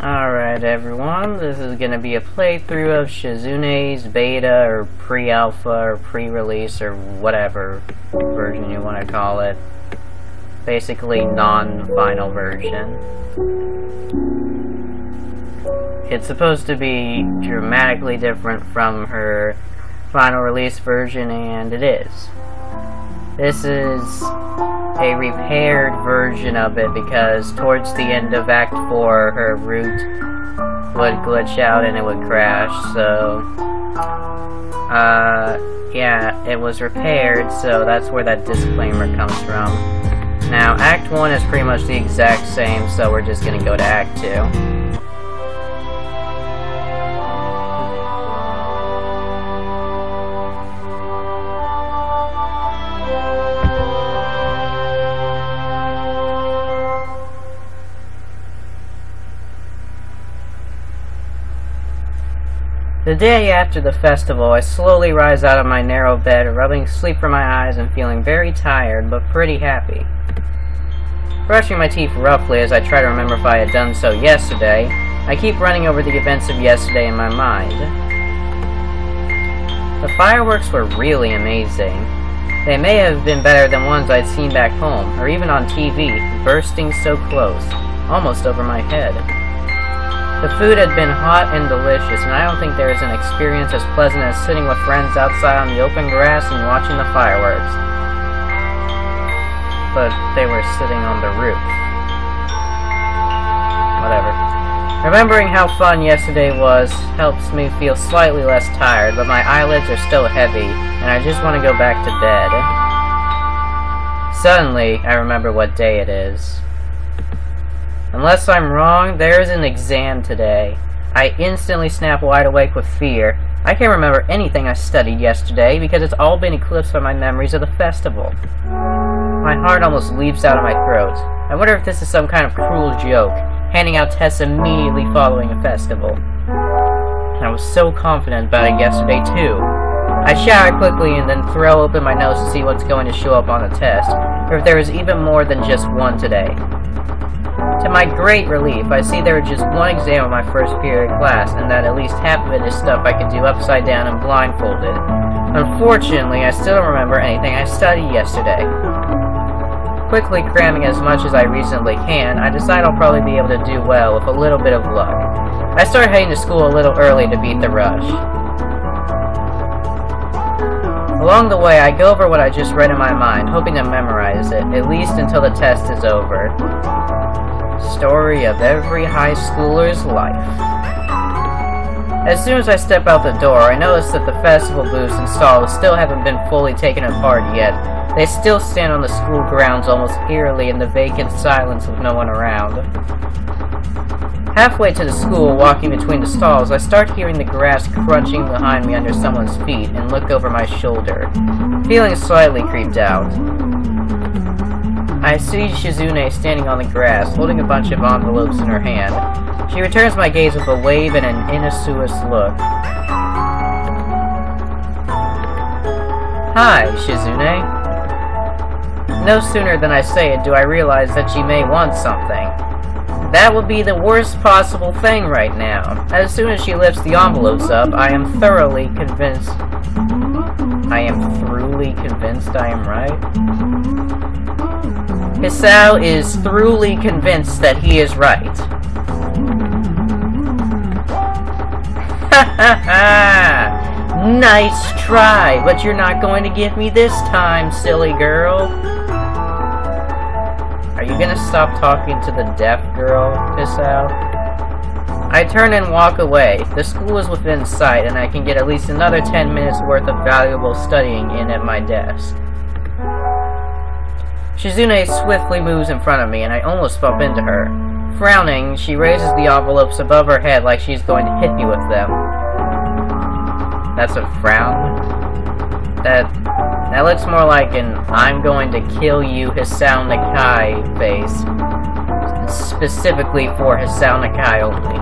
Alright everyone, this is going to be a playthrough of Shizune's beta or pre-alpha or pre-release or whatever version you want to call it. Basically non-final version. It's supposed to be dramatically different from her final release version, and it is. This is a repaired version of it because towards the end of Act 4 her root would glitch out and it would crash, so yeah, it was repaired, so that's where that disclaimer comes from. Now Act 1 is pretty much the exact same, so we're just gonna go to Act 2. The day after the festival, I slowly rise out of my narrow bed, rubbing sleep from my eyes and feeling very tired, but pretty happy. Brushing my teeth roughly as I try to remember if I had done so yesterday, I keep running over the events of yesterday in my mind. The fireworks were really amazing. They may have been better than ones I'd seen back home, or even on TV, bursting so close, almost over my head. The food had been hot and delicious, and I don't think there is an experience as pleasant as sitting with friends outside on the open grass and watching the fireworks. But they were sitting on the roof. Whatever. Remembering how fun yesterday was helps me feel slightly less tired, but my eyelids are still heavy, and I just want to go back to bed. Suddenly, I remember what day it is. Unless I'm wrong, there is an exam today. I instantly snap wide awake with fear. I can't remember anything I studied yesterday because it's all been eclipsed by my memories of the festival. My heart almost leaps out of my throat. I wonder if this is some kind of cruel joke, handing out tests immediately following a festival. I was so confident about it yesterday too. I shower quickly and then throw open my nose to see what's going to show up on the test, or if there is even more than just one today. To my great relief, I see there is just one exam of my first period class, and that at least half of it is stuff I could do upside down and blindfolded. Unfortunately, I still don't remember anything I studied yesterday. Quickly cramming as much as I reasonably can, I decide I'll probably be able to do well with a little bit of luck. I start heading to school a little early to beat the rush. Along the way, I go over what I just read in my mind, hoping to memorize it, at least until the test is over. Story of every high schooler's life. As soon as I step out the door, I notice that the festival booths and stalls still haven't been fully taken apart yet. They still stand on the school grounds almost eerily in the vacant silence with no one around. Halfway to the school, walking between the stalls, I start hearing the grass crunching behind me under someone's feet and look over my shoulder, feeling slightly creeped out. I see Shizune standing on the grass, holding a bunch of envelopes in her hand. She returns my gaze with a wave and an innocuous look. Hi, Shizune. No sooner than I say it do I realize that she may want something. That would be the worst possible thing right now. As soon as she lifts the envelopes up, I am thoroughly convinced I am right. Hisao is thoroughly convinced that he is right. Ha ha ha! Nice try, but you're not going to get me this time, silly girl. Are you gonna stop talking to the deaf girl, Hisao? I turn and walk away. The school is within sight, and I can get at least another 10 minutes worth of valuable studying in at my desk. Shizune swiftly moves in front of me, and I almost bump into her. Frowning, she raises the envelopes above her head like she's going to hit me with them. That's a frown? That looks more like an I'm going to kill you Hisao Nakai face. Specifically for Hisao Nakai only.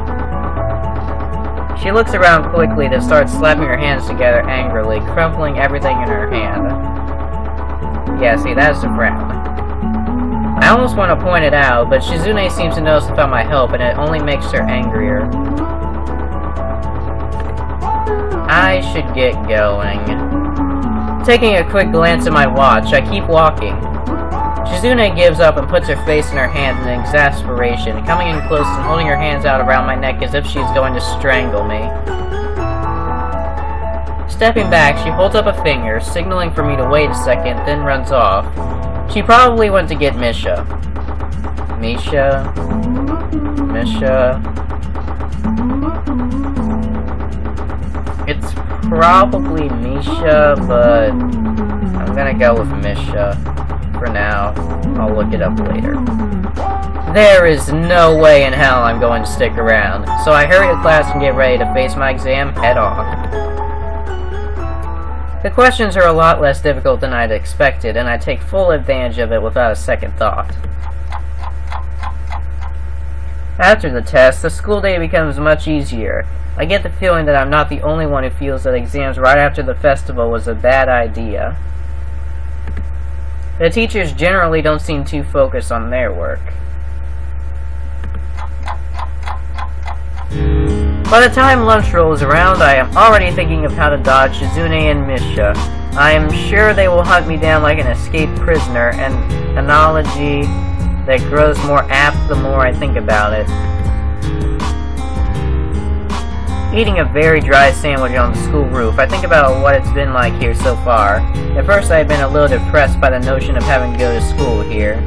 She looks around quickly to start slapping her hands together angrily, crumpling everything in her hand. Yeah, see, that's the frown. I I almost want to point it out, but Shizune seems to notice without my help, and it only makes her angrier. I should get going. Taking a quick glance at my watch, I keep walking. Shizune gives up and puts her face in her hands in exasperation, coming in close and holding her hands out around my neck as if she's going to strangle me. Stepping back, she holds up a finger, signaling for me to wait a second, then runs off. She probably went to get Misha. Misha. It's probably Misha, but I'm gonna go with Misha. For now, I'll look it up later. There is no way in hell I'm going to stick around, so I hurry to class and get ready to face my exam head on. The questions are a lot less difficult than I'd expected, and I take full advantage of it without a second thought. After the test, the school day becomes much easier. I get the feeling that I'm not the only one who feels that exams right after the festival was a bad idea. The teachers generally don't seem too focused on their work. By the time lunch rolls around, I am already thinking of how to dodge Shizune and Misha. I am sure they will hunt me down like an escaped prisoner, an analogy that grows more apt the more I think about it. Eating a very dry sandwich on the school roof, I think about what it's been like here so far. At first I had been a little depressed by the notion of having to go to school here.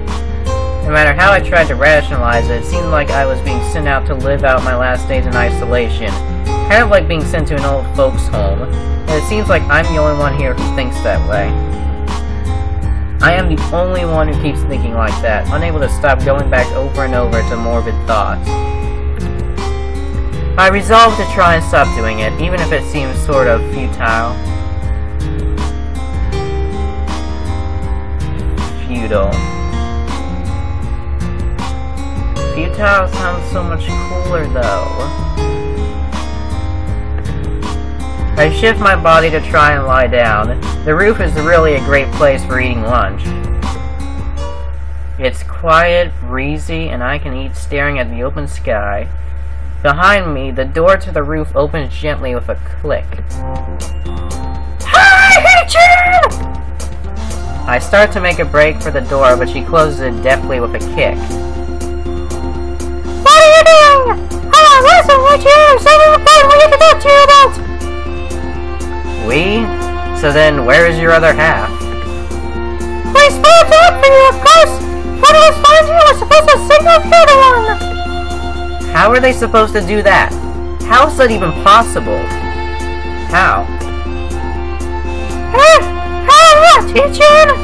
No matter how I tried to rationalize it, it seemed like I was being sent out to live out my last days in isolation. Kind of like being sent to an old folks' home. And it seems like I'm the only one here who thinks that way. I am the only one who keeps thinking like that, unable to stop going back over and over to morbid thoughts. I resolve to try and stop doing it, even if it seems sort of futile. Futile. Futile sounds so much cooler, though. I shift my body to try and lie down. The roof is really a great place for eating lunch. It's quiet, breezy, and I can eat staring at the open sky. Behind me, the door to the roof opens gently with a click. Hi, Hichin! I start to make a break for the door, but she closes it deftly with a kick. What are you doing? Hold on, listen, Hichin! Something important we need to talk to you about! We? So then, where is your other half? We spoke up for you, of course! When I was finding you, I was supposed to signal the other one! How are they supposed to do that? How is that even possible? How? How, teacher?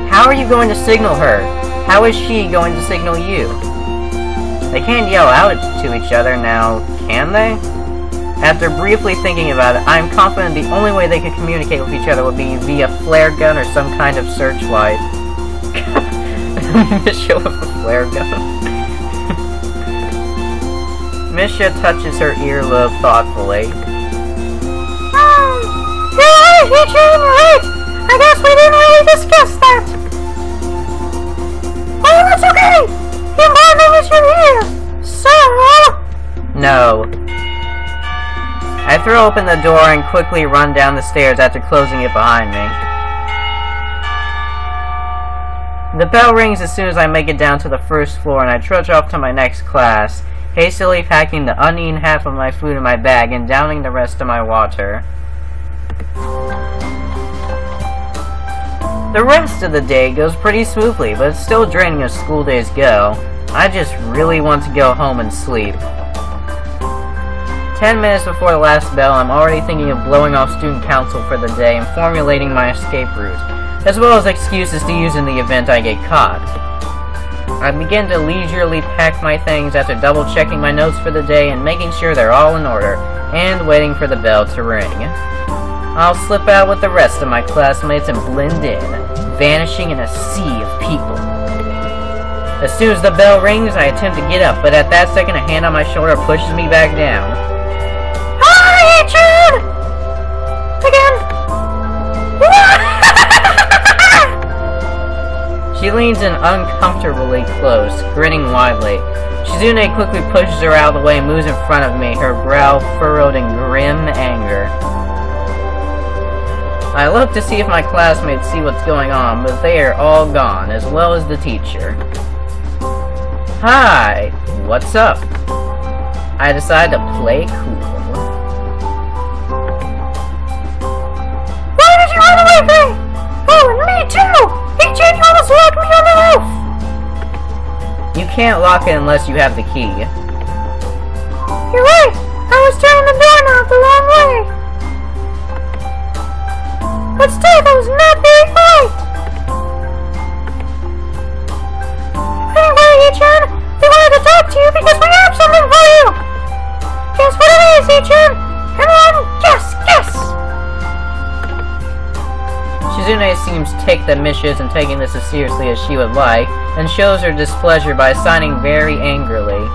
How are you going to signal her? How is she going to signal you? They can't yell out to each other now, can they? After briefly thinking about it, I am confident the only way they could communicate with each other would be via flare gun or some kind of searchlight. Misha with a flare gun. Misha touches her earlobe thoughtfully. You're right, right. I guess we didn't really discuss that. Well, that's okay. Your mom knows you're here. So... No. I throw open the door and quickly run down the stairs after closing it behind me. The bell rings as soon as I make it down to the first floor and I trudge off to my next class, hastily packing the uneaten half of my food in my bag and downing the rest of my water. The rest of the day goes pretty smoothly, but it's still draining as school days go. I just really want to go home and sleep. 10 minutes before the last bell, I'm already thinking of blowing off student council for the day and formulating my escape route, as well as excuses to use in the event I get caught. I begin to leisurely pack my things after double-checking my notes for the day and making sure they're all in order, and waiting for the bell to ring. I'll slip out with the rest of my classmates and blend in, vanishing in a sea of people. As soon as the bell rings, I attempt to get up, but at that second a hand on my shoulder pushes me back down. Hi, Jude! Again! She leans in uncomfortably close, grinning widely. Shizune quickly pushes her out of the way and moves in front of me, her brow furrowed in grim anger. I look to see if my classmates see what's going on, but they are all gone, as well as the teacher. Hi, what's up? I decide to play cool. Why did you run away from me? Oh, and me too! Hey, you almost locked me on the roof! You can't lock it unless you have the key. You're right! I was turning the doorknob the wrong way! But still, that was not very polite! Anyway, Ichan, we wanted to talk to you because we have something for you! Guess what it is, Ichan? Come on, guess! Shizune seems ticked that Misha isn't taking this as seriously as she would like, and shows her displeasure by signing very angrily.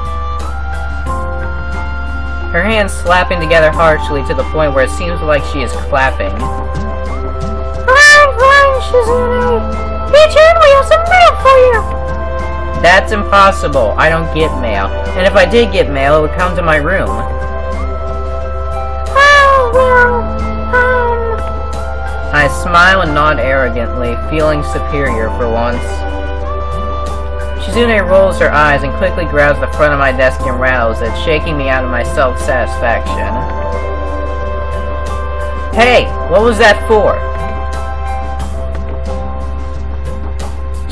Her hands slapping together harshly to the point where it seems like she is clapping. Fine, Shizune. Ichan, we have some mail for you! That's impossible. I don't get mail. And if I did get mail, it would come to my room. Oh, well, I smile and nod arrogantly, feeling superior for once. Shizune rolls her eyes and quickly grabs the front of my desk and rattles it, shaking me out of my self-satisfaction. Hey, what was that for?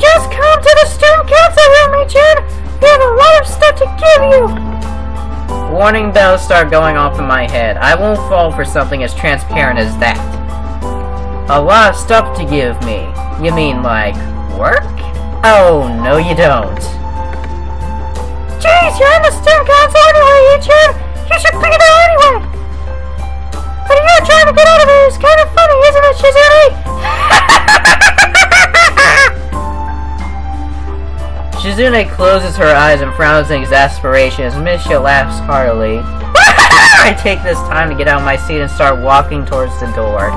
Just come to the student council room, Ichan! We have a lot of stuff to give you! Warning bells start going off in my head. I won't fall for something as transparent as that. A lot of stuff to give me. You mean, like, work? Oh, no you don't. Jeez, you're in the student council anyway, Ichan! You should pick it out anyway! But you're trying to get out of it is kind of funny, isn't it, Shizune? Shizune closes her eyes and frowns in exasperation as Misha laughs heartily. I take this time to get out of my seat and start walking towards the door.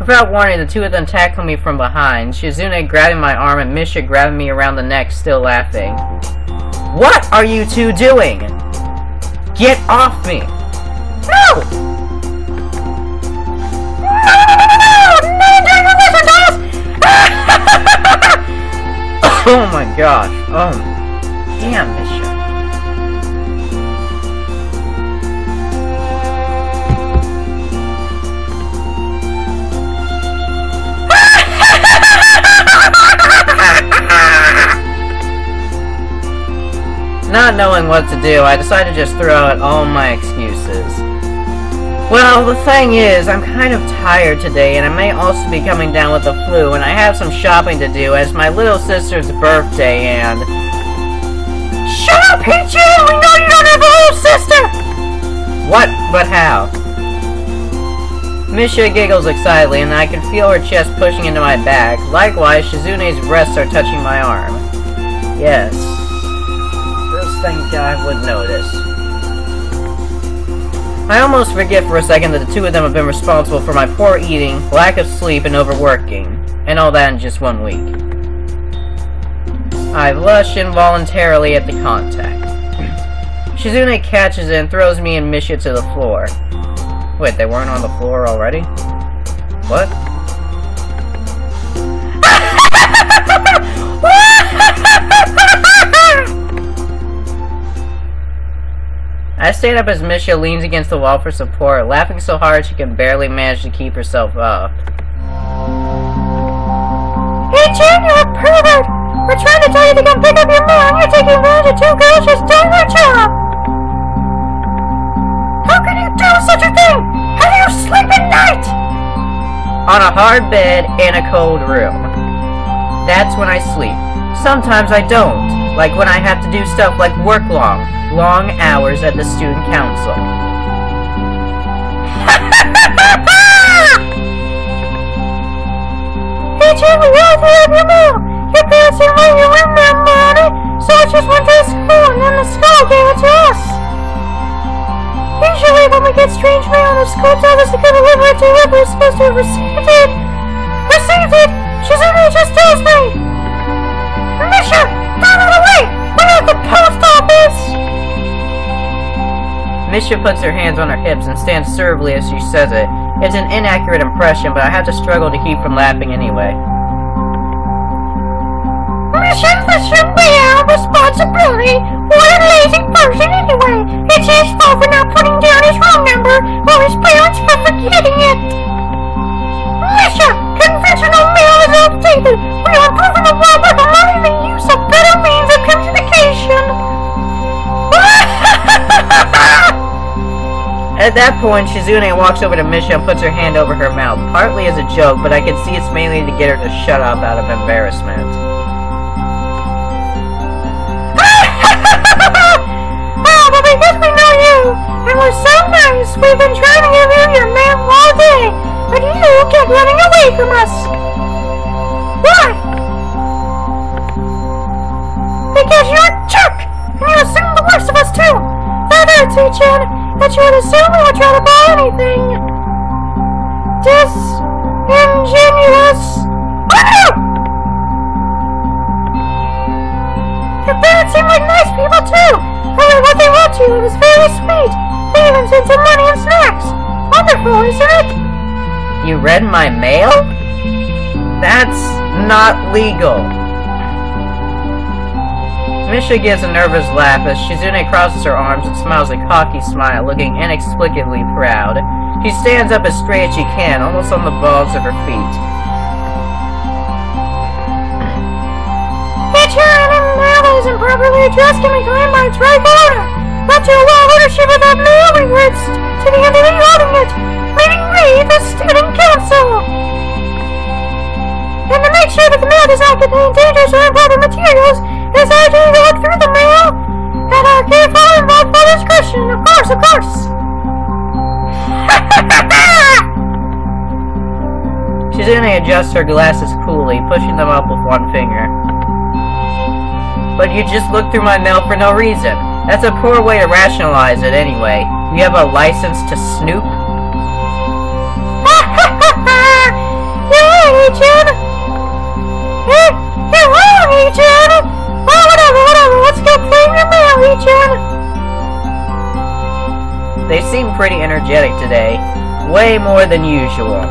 Without warning, the two of them tackle me from behind, Shizune grabbing my arm and Misha grabbing me around the neck, still laughing. What are you two doing? Get off me! No! Oh my gosh. Oh. Damn, Misha. Not knowing what to do, I decided to just throw out all my excuses. Well, the thing is, I'm kind of tired today, and I may also be coming down with the flu, and I have some shopping to do, as my little sister's birthday, and... Shut up, Ichan! We know you don't have a little sister! What? But how? Misha giggles excitedly, and I can feel her chest pushing into my back. Likewise, Shizune's breasts are touching my arm. Yes. First thing I would notice. I almost forget for a second that the two of them have been responsible for my poor eating, lack of sleep, and overworking. And all that in just 1 week. I blush involuntarily at the contact. Shizune catches it and throws me and Misha to the floor. Wait, they weren't on the floor already? What? I stand up as Misha leans against the wall for support, laughing so hard she can barely manage to keep herself up. Hey, Jen, you're a pervert! We're trying to tell you to come pick up your mail, and you're taking advantage of two girls just doing their job! How can you do such a thing? How do you sleep at night? On a hard bed in a cold room. That's when I sleep. Sometimes I don't, like when I have to do stuff like work long hours at the student council. Hey, Jen, we really do have your mail! Your parents didn't let you in that morning, so it just went to the school, and then the school gave it to us! Usually when we get strange mail, the school tells us to go deliver it to whoever is supposed to have received it! Received it! Shizune just tells me! Misha puts her hands on her hips and stands servally as she says it. It's an inaccurate impression, but I have to struggle to keep from laughing anyway. Misha should be our responsibility. What a lazy person anyway. It's his fault for not putting down his room number, or his parents for forgetting it. Misha, conventional mail is outdated. We are improving the world by promoting the use of better means of communication. At that point, Shizune walks over to Misha and puts her hand over her mouth, partly as a joke, but I can see it's mainly to get her to shut up out of embarrassment. Oh, but because we know you, and we're so nice, we've been trying to give you your mail all day, but you kept running away from us. Why? Because you're a jerk, and you assume the worst of us too. Further, T-chan, that you would assume we would try to buy anything. Disingenuous. Oh! Your parents seem like nice people too. I mean, what they want to, and it's very sweet. They even sent some money and snacks. Wonderful, isn't it? You read my mail? That's not legal. Misha gives a nervous laugh as Shizune crosses her arms and smiles a cocky smile, looking inexplicably proud. She stands up as straight as she can, almost on the balls of her feet. Isn't properly addressed can be claimed by its rightful owner. Left to allow ownership of that mail regrets to the entity holding it, meaning we, the student council. And to make sure that the mail does not contain dangerous or improper materials, it is our duty to look through the mail at our careful and thoughtful discretion. Of course, of course. Shizune adjusts her glasses coolly, pushing them up with one finger. But you just looked through my mail for no reason. That's a poor way to rationalize it anyway. You have a license to snoop? You're right, Ichan! You're wrong, Ichan! Oh, whatever, let's go claim your mail, Ichan! They seem pretty energetic today. Way more than usual.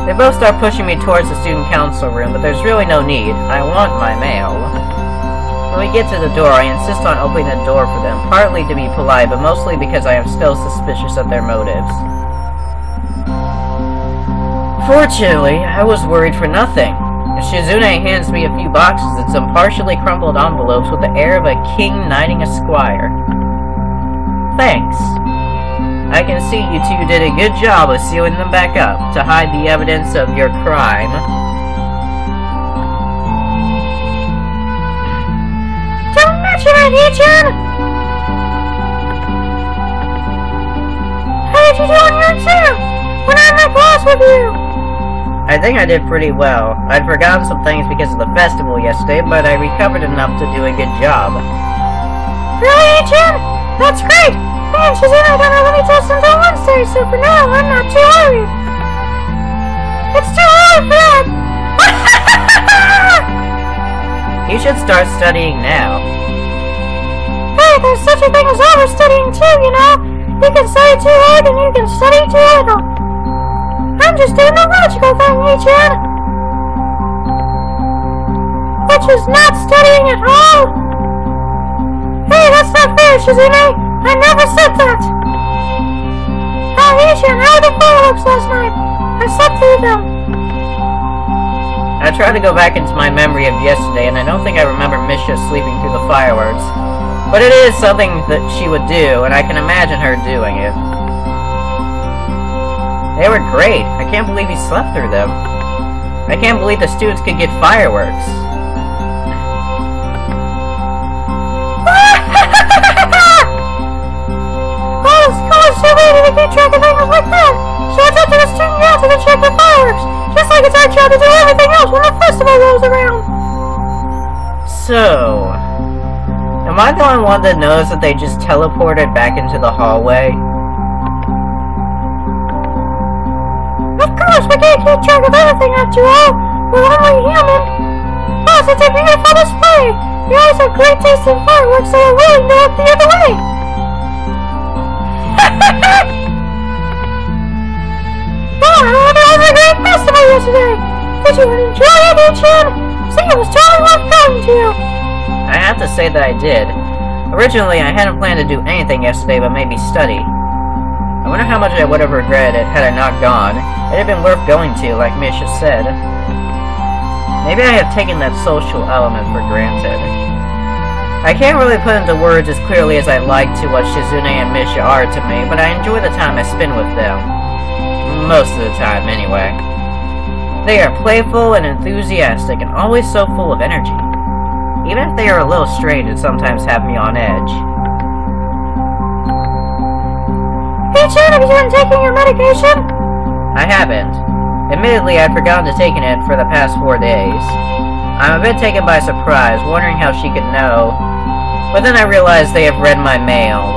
They both start pushing me towards the student council room, but there's really no need. I want my mail. When we get to the door, I insist on opening the door for them, partly to be polite, but mostly because I am still suspicious of their motives. Fortunately, I was worried for nothing. Shizune hands me a few boxes and some partially crumpled envelopes with the air of a king knighting a squire. Thanks. I can see you two did a good job of sealing them back up to hide the evidence of your crime. Don't mention it, Ichan! How did you do on your exam? When I'm in class with you? I think I did pretty well. I'd forgotten some things because of the festival yesterday, but I recovered enough to do a good job. Really, Ichan? That's great! Man, Shizune, I don't have any tests until Wednesday, so for now, I'm not too worried. It's too early for that! You should start studying now. Hey, there's such a thing as overstudying too, you know? You can study too hard and you can study too little. I'm just doing the logical thing, Ichan. Which is not studying at all. Hey, that's not fair, Shizune. I never said that! Ichan, how were the fireworks last night? I slept through them. I tried to go back into my memory of yesterday, and I don't think I remember Misha sleeping through the fireworks. But it is something that she would do, and I can imagine her doing it. They were great. I can't believe he slept through them. I can't believe the students could get fireworks. So ready to keep track of things like that. So it's up to the student council to check the fireworks, just like it's our job to do everything else when the festival rolls around. So, am I the only one that knows that they just teleported back into the hallway? Of course, we can't keep track of everything after all. We're only human. Plus, it's a beautiful display. We always have great taste in fireworks, so we're willing to look the other way. Kenji-chan? See, it was totally worth going to. I have to say that I did. Originally, I hadn't planned to do anything yesterday but maybe study. I wonder how much I would have regretted it had I not gone. It had been worth going to, like Misha said. Maybe I have taken that social element for granted. I can't really put into words as clearly as I'd like to what Shizune and Misha are to me, but I enjoy the time I spend with them. Most of the time, anyway. They are playful and enthusiastic and always so full of energy. Even if they are a little strange and sometimes have me on edge. Hey Chan, have you been taking your medication? I haven't. Admittedly, I'd forgotten to take it for the past 4 days. I'm a bit taken by surprise, wondering how she could know. But then I realized they have read my mail.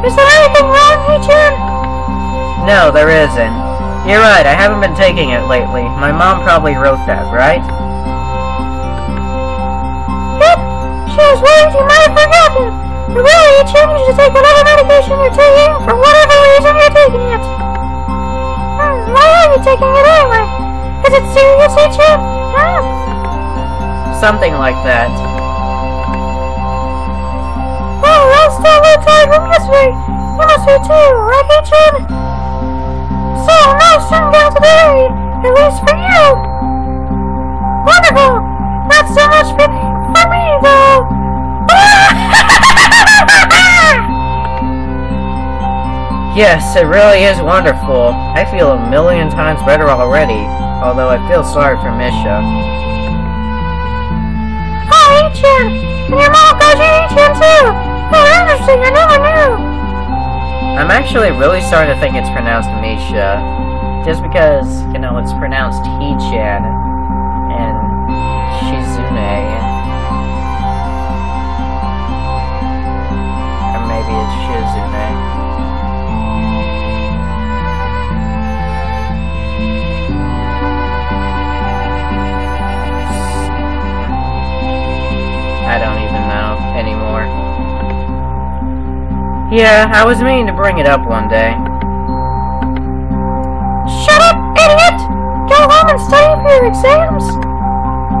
Is there anything wrong, Hey-chan? No, there isn't. You're right, I haven't been taking it lately. My mom probably wrote that, right? Yep. She was worried you might have forgotten. But really, Hey-chan, you should take whatever medication you're taking for whatever reason you're taking it. Why are you taking it anyway? Is it serious, Hey-chan? Something like that. Oh, that's still a little tired from yesterday. You must be too, right, Hey-chan? So, no student down today, at least for you. Wonderful. Not so much pity for me, though. Yes, it really is wonderful. I feel a million times better already, although I feel sorry for Misha. Oh, Hey-chan! And your mom calls you Hey-chan too! Oh, interesting, I never knew! I'm actually really starting to think it's pronounced Misha. Just because, you know, it's pronounced He-chan and Shizune. Or maybe it's Shizune. I don't even know anymore. Yeah, I was meaning to bring it up one day. Shut up, idiot! Go home and study for your exams!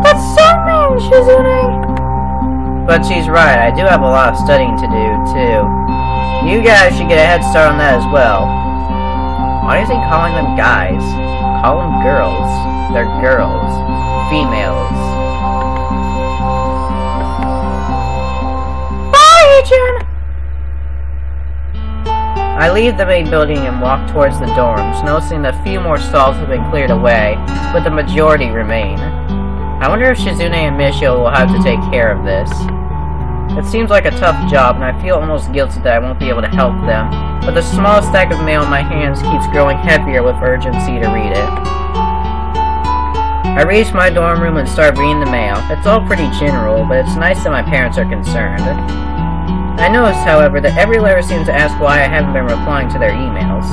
That's so mean, Shizune! But she's right, I do have a lot of studying to do, too. You guys should get a head start on that as well. Why is he calling them guys? Call them girls. They're girls. Females. Hey-chan! I leave the main building and walk towards the dorms, noticing that a few more stalls have been cleared away, but the majority remain. I wonder if Shizune and Misha will have to take care of this. It seems like a tough job, and I feel almost guilty that I won't be able to help them, but the small stack of mail in my hands keeps growing heavier with urgency to read it. I reach my dorm room and start reading the mail. It's all pretty general, but it's nice that my parents are concerned. I notice, however, that every letter seems to ask why I haven't been replying to their emails.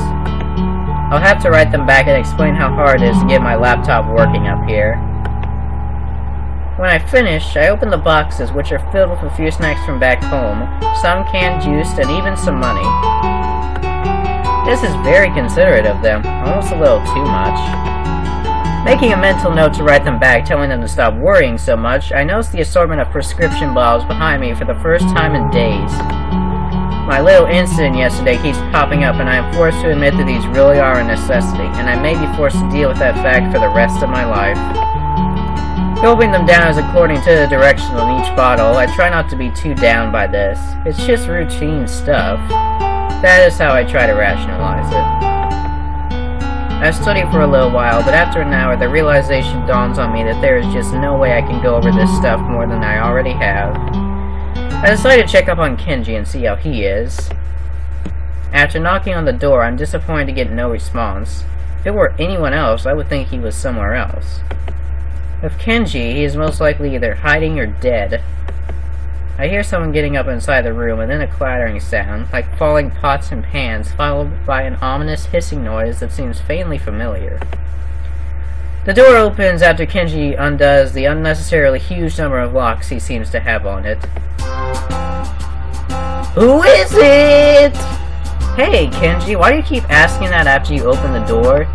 I'll have to write them back and explain how hard it is to get my laptop working up here. When I finish, I open the boxes, which are filled with a few snacks from back home, some canned juice, and even some money. This is very considerate of them, almost a little too much. Making a mental note to write them back, telling them to stop worrying so much, I notice the assortment of prescription bottles behind me for the first time in days. My little incident yesterday keeps popping up, and I am forced to admit that these really are a necessity, and I may be forced to deal with that fact for the rest of my life. Gulping them down is according to the directions on each bottle. I try not to be too down by this. It's just routine stuff. That is how I try to rationalize it. I study for a little while, but after an hour, the realization dawns on me that there is just no way I can go over this stuff more than I already have. I decide to check up on Kenji and see how he is. After knocking on the door, I'm disappointed to get no response. If it were anyone else, I would think he was somewhere else. With Kenji, he is most likely either hiding or dead. I hear someone getting up inside the room, and then a clattering sound, like falling pots and pans, followed by an ominous hissing noise that seems faintly familiar. The door opens after Kenji undoes the unnecessarily huge number of locks he seems to have on it. Who is it? Hey, Kenji, why do you keep asking that after you open the door?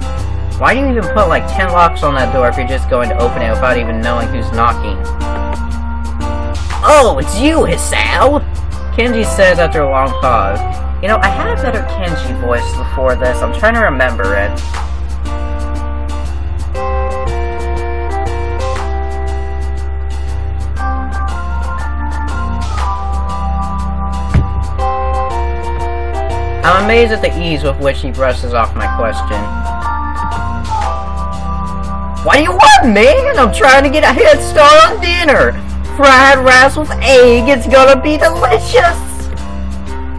Why do you even put like 10 locks on that door if you're just going to open it without even knowing who's knocking? Oh, it's you, Hisao! Kenji says after a long pause. You know, I had a better Kenji voice before this. I'm trying to remember it. I'm amazed at the ease with which he brushes off my question. What do you want, man? I'm trying to get a head start on dinner. Fried rice with egg, it's gonna be delicious!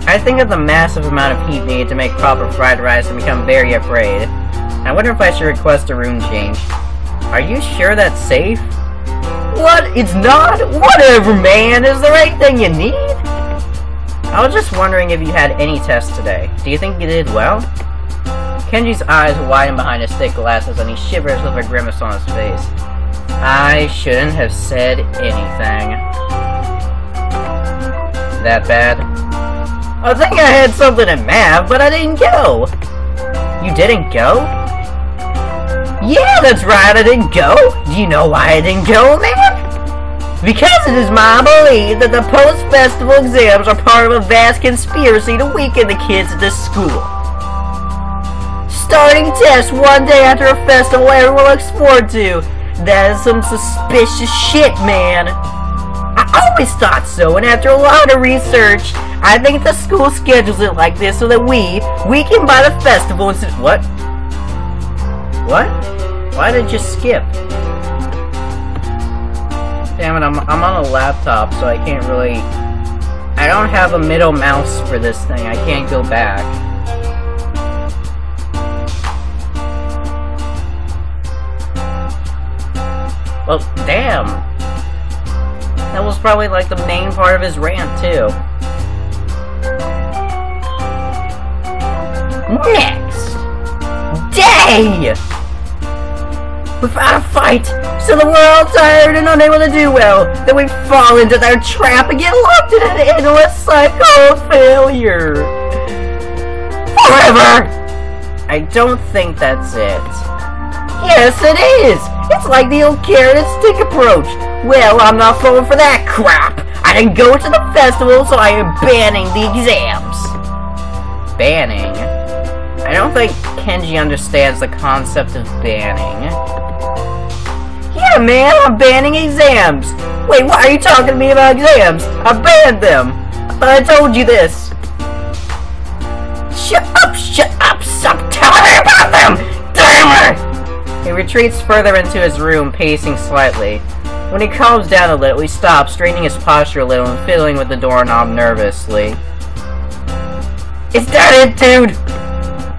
I think of the massive amount of heat needed to make proper fried rice and become very afraid. I wonder if I should request a room change. Are you sure that's safe? What? It's not? Whatever, man! Is there anything you need? I was just wondering if you had any tests today. Do you think you did well? Kenji's eyes widen behind his thick glasses and he shivers with a grimace on his face. I shouldn't have said anything. That bad? I think I had something in math, but I didn't go. You didn't go? Yeah, that's right, I didn't go. Do you know why I didn't go, man? Because it is my belief that the post-festival exams are part of a vast conspiracy to weaken the kids at this school. Starting tests one day after a festival everyone looks forward to. That is some suspicious shit, man. I always thought so, and after a lot of research, I think the school schedules it like this so that we can buy the festival instead. What? What? Why did you skip? Damn it, I'm on a laptop, so I can't really... I don't have a middle mouse for this thing. I can't go back. Well, damn. That was probably like the main part of his rant, too. Next day! Without a fight, so that we're all tired and unable to do well, then we fall into their trap and get locked in an endless cycle of failure. Forever! I don't think that's it. Yes, it is! It's like the old carrot and stick approach. Well, I'm not falling for that crap. I didn't go to the festival, so I am banning the exams. Banning? I don't think Kenji understands the concept of banning. Yeah, man, I'm banning exams. Wait, why are you talking to me about exams? I banned them. I thought I told you this. Shut up, stop telling me about them! Damn it! He retreats further into his room, pacing slightly. When he calms down a little, he stops, straightening his posture a little and fiddling with the doorknob nervously. Is that it, dude?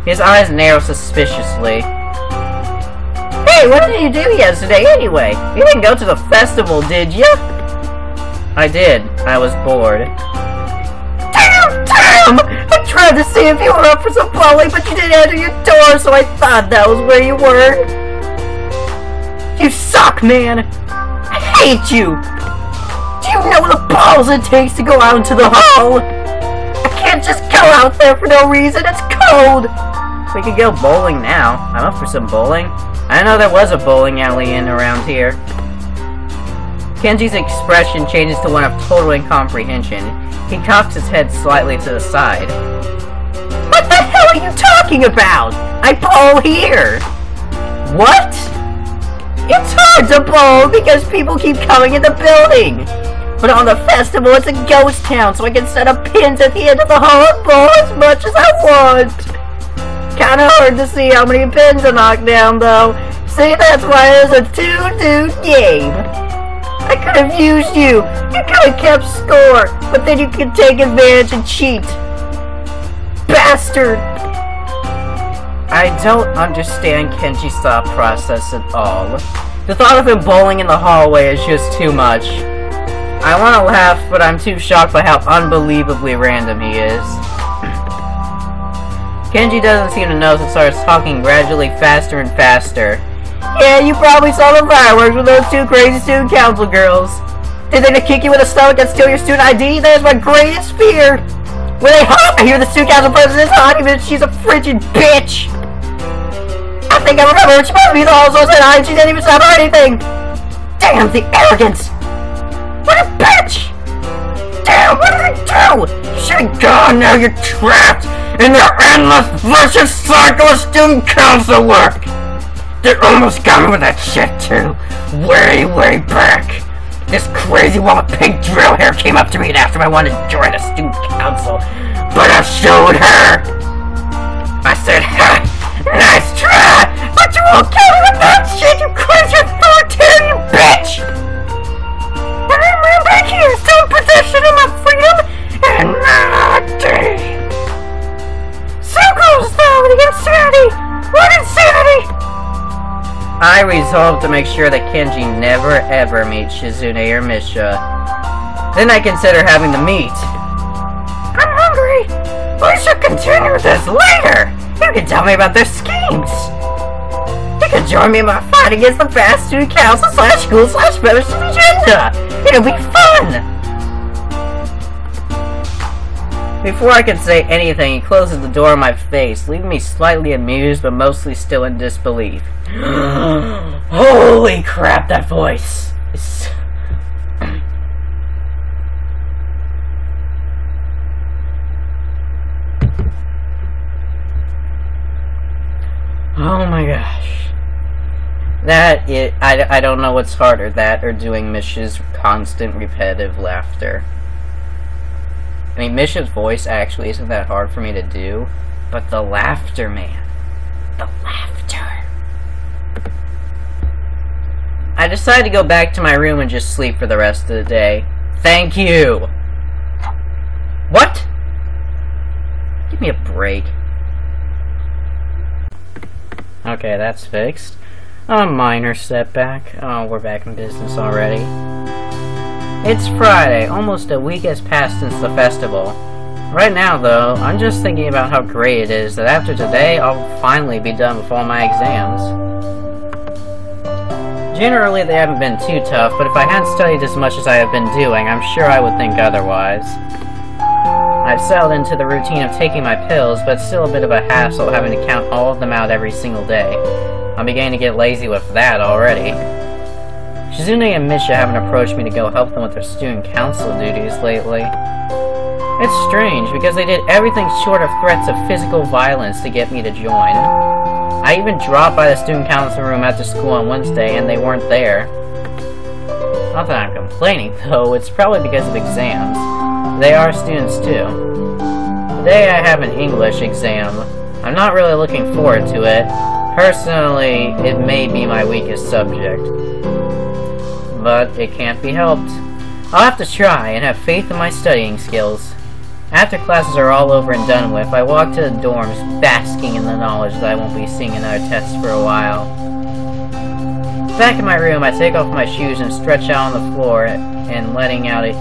His eyes narrow suspiciously. Hey, what did you do yesterday anyway? You didn't go to the festival, did you? I did. I was bored. Damn! I tried to see if you were up for some bowling, but you didn't enter your door, so I thought that was where you were. You suck, man! I hate you! Do you know the balls it takes to go out into the hall? I can't just go out there for no reason, it's cold! We could go bowling now. I'm up for some bowling. I didn't know there was a bowling alley in around here. Kenji's expression changes to one of total incomprehension. He cocks his head slightly to the side. What the hell are you talking about? I bowl here! What? It's hard to bowl because people keep coming in the building! But on the festival, it's a ghost town, so I can set up pins at the end of the hall and bowl as much as I want! Kinda hard to see how many pins I knock down, though. See, that's why it's a 2-dude game. I could have used you. You could have kept score, but then you could take advantage and cheat. Bastard! I don't understand Kenji's thought process at all. The thought of him bowling in the hallway is just too much. I want to laugh, but I'm too shocked by how unbelievably random he is. Kenji doesn't seem to notice and starts talking gradually faster and faster. Yeah, you probably saw the fireworks with those two crazy student council girls. Did they kick you in the stomach and steal your student ID? That is my greatest fear! Were they hot? I hear the student council president is hot, even if she's a frigid bitch! I think I remember which movie the also said hi, she didn't even stop or anything! Damn, the arrogance! What a bitch! Damn, what did I do? You should've gone, now you're trapped in their endless vicious cycle of student council work! They almost got me with that shit too, way back! This crazy wall of pink drill hair came up to me and asked if I wanted to join the student council, but I showed her! I said, ha! Nice try! But you won't kill me with that shit, you crazy authoritarian bitch! And I'm back here, still in possession of my freedom and melody! So goes though, the insanity! What insanity! I resolved to make sure that Kenji never ever meets Shizune or Misha. Then I consider having them meet. I'm hungry! We should continue this later! You can tell me about their schemes! You can join me in my fight against the fast student council / school / membership agenda! It'll be fun! Before I could say anything, he closes the door in my face, leaving me slightly amused but mostly still in disbelief. Holy crap, that voice! Oh my gosh. I don't know what's harder, that or doing Misha's constant repetitive laughter. I mean, Misha's voice actually isn't that hard for me to do, but the laughter, man. The laughter. I decided to go back to my room and just sleep for the rest of the day. Thank you! What? Give me a break. Okay, that's fixed. A minor setback. Oh, we're back in business already. It's Friday. Almost a week has passed since the festival. Right now, though, I'm just thinking about how great it is that after today, I'll finally be done with all my exams. Generally, they haven't been too tough, but if I hadn't studied as much as I have been doing, I'm sure I would think otherwise. I've settled into the routine of taking my pills, but it's still a bit of a hassle having to count all of them out every single day. I'm beginning to get lazy with that already. Shizune and Misha haven't approached me to go help them with their student council duties lately. It's strange, because they did everything short of threats of physical violence to get me to join. I even dropped by the student council room after school on Wednesday, and they weren't there. Not that I'm complaining, though, it's probably because of exams. They are students, too. Today I have an English exam. I'm not really looking forward to it. Personally, it may be my weakest subject. But it can't be helped. I'll have to try and have faith in my studying skills. After classes are all over and done with, I walk to the dorms, basking in the knowledge that I won't be seeing another test for a while. Back in my room, I take off my shoes and stretch out on the floor and letting out a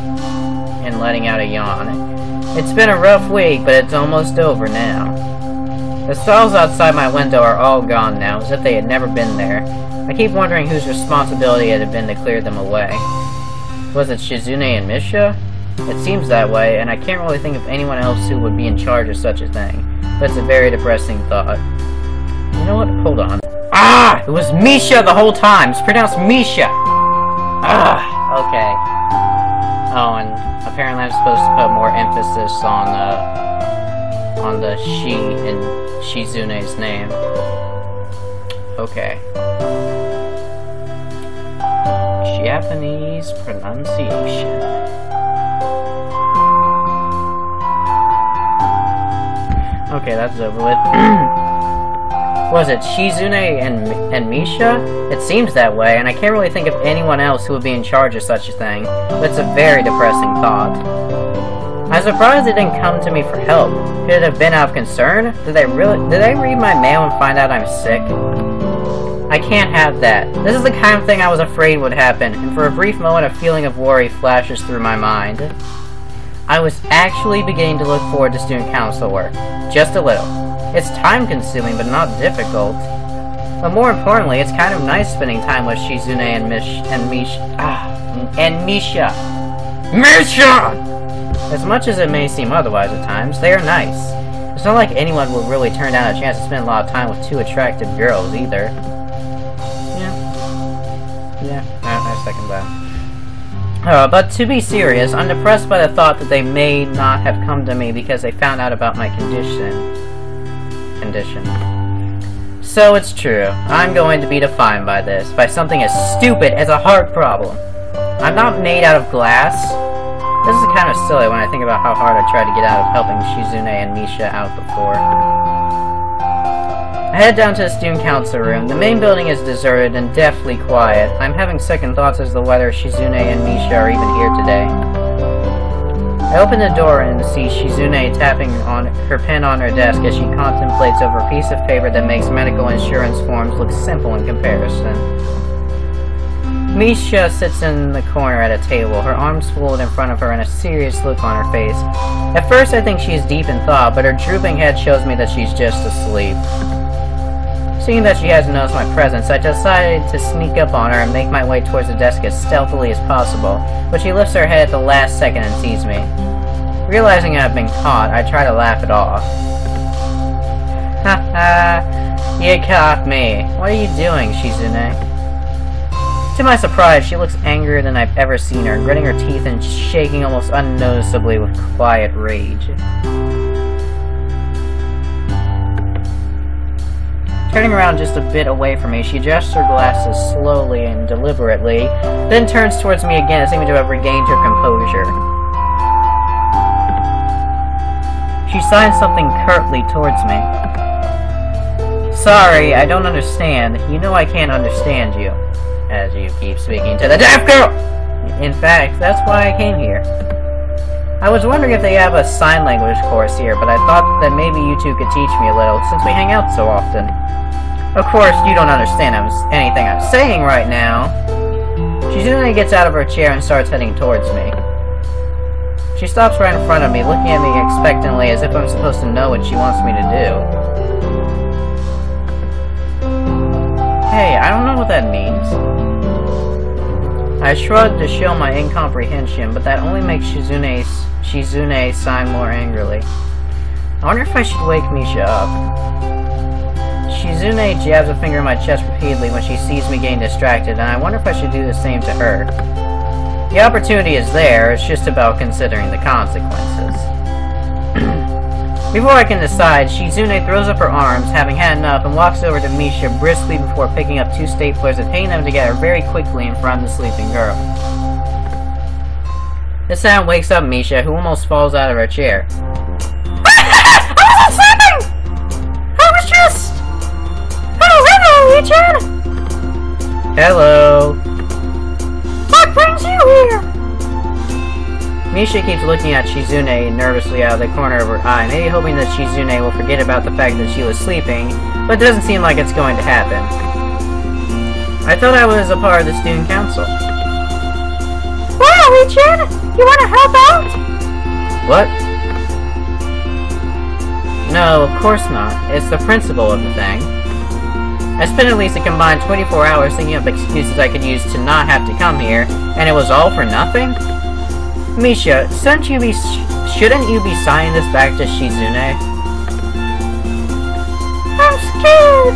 yawn. It's been a rough week, but it's almost over now. The stalls outside my window are all gone now, as if they had never been there. I keep wondering whose responsibility it had been to clear them away. Was it Shizune and Misha? It seems that way, and I can't really think of anyone else who would be in charge of such a thing. But it's a very depressing thought. You know what? Hold on. Ah! It was Misha the whole time! It's pronounced Misha! Ah! Okay. Oh, and apparently I'm supposed to put more emphasis on the she in Shizune's name. Okay. Japanese pronunciation. Okay, that's over with. Was it Shizune and Misha? It seems that way, and I can't really think of anyone else who would be in charge of such a thing, but it's a very depressing thought. I'm surprised they didn't come to me for help. Could it have been out of concern? Did they read my mail and find out I'm sick? I can't have that. This is the kind of thing I was afraid would happen, and for a brief moment a feeling of worry flashes through my mind. I was actually beginning to look forward to student council work. Just a little. It's time-consuming, but not difficult. But more importantly, it's kind of nice spending time with Shizune and Misha. Misha! As much as it may seem otherwise at times, they are nice. There's not like anyone would really turn down a chance to spend a lot of time with two attractive girls, either. Yeah, I second that. But to be serious, I'm depressed by the thought that they may not have come to me because they found out about my condition. So it's true. I'm going to be defined by this, by something as stupid as a heart problem. I'm not made out of glass. This is kind of silly when I think about how hard I tried to get out of helping Shizune and Misha out before. I head down to the student council room. The main building is deserted and deathly quiet. I'm having second thoughts as to whether Shizune and Misha are even here today. I open the door and see Shizune tapping on her pen on her desk as she contemplates over a piece of paper that makes medical insurance forms look simple in comparison. Misha sits in the corner at a table, her arms folded in front of her and a serious look on her face. At first I think she is deep in thought, but her drooping head shows me that she's just asleep. Seeing that she hasn't noticed my presence, I decided to sneak up on her and make my way towards the desk as stealthily as possible, but she lifts her head at the last second and sees me. Realizing I've been caught, I try to laugh it off. Haha, you caught me. What are you doing, Shizune? To my surprise, she looks angrier than I've ever seen her, gritting her teeth and shaking almost unnoticeably with quiet rage. Turning around just a bit away from me, she adjusts her glasses slowly and deliberately, then turns towards me again, seeming to have regained her composure. She signs something curtly towards me. Sorry, I don't understand. You know I can't understand you. As you keep speaking to the deaf girl! In fact, that's why I came here. I was wondering if they have a sign language course here, but I thought that maybe you two could teach me a little, since we hang out so often. Of course, you don't understand anything I'm saying right now. Shizune gets out of her chair and starts heading towards me. She stops right in front of me, looking at me expectantly as if I'm supposed to know what she wants me to do. Hey, I don't know what that means. I shrugged to show my incomprehension, but that only makes Shizune sigh more angrily. I wonder if I should wake Misha up. Shizune jabs a finger in my chest repeatedly when she sees me getting distracted, and I wonder if I should do the same to her. The opportunity is there, it's just about considering the consequences. Before I can decide, Shizune throws up her arms, having had enough, and walks over to Misha briskly before picking up two staplers and pinning them together very quickly in front of the sleeping girl. This sound wakes up Misha, who almost falls out of her chair. I wasn't sleeping! I was just... Oh, hello, Ichan! Hello. What brings you here? Misha keeps looking at Shizune nervously out of the corner of her eye, maybe hoping that Shizune will forget about the fact that she was sleeping, but it doesn't seem like it's going to happen. I thought I was a part of the student council. Wow, Ichan! You want to help out? What? No, of course not. It's the principle of the thing. I spent at least a combined 24 hours thinking of excuses I could use to not have to come here, and it was all for nothing? Misha, shouldn't you be signing this back to Shizune? I'm scared!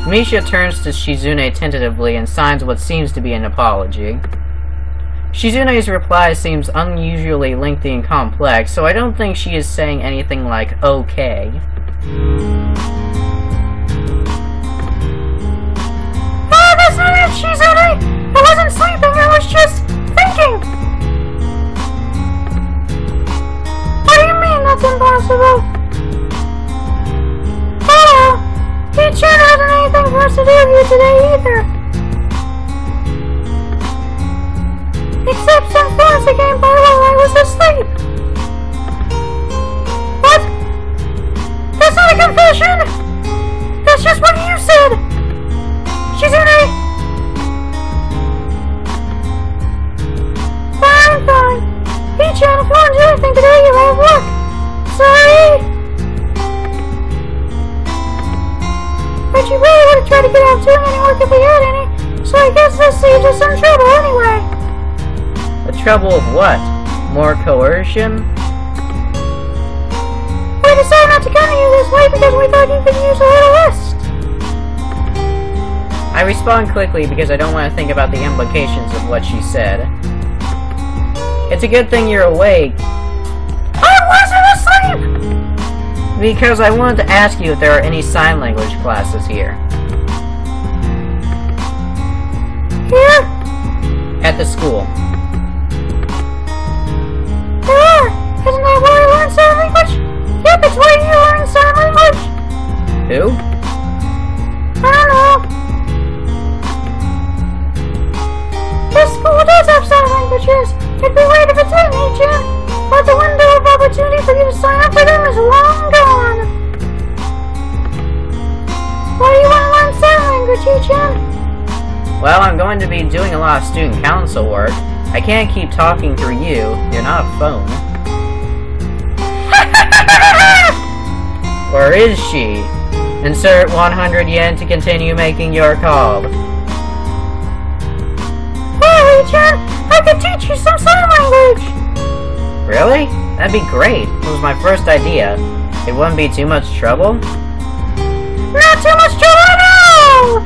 Misha turns to Shizune tentatively and signs what seems to be an apology. Shizune's reply seems unusually lengthy and complex, so I don't think she is saying anything like, okay. Oh, that's not it, Shizune! I wasn't sleeping, I was just thinking! What do you mean that's impossible? Oh, Ichan hasn't anything for us to do here today either. Except some fantasy game by while I was asleep. What? That's not a confession! That's just what you said! Shizune! Fine. Ichan, if you want to do anything today, you'll have luck. Sorry! But you really would have try to get off doing any work if we had any, so I guess this saves us some trouble anyway. The trouble of what? More coercion? We decided not to come to you this way because we thought you could use a little rest. I respond quickly because I don't want to think about the implications of what she said. It's a good thing you're awake. I wasn't asleep! Because I wanted to ask you if there are any sign language classes here. Here? At the school. There are. Isn't that where you learn sign language? Yep, it's where you learn sign language. Who? I don't know. This school does have sign languages. It'd be weird if it didn't, Ichan. But the window of opportunity for you to sign up for them is long gone. Why do you want to learn sign language, Ichan? Well, I'm going to be doing a lot of student council work. I can't keep talking through you. You're not a phone. Or is she? Insert 100 yen to continue making your call. Hey, Ichan, I could teach you some sign language. Really? That'd be great. It was my first idea. It wouldn't be too much trouble? Not too much trouble, no!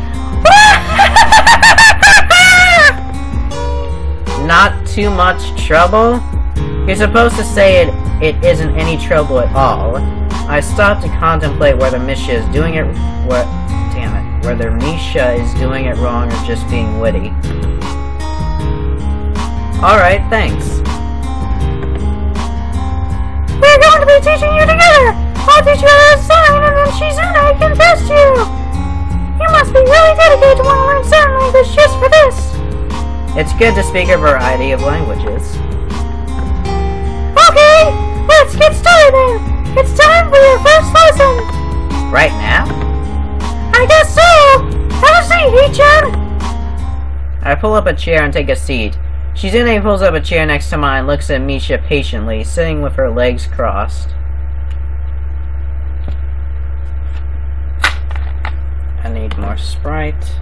Not too much trouble? You're supposed to say it isn't any trouble at all. I stopped to contemplate whether Misha is doing it whether Misha is doing it wrong or just being witty. Alright, thanks. We're going to be teaching you together! I'll teach you how to sign and then Shizune can test you! You must be really dedicated to want to learn sign language just for this! It's good to speak a variety of languages. Okay, let's get started then! It's time for your first lesson! Right now? I guess so! Have a seat, Ichan! I pull up a chair and take a seat. Shizune pulls up a chair next to mine and looks at Misha patiently, sitting with her legs crossed. I need more Sprite.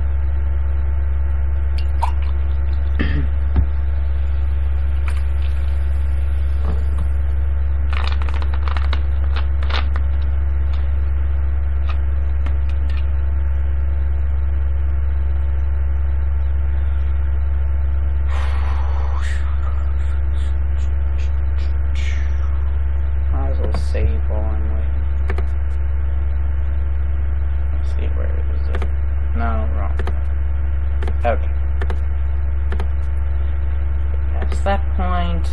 Might as well save while I'm waiting. Let's see, where is it? No, wrong. Okay. Past that point.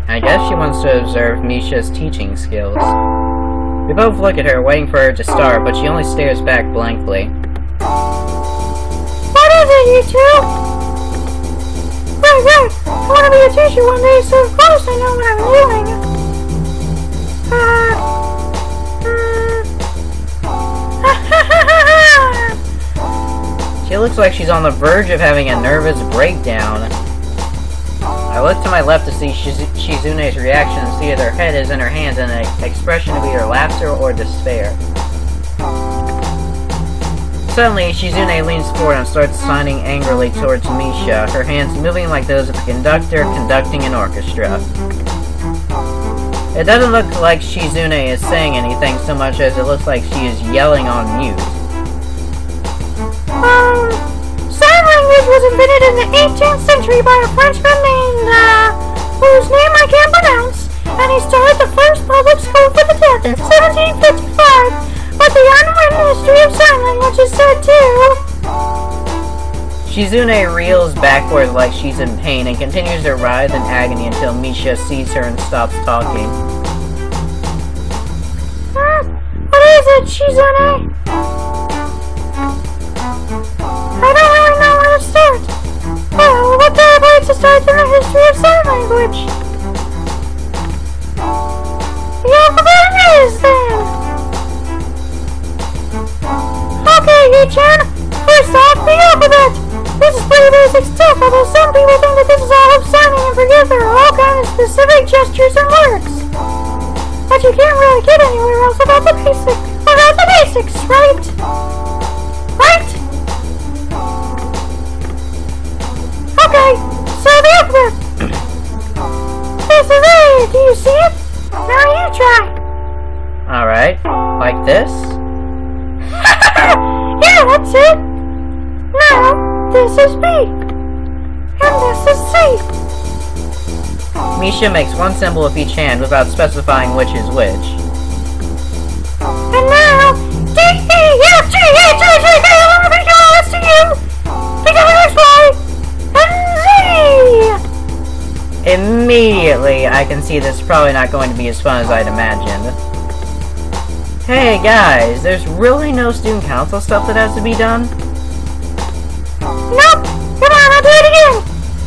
I guess she wants to observe Misha's teaching skills. We both look at her, waiting for her to start, but she only stares back blankly. What is it, you two? Right. I want to be a teacher one day, so of course I know what I'm doing. She looks like she's on the verge of having a nervous breakdown. I look to my left to see Shizune's reaction and see that her head is in her hands in an expression of either laughter or despair. Suddenly, Shizune leans forward and starts signing angrily towards Misha, her hands moving like those of a conductor conducting an orchestra. It doesn't look like Shizune is saying anything so much as it looks like she is yelling on mute. Sign language was invented in the 18th century by a Frenchman named, whose name I can't pronounce, and he started the first public school for the deaf in 1755, but the unwritten history of sign language is said too. Shizune reels backwards like she's in pain and continues to writhe in agony until Misha sees her and stops talking. What is it, Shizune? I don't really know where to start. Well, what better place to start than the history of sign language? The alphabet it is, then! Okay, Ichan, first off, the alphabet! This This is pretty basic stuff, although some people think that this is all upsounding and forget there are all kinds of specific gestures and words. But you can't really get anywhere else without the basics, right? Right? Okay, so the alphabet. This is A, do you see it? Now you try. Alright, like this? Yeah, that's it. Now, this is B. And this is C. Misha makes one symbol with each hand without specifying which is which. And now, D, E, F, G, H, I, J, K, L, M, N, O, P, Q, R, S, T, U, V, W, X, Y, and Z! Immediately, I can see this is probably not going to be as fun as I'd imagined. Hey guys, there's really no student council stuff that has to be done? Nope! Come on, I'll do it again!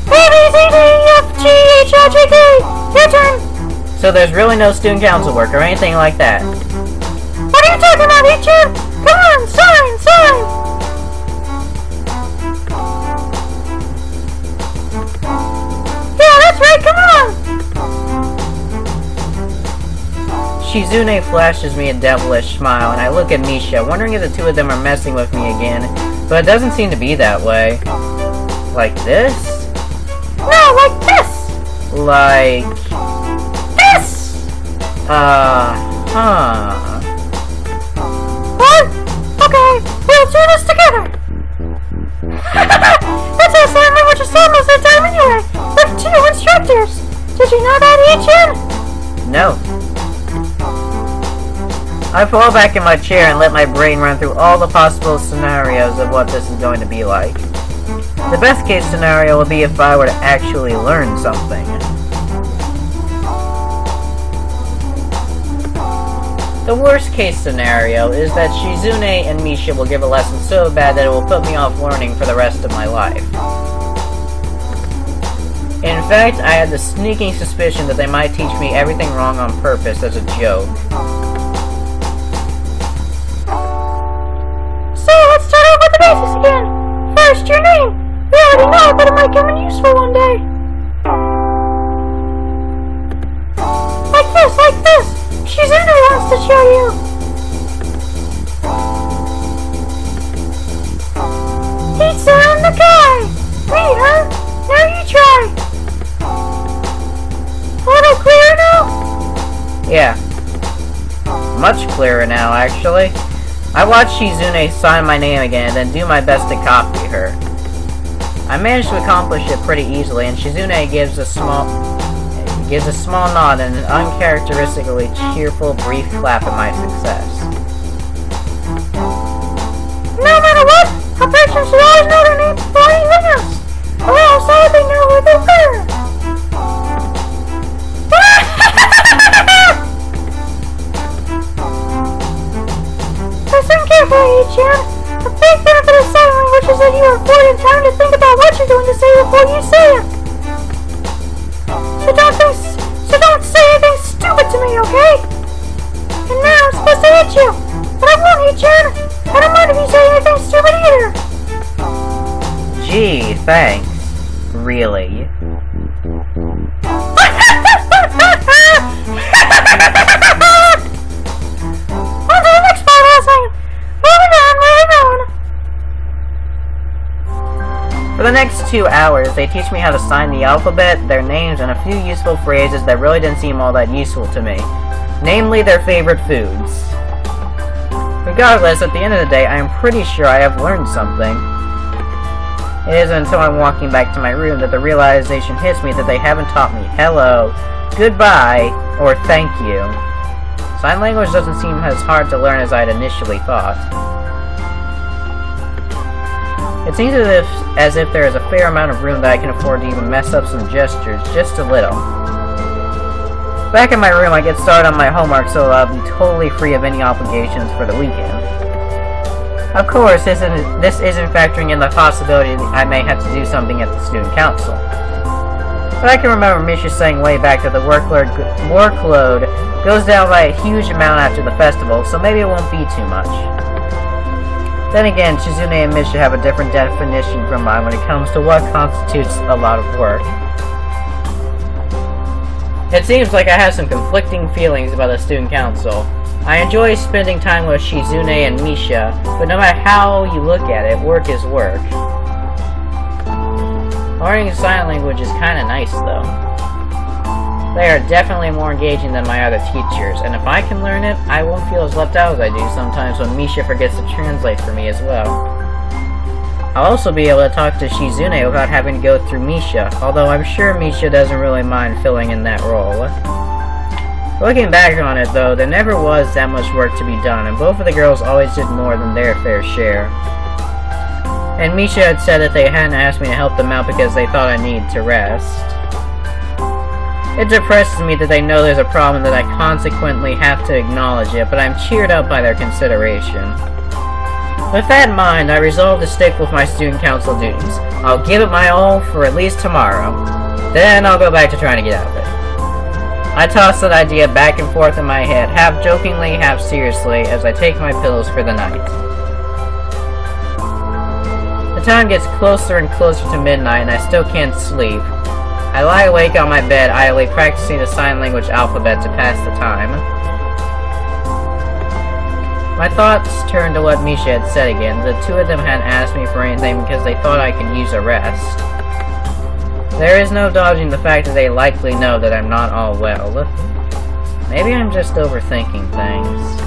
A, B, C, D, E, F, G, H, I, J, K! Your turn! So there's really no student council work or anything like that? What are you talking about, Ichi? Come on, sign! Yeah, that's right, come on! Shizune flashes me a devilish smile, and I look at Misha, wondering if the two of them are messing with me again, but it doesn't seem to be that way. Like this? No, like this! Like... this! What? Okay, we'll do this together! That's our sign language assignment most of the time anyway, with 2 instructors! Did you know that, Ichin? No. I fall back in my chair and let my brain run through all the possible scenarios of what this is going to be like. The best case scenario would be if I were to actually learn something. The worst case scenario is that Shizune and Misha will give a lesson so bad that it will put me off learning for the rest of my life. In fact, I had the sneaking suspicion that they might teach me everything wrong on purpose as a joke. So, let's start off with the basics again. First, your name. We already know it, but it might come in useful one day. Like this. Shizune wants to show you. Hisao and the guy. Wait, huh? Now you try. A little clearer now? Yeah. Much clearer now, actually. I watch Shizune sign my name again and then do my best to copy her. I managed to accomplish it pretty easily, and Shizune gives a small nod and an uncharacteristically cheerful brief clap at my success. No matter what, a person should always know their name before anything else, or else how would they know who they were? Listen carefully, Ichan. A big benefit of sign language is that you are afforded time to think about what you're going to say before you say it. So don't say anything stupid to me, okay? And now I'm supposed to hit you, but I won't hit you. I don't mind if you say anything stupid either. Gee, thanks. Really? On to the next part, I'll moving on. For the next 2 hours, they teach me how to sign the alphabet, their names, and a few useful phrases that really didn't seem all that useful to me. Namely, their favorite foods. Regardless, at the end of the day, I am pretty sure I have learned something. It isn't until I'm walking back to my room that the realization hits me that they haven't taught me hello, goodbye, or thank you. Sign language doesn't seem as hard to learn as I'd initially thought. It seems as if there is a fair amount of room that I can afford to even mess up some gestures, just a little. Back in my room, I get started on my homework so I'll be totally free of any obligations for the weekend. Of course, this isn't factoring in the possibility that I may have to do something at the student council. But I can remember Misha saying way back that the workload goes down by a huge amount after the festival, so maybe it won't be too much. Then again, Shizune and Misha have a different definition from mine when it comes to what constitutes a lot of work. It seems like I have some conflicting feelings about the student council. I enjoy spending time with Shizune and Misha, but no matter how you look at it, work is work. Learning sign language is kinda nice, though. They are definitely more engaging than my other teachers, and if I can learn it, I won't feel as left out as I do sometimes when Misha forgets to translate for me as well. I'll also be able to talk to Shizune without having to go through Misha, although I'm sure Misha doesn't really mind filling in that role. Looking back on it, though, there never was that much work to be done, and both of the girls always did more than their fair share. And Misha had said that they hadn't asked me to help them out because they thought I needed to rest. It depresses me that they know there's a problem and that I consequently have to acknowledge it, but I'm cheered up by their consideration. With that in mind, I resolve to stick with my student council duties. I'll give it my all for at least tomorrow. Then I'll go back to trying to get out of it. I toss that idea back and forth in my head, half jokingly, half seriously, as I take my pills for the night. The time gets closer and closer to midnight, and I still can't sleep. I lie awake on my bed, idly practicing the sign language alphabet to pass the time. My thoughts turn to what Misha had said again. The two of them hadn't asked me for anything because they thought I could use a rest. There is no dodging the fact that they likely know that I'm not all well. Maybe I'm just overthinking things.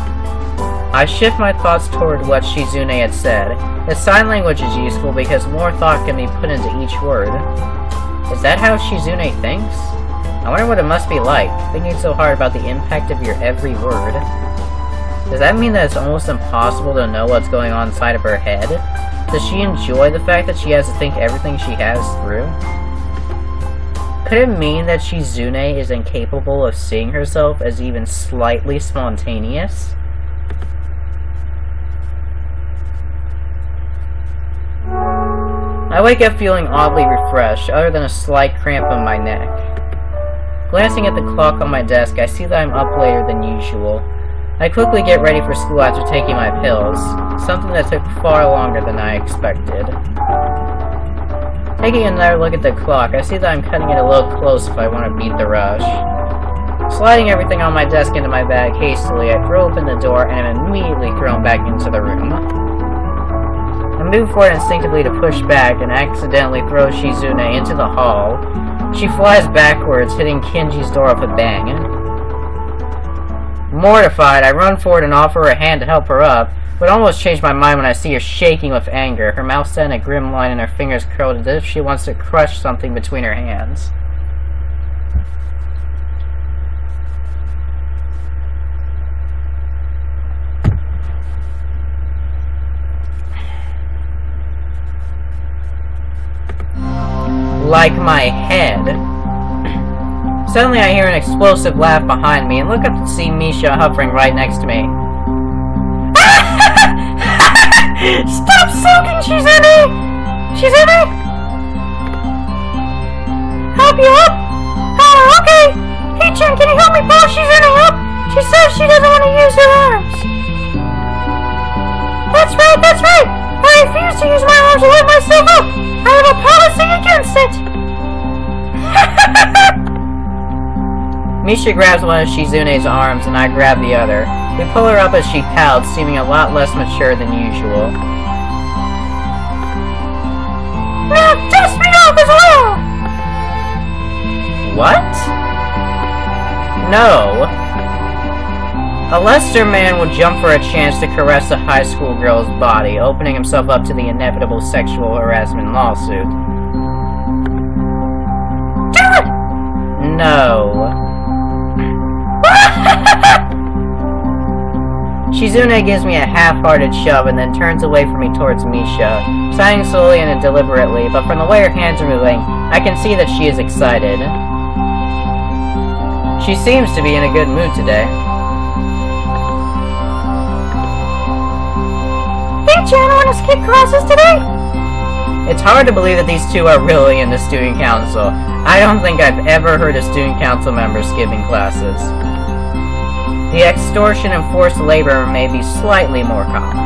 I shift my thoughts toward what Shizune had said. The sign language is useful because more thought can be put into each word. Is that how Shizune thinks? I wonder what it must be like, thinking so hard about the impact of your every word. Does that mean that it's almost impossible to know what's going on inside of her head? Does she enjoy the fact that she has to think everything she has through? Could it mean that Shizune is incapable of seeing herself as even slightly spontaneous? I wake up feeling oddly refreshed, other than a slight cramp in my neck. Glancing at the clock on my desk, I see that I'm up later than usual. I quickly get ready for school after taking my pills, something that took far longer than I expected. Taking another look at the clock, I see that I'm cutting it a little close if I want to beat the rush. Sliding everything on my desk into my bag hastily, I throw open the door and am immediately thrown back into the room. I move forward instinctively to push back and accidentally throw Shizune into the hall. She flies backwards, hitting Kenji's door with a bang. Mortified, I run forward and offer her a hand to help her up, but almost change my mind when I see her shaking with anger, her mouth set in a grim line and her fingers curled as if she wants to crush something between her hands. Like my head. Suddenly I hear an explosive laugh behind me and look up to see Misha hovering right next to me. Stop sulking, Shizune! Shizune? Help you up? Oh, okay. Hey, Chan, can you help me pull Shizune up? She says she doesn't want to use her arms. That's right, that's right. I refuse to use my arms to lift myself up. I have a policy against it. Misha grabs one of Shizune's arms and I grab the other. We pull her up as she pouts, seeming a lot less mature than usual. Now dust me off as well! What? No. A lesser man would jump for a chance to caress a high school girl's body, opening himself up to the inevitable sexual harassment lawsuit. Do it! No. Shizune gives me a half-hearted shove and then turns away from me towards Misha, sighing slowly and deliberately, but from the way her hands are moving, I can see that she is excited. She seems to be in a good mood today. Hey, Chan, want to skip classes today? It's hard to believe that these two are really in the student council. I don't think I've ever heard a student council member skipping classes. The extortion and forced labor may be slightly more common.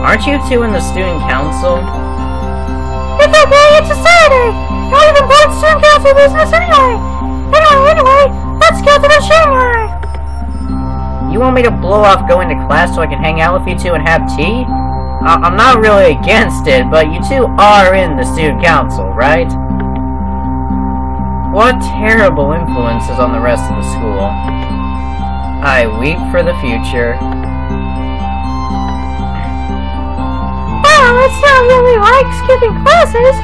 Aren't you two in the student council? It's okay, it's a Saturday. Not even part of student council business anyway. Anyway, let's go to the Shanghai. You want me to blow off going to class so I can hang out with you two and have tea? I'm not really against it, but you two are in the student council, right? What terrible influences on the rest of the school. I weep for the future. Well, it's not really like skipping classes.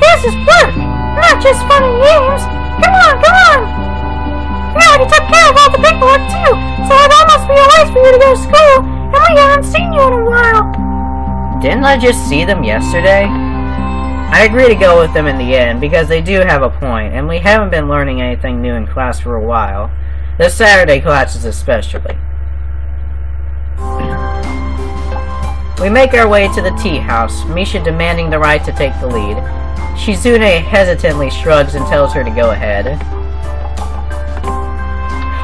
This is work, not just fun and games. Come on! We already took care of all the paperwork too, so it almost be a waste for you to go to school, and we haven't seen you in a while. Didn't I just see them yesterday? I agree to go with them in the end, because they do have a point, and we haven't been learning anything new in class for a while. The Saturday classes especially. We make our way to the tea house, Misha demanding the right to take the lead. Shizune hesitantly shrugs and tells her to go ahead.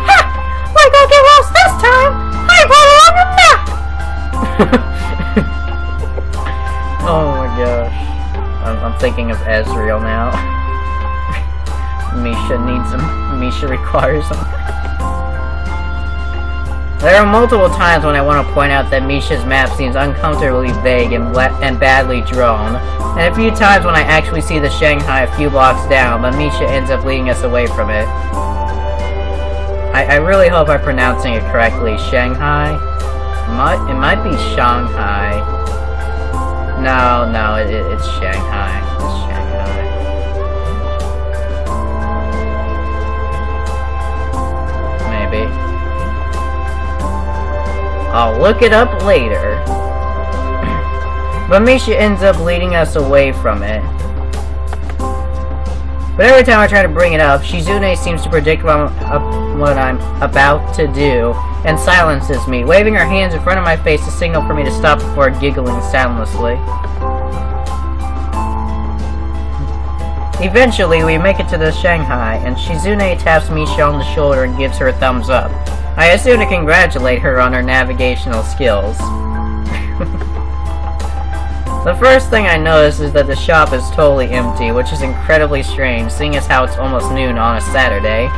Ha! We're gonna get lost this time! I brought along a map! Oh my gosh. I'm thinking of Ezreal now. Misha needs him. Misha requires him. There are multiple times when I want to point out that Misha's map seems uncomfortably vague and badly drawn, and a few times when I actually see the Shanghai a few blocks down, but Misha ends up leading us away from it. I really hope I'm pronouncing it correctly. Shanghai? It might be Shanghai. No, it's Shanghai. It's Shanghai. Maybe. I'll look it up later. But Misha ends up leading us away from it. But every time I try to bring it up, Shizune seems to predict what I'm about to do, and silences me, waving her hands in front of my face to signal for me to stop before giggling soundlessly. Eventually, we make it to the Shanghai, and Shizune taps Misha on the shoulder and gives her a thumbs up. I assume to congratulate her on her navigational skills. The first thing I notice is that the shop is totally empty, which is incredibly strange, seeing as how it's almost noon on a Saturday.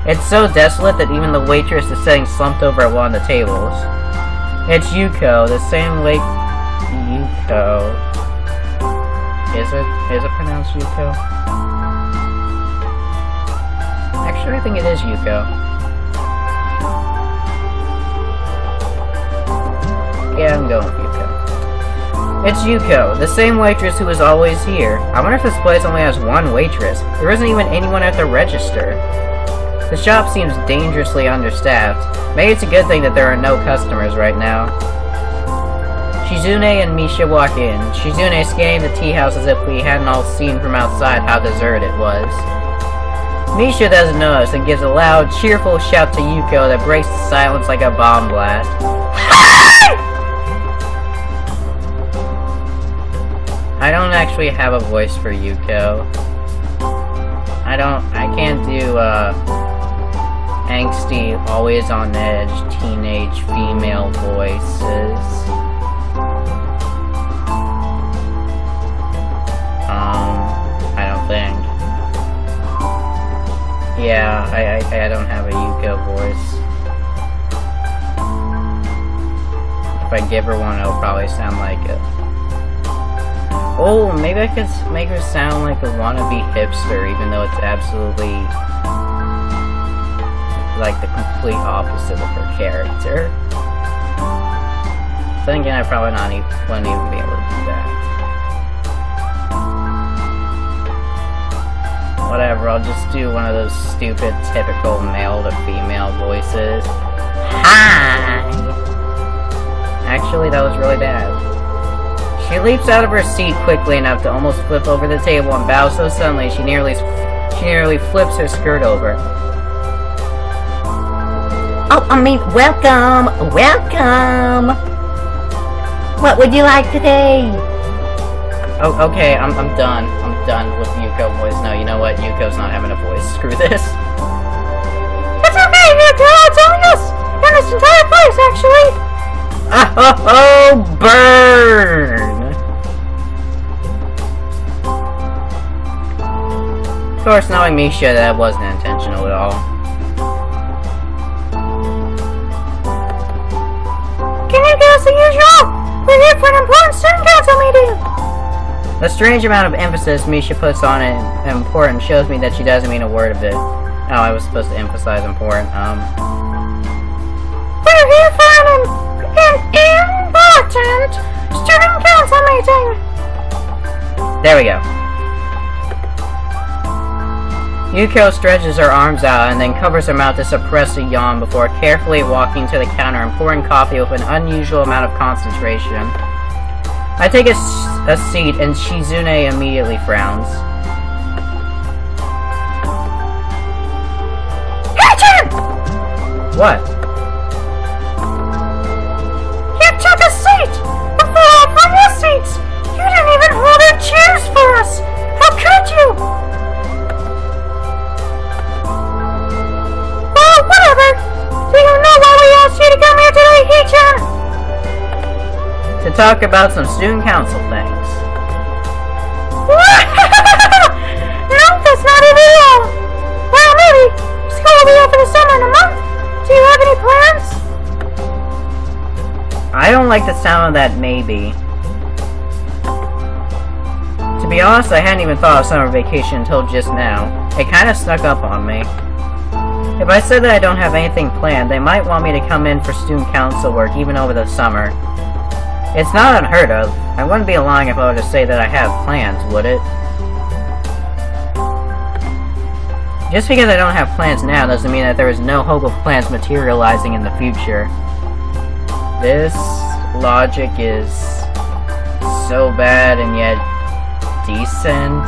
It's so desolate that even the waitress is sitting slumped over at one of the tables. It's Yuko, the same lake... Yuko... Is it pronounced Yuko? Actually, I think it is Yuko. Yeah, I'm going with Yuko. It's Yuko, the same waitress who is always here. I wonder if this place only has one waitress. There isn't even anyone at the register. The shop seems dangerously understaffed. Maybe it's a good thing that there are no customers right now. Shizune and Misha walk in. Shizune scanning the tea house as if we hadn't all seen from outside how deserted it was. Misha doesn't notice and gives a loud, cheerful shout to Yuko that breaks the silence like a bomb blast. I don't actually have a voice for Yuko. I can't do, angsty, always on edge, teenage female voices. I don't think. Yeah, I don't have a Yuko voice. If I give her one, it'll probably sound like it. Oh, maybe I could make her sound like a wannabe hipster, even though it's absolutely like the complete opposite of her character. Then again, I probably wouldn't even be able to do that. Whatever, I'll just do one of those stupid, typical male to female voices. Hi! Actually, that was really bad. She leaps out of her seat quickly enough to almost flip over the table and bows so suddenly she nearly flips her skirt over. Oh, welcome! Welcome! What would you like today? Oh, okay, I'm done. I'm done with Yuko voice. No, you know what? Yuko's not having a voice. Screw this. It's okay, Yuko, it's only us! And this entire place, actually! Oh, burn! Of course, knowing Misha, that wasn't intentional at all. Can you guess the usual? We're here for an important student council meeting! The strange amount of emphasis Misha puts on it important shows me that she doesn't mean a word of it. Oh, I was supposed to emphasize important, We're here for an important student council meeting! There we go. Yuko stretches her arms out and then covers her mouth to suppress a yawn before carefully walking to the counter and pouring coffee with an unusual amount of concentration. I take a seat and Shizune immediately frowns. Hey, What? you took a seat! Before all from your seats! You didn't even hold our chairs for us! How could you? Well, whatever! Do you know why we asked you to come here today, Hee-chan? To talk about some student council things. No, that's not it at all! Well, maybe. School will be open the summer in a month. Do you have any plans? I don't like the sound of that maybe. To be honest, I hadn't even thought of summer vacation until just now. It kinda snuck up on me. If I said that I don't have anything planned, they might want me to come in for student council work even over the summer. It's not unheard of. I wouldn't be lying if I were to say that I have plans, would it? Just because I don't have plans now doesn't mean that there is no hope of plans materializing in the future. This logic is so bad and yet decent.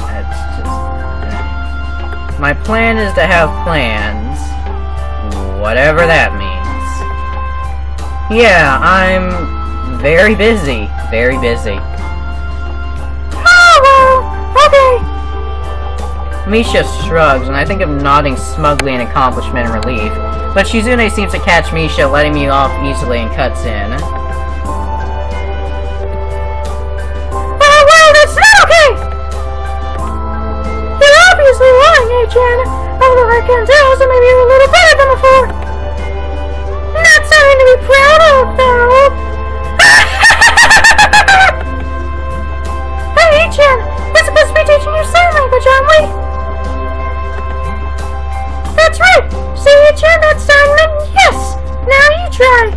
That's just... My plan is to have plans. Whatever that means. Yeah, I'm very busy. Very busy. Oh, well, okay. Misha shrugs, and I think of nodding smugly in accomplishment and relief. But Shizune seems to catch Misha, letting me off easily, and cuts in. Well, that's not okay! You're obviously lying, Hee-chan. Although I can tell, so maybe you're a little better than before. Not something to be proud of, though. Hey, Hee-chan, we're supposed to be teaching you sign language, aren't we? That's right. See, Hee-chan, that sign meant yes. Now you try.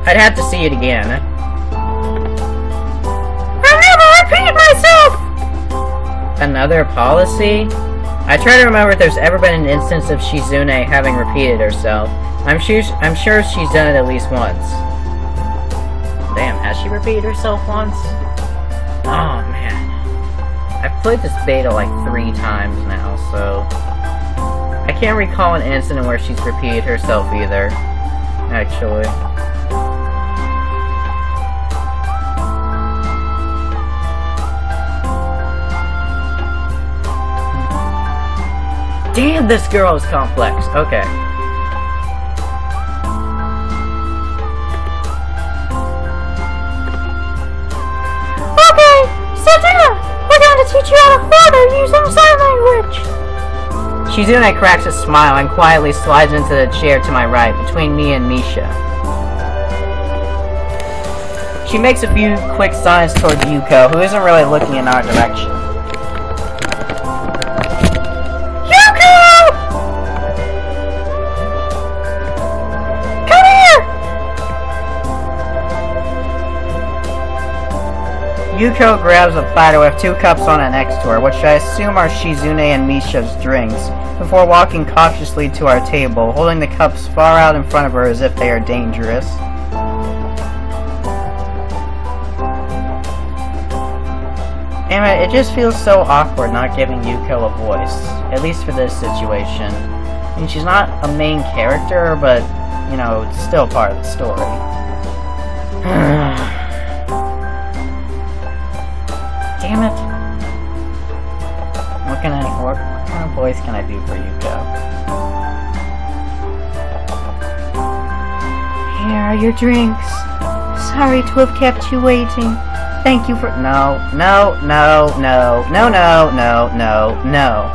I'd have to see it again. I'll never repeat myself. Another policy? I try to remember if there's ever been an instance of Shizune having repeated herself. I'm sure she's done it at least once. Damn, has she repeated herself once? Oh man. I've played this beta like 3 times now, so... I can't recall an incident where she's repeated herself either, actually. Damn, this girl is complex. Okay. Okay, so Dina, we're going to teach you how to further using sign language. Shizune cracks a smile and quietly slides into the chair to my right, between me and Misha. She makes a few quick signs towards Yuko, who isn't really looking in our direction. Yuko! Come here! Yuko grabs a platter with 2 cups on it next to her, which I assume are Shizune and Misha's drinks, before walking cautiously to our table, holding the cups far out in front of her as if they are dangerous. Damn it, it just feels so awkward not giving Yuko a voice, at least for this situation. I mean, she's not a main character, but, you know, it's still part of the story. Damn it. What kind of voice can I do for Yuko? are your drinks. Sorry to have kept you waiting. Thank you for— No, no, no, no, no, no, no, no, no.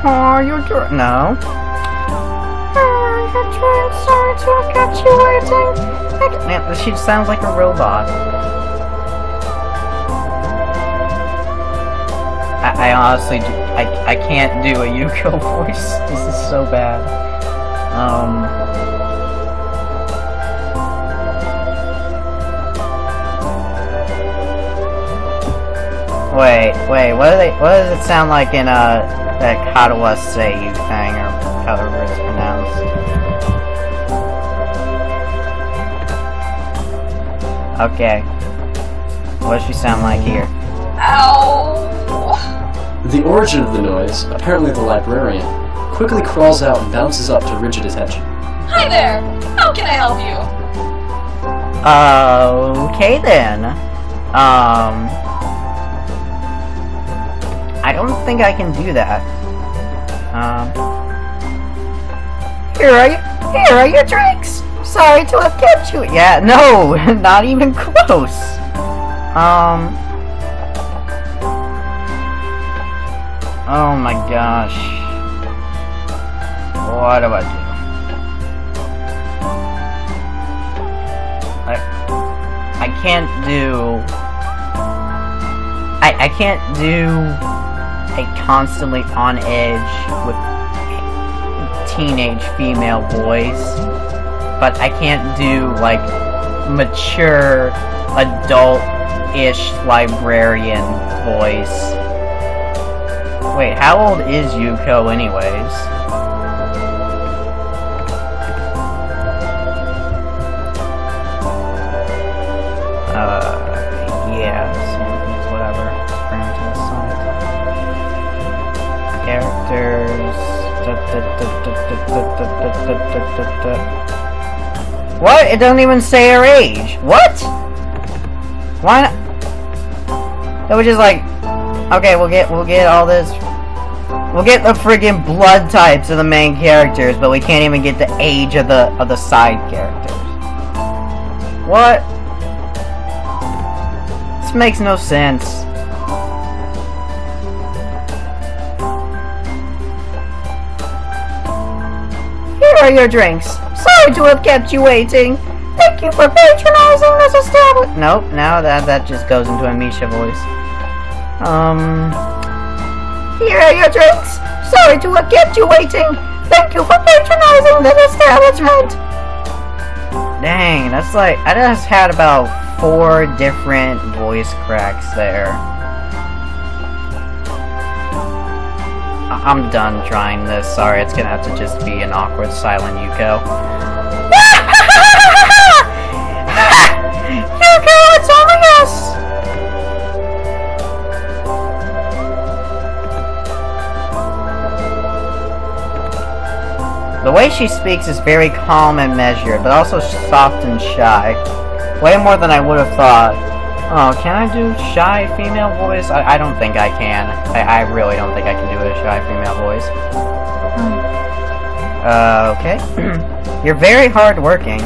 Oh, your drink. No. Oh, your drink. Sorry to have kept you waiting. Man, she sounds like a robot. I honestly do. I can't do a Yuko voice. This is so bad. Wait, what does it sound like in that Katawa Shoujo thing, or however it's pronounced? Okay. What does she sound like here? Ow! The origin of the noise, apparently the librarian, quickly crawls out and bounces up to rigid attention. Hi there! How can I help you? Okay then. I don't think I can do that. Here are your drinks! Sorry to have kept you— Yeah, no! Not even close! Oh my gosh. What do I do? I can't do... I can't do a constantly on edge with teenage female voice, but I can't do, like, mature, adult-ish librarian voice. Wait, how old is Yuko anyways? Yeah, samples, whatever. Bring them to the site. Characters. What? It doesn't even say her age. What? Why not? That was just like, okay, we'll get all this. We'll get the friggin' blood types of the main characters, but we can't even get the age of the side characters. What? This makes no sense. Here are your drinks. Sorry to have kept you waiting. Thank you for patronizing this establishment. Nope, now that just goes into a Misha voice. Here are your drinks. Sorry to have kept you waiting. Thank you for patronizing this establishment. Dang, that's like, I just had about 4 different voice cracks there. I'm done trying this. Sorry, it's gonna have to just be an awkward silent Yuko. Yuko, it's only us! The way she speaks is very calm and measured, but also soft and shy. Way more than I would have thought. Oh, can I do shy female voice? I don't think I can. I really don't think I can do a shy female voice. Okay. You're very hardworking.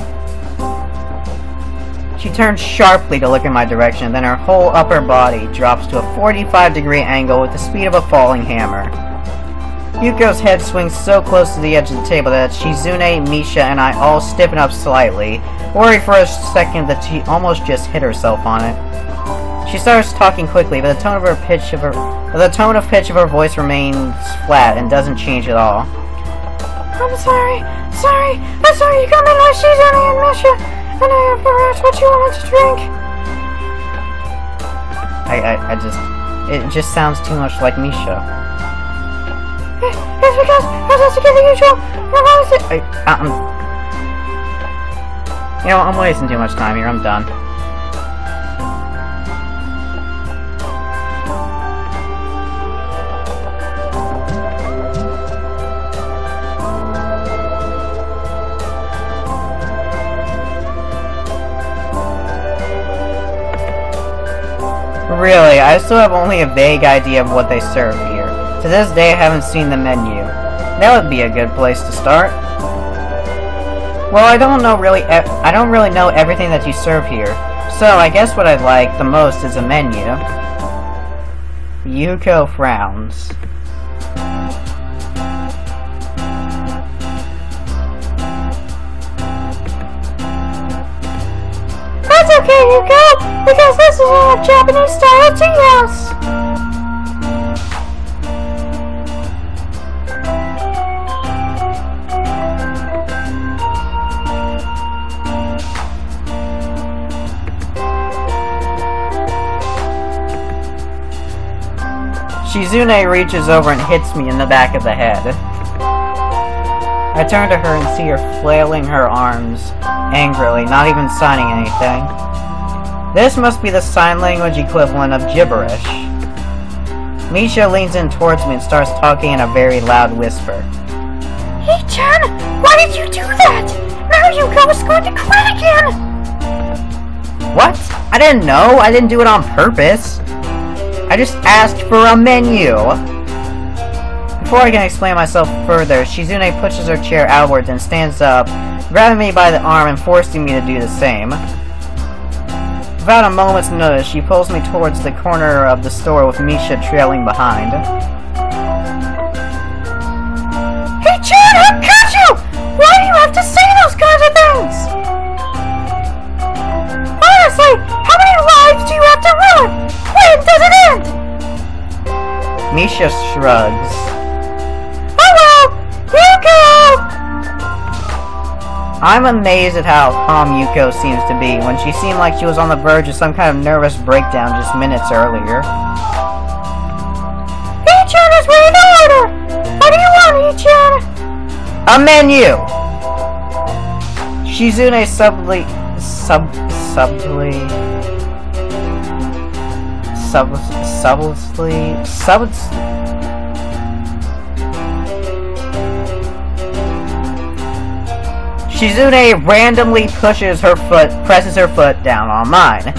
She turns sharply to look in my direction, then her whole upper body drops to a 45-degree angle with the speed of a falling hammer. Yuko's head swings so close to the edge of the table that Shizune, Misha, and I all stiffen up slightly, worried for a second that she almost just hit herself on it. She starts talking quickly, but the tone of pitch of her voice remains flat and doesn't change at all. I'm sorry you come in with Shizune and Misha, and I have perhaps what you wanted to drink. It just sounds too much like Misha. It's because I was to give the usual. You know, I'm wasting too much time here. I'm done. Really, I still have only a vague idea of what they serve here. To this day, I haven't seen the menu. That would be a good place to start. Well, I don't really know everything that you serve here, so I guess what I'd like the most is a menu. Yuko frowns. That's okay, Yuko, because this is a Japanese-style tea house. Shizune reaches over and hits me in the back of the head. I turn to her and see her flailing her arms angrily, not even signing anything. This must be the sign language equivalent of gibberish. Misha leans in towards me and starts talking in a very loud whisper. Hey-chan, why did you do that? Now Yuko is going to quit again! What? I didn't know. I didn't do it on purpose. I just asked for a menu! Before I can explain myself further, Shizune pushes her chair outwards and stands up, grabbing me by the arm and forcing me to do the same. Without a moment's notice, she pulls me towards the corner of the store with Misha trailing behind. Hey Chan, how could you? Why do you have to say those kinds of things? Honestly, how many lives do you have to ruin? When does it end? Misha shrugs. Oh well, Yuko! I'm amazed at how calm Yuko seems to be when she seemed like she was on the verge of some kind of nervous breakdown just minutes earlier. Ichan is ready to order! What do you want, Ichan? A menu! Shizune subtly Shizune randomly presses her foot down on mine.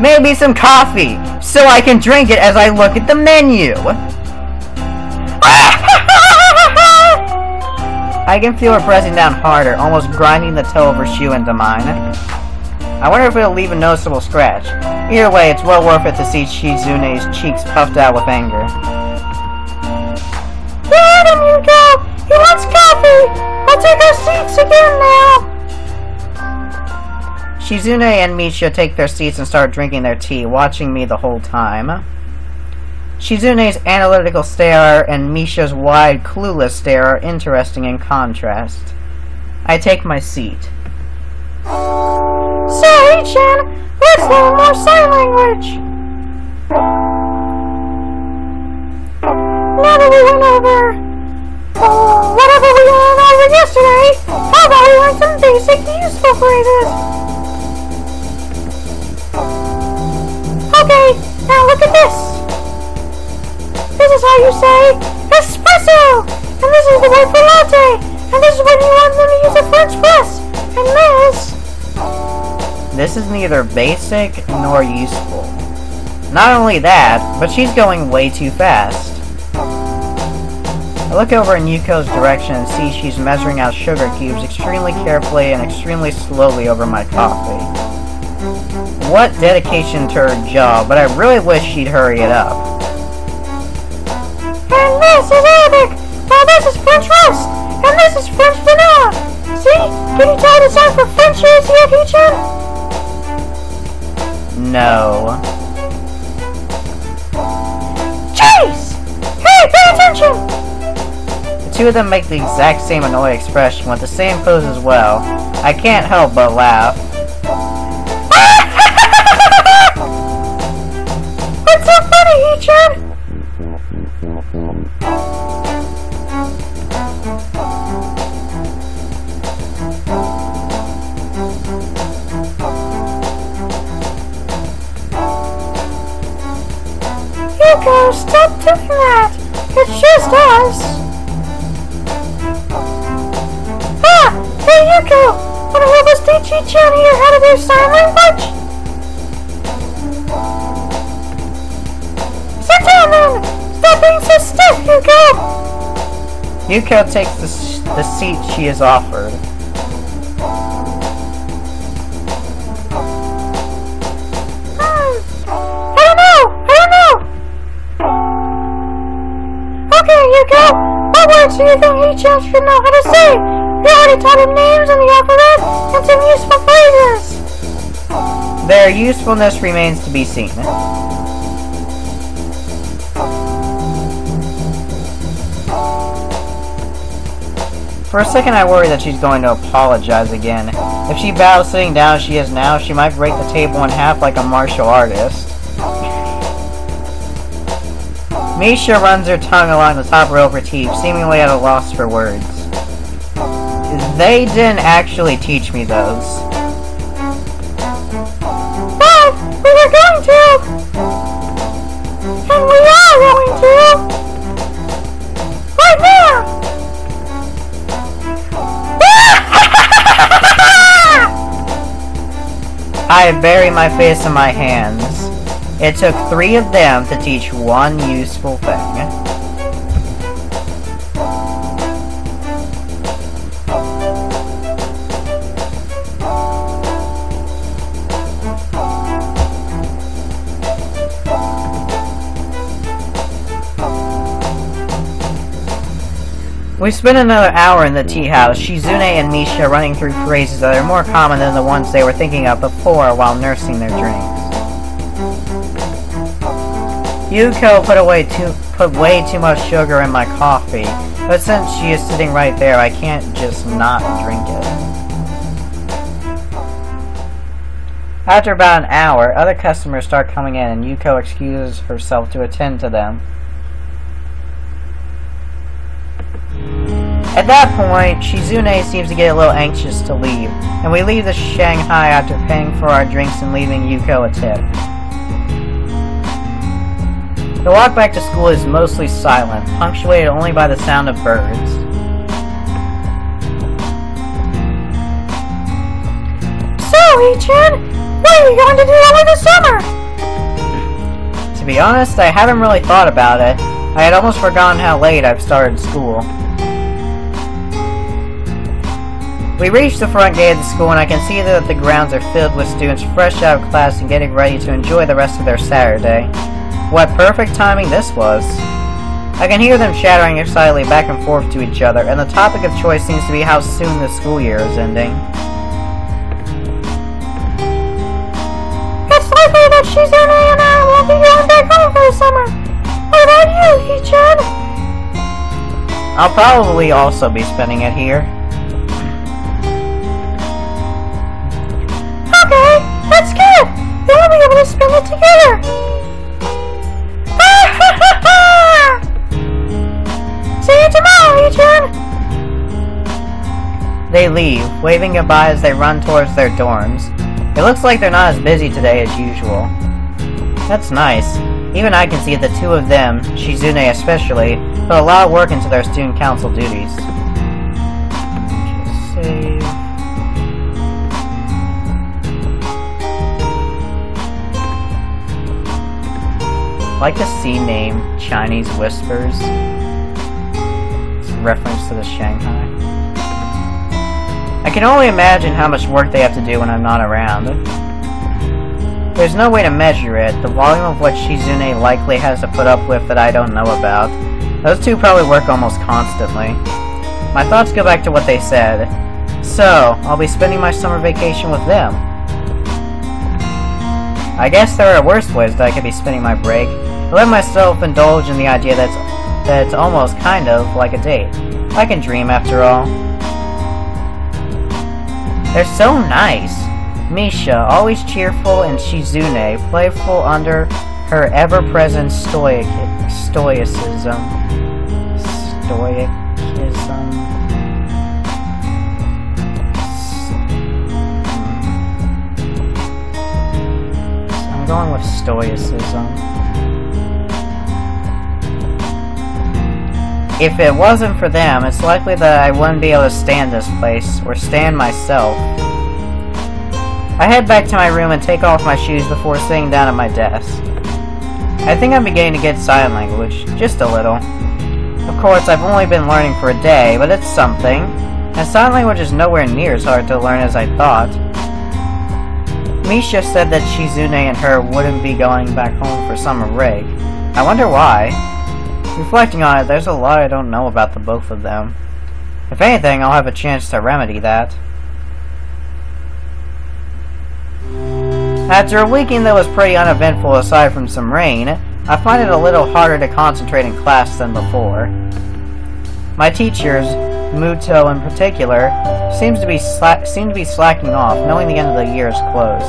Maybe some coffee, so I can drink it as I look at the menu. I can feel her pressing down harder, almost grinding the toe of her shoe into mine. I wonder if it'll leave a noticeable scratch. Either way, it's well worth it to see Shizune's cheeks puffed out with anger. Get him, Yuko! He wants coffee! I'll take our seats again now! Shizune and Misha take their seats and start drinking their tea, watching me the whole time. Shizune's analytical stare and Misha's wide, clueless stare are interesting in contrast. I take my seat. So, Ichan, let's learn more sign language! Now that we went over whatever we went over yesterday, how about we learn some basic useful phrases? Okay, now look at this. This is how you say espresso, and this is the word for latte, and this is when you want them to use a French press, and this is neither basic nor useful. Not only that, but she's going way too fast. I look over in Yuko's direction and see she's measuring out sugar cubes extremely carefully and extremely slowly over my coffee. What dedication to her job, but I really wish she'd hurry it up. And this is Arabic! Now this is French roast! And this is French vanilla! See? Can you tell the sign for French is yet, Ichan? No. Jeez! Hey, pay attention! The two of them make the exact same annoyed expression with the same pose as well. I can't help but laugh. What's so funny, Ichan? Yuko, stop doing that! It's just us! Ah! Hey Yuko! Wanna help us teach Ichan here how to do sign language? Sit down then! Stop being so Yuko! Yuko takes the seat she is offered. Okay, Yuko, what words do you think each of us should know how to say? We already taught him names in the alphabet and some useful phrases. Their usefulness remains to be seen. For a second I worry that she's going to apologize again. If she bows sitting down as she is now, she might break the table in half like a martial artist. Misha runs her tongue along the top row of her teeth, seemingly at a loss for words. They didn't actually teach me those. But we were going to! And we are going to! Right now! I bury my face in my hands. It took 3 of them to teach one useful thing. We spent another hour in the tea house, Shizune and Misha running through phrases that are more common than the ones they were thinking of before while nursing their drinks. Yuko put way too much sugar in my coffee, but since she is sitting right there, I can't just not drink it. After about an hour, other customers start coming in and Yuko excuses herself to attend to them. At that point, Shizune seems to get a little anxious to leave, and we leave the Shanghai after paying for our drinks and leaving Yuko a tip. The walk back to school is mostly silent, punctuated only by the sound of birds. So, Ichan, what are you going to do over the summer? To be honest, I haven't really thought about it. I had almost forgotten how late I've started school. We reach the front gate of the school and I can see that the grounds are filled with students fresh out of class and getting ready to enjoy the rest of their Saturday. What perfect timing this was. I can hear them chattering excitedly back and forth to each other, and the topic of choice seems to be how soon the school year is ending. It's likely that Shizune and I won't be going back home for the summer. What about you, Ichan? I'll probably also be spending it here. Okay, that's good. Then we'll be able to spend it together. See you tomorrow, Ichan. They leave, waving goodbye as they run towards their dorms. It looks like they're not as busy today as usual. That's nice. Even I can see the 2 of them, Shizune especially, put a lot of work into their student council duties. Just save. I like the C name, Chinese Whispers. It's a reference to the Shanghai. I can only imagine how much work they have to do when I'm not around. There's no way to measure it, the volume of what Shizune likely has to put up with that I don't know about. Those 2 probably work almost constantly. My thoughts go back to what they said. So, I'll be spending my summer vacation with them. I guess there are worse ways that I could be spending my break. I let myself indulge in the idea that it's almost kind of like a date. I can dream after all. They're so nice. Misha, always cheerful, and Shizune, playful under her ever-present stoicism. Stoicism. I'm going with stoicism. If it wasn't for them, it's likely that I wouldn't be able to stand this place, or stand myself. I head back to my room and take off my shoes before sitting down at my desk. I think I'm beginning to get sign language, just a little. Of course, I've only been learning for a day, but it's something. And sign language is nowhere near as hard to learn as I thought. Misha said that Shizune and her wouldn't be going back home for summer break. I wonder why. Reflecting on it, there's a lot I don't know about the both of them. If anything, I'll have a chance to remedy that. After a weekend that was pretty uneventful aside from some rain, I find it a little harder to concentrate in class than before. My teachers, Muto in particular, seem to be slacking off, knowing the end of the year is close.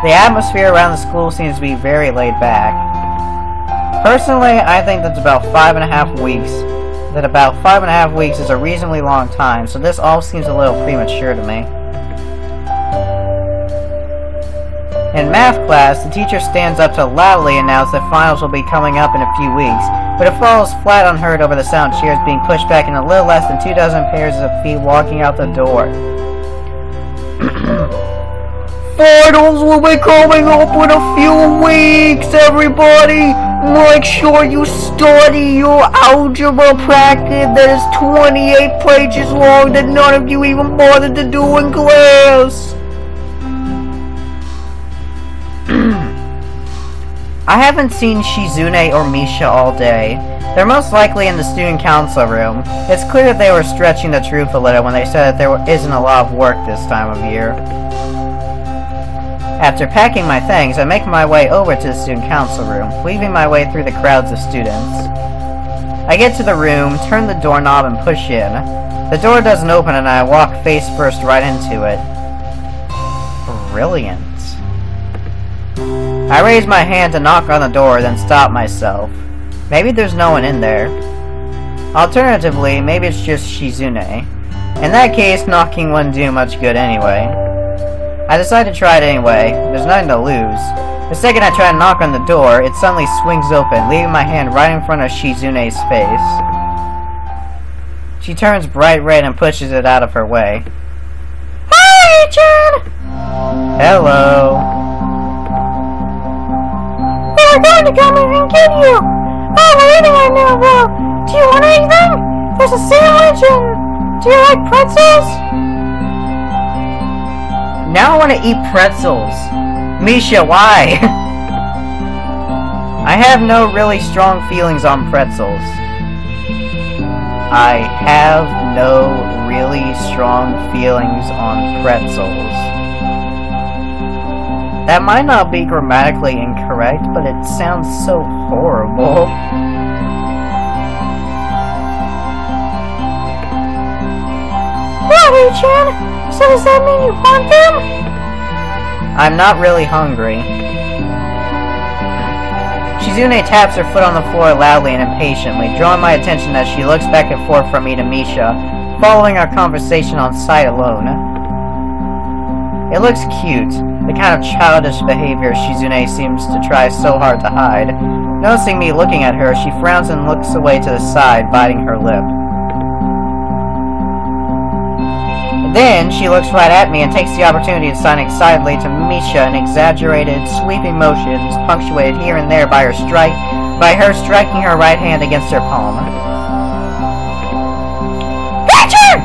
The atmosphere around the school seems to be very laid back. Personally, I think that about 5.5 weeks is a reasonably long time, so this all seems a little premature to me. In math class, the teacher stands up to loudly announce that finals will be coming up in a few weeks, but it falls flat unheard over the sound of chairs being pushed back and a little less than 24 pairs of feet walking out the door. Finals will be coming up in a few weeks, everybody! Make sure you study your algebra practice that is 28 pages long that none of you even bothered to do in class! I haven't seen Shizune or Misha all day. They're most likely in the student council room. It's clear that they were stretching the truth a little when they said that there isn't a lot of work this time of year. After packing my things, I make my way over to the student council room, weaving my way through the crowds of students. I get to the room, turn the doorknob, and push in. The door doesn't open and I walk face first right into it. Brilliant. I raise my hand to knock on the door, then stop myself. Maybe there's no one in there. Alternatively, maybe it's just Shizune. In that case, knocking wouldn't do much good anyway. I decide to try it anyway. There's nothing to lose. The second I try to knock on the door, it suddenly swings open, leaving my hand right in front of Shizune's face. She turns bright red and pushes it out of her way. Hi, John! Hello. We're going to come in and get you! Oh, we're eating right now, though! Do you want anything? There's a sandwich and... Do you like pretzels? Now I want to eat pretzels. Misha, why? I have no really strong feelings on pretzels. I have no really strong feelings on pretzels. That might not be grammatically incorrect, but it sounds so horrible. What, Chan? So does that mean you want them? I'm not really hungry. Shizune taps her foot on the floor loudly and impatiently, drawing my attention as she looks back and forth from me to Misha, following our conversation on sight alone. It looks cute, the kind of childish behavior Shizune seems to try so hard to hide. Noticing me looking at her, she frowns and looks away to the side, biting her lip. Then, she looks right at me and takes the opportunity to sign excitedly to Misha in exaggerated, sweeping motions, punctuated here and there by her striking her right hand against her palm. Gotcha!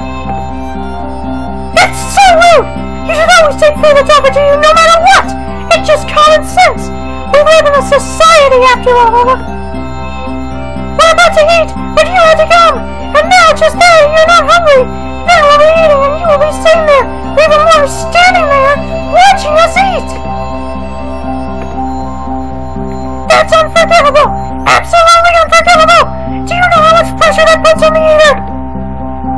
That's so rude! You should always take favorites over to you no matter what! It's just common sense! We live in a society after all! We're about to eat, but you had to come! And now, just there, you're not hungry! Now we'll be eating and you will be sitting there, even more standing there, watching us eat! That's unforgivable! Absolutely unforgivable! Do you know how much pressure that puts on the eater?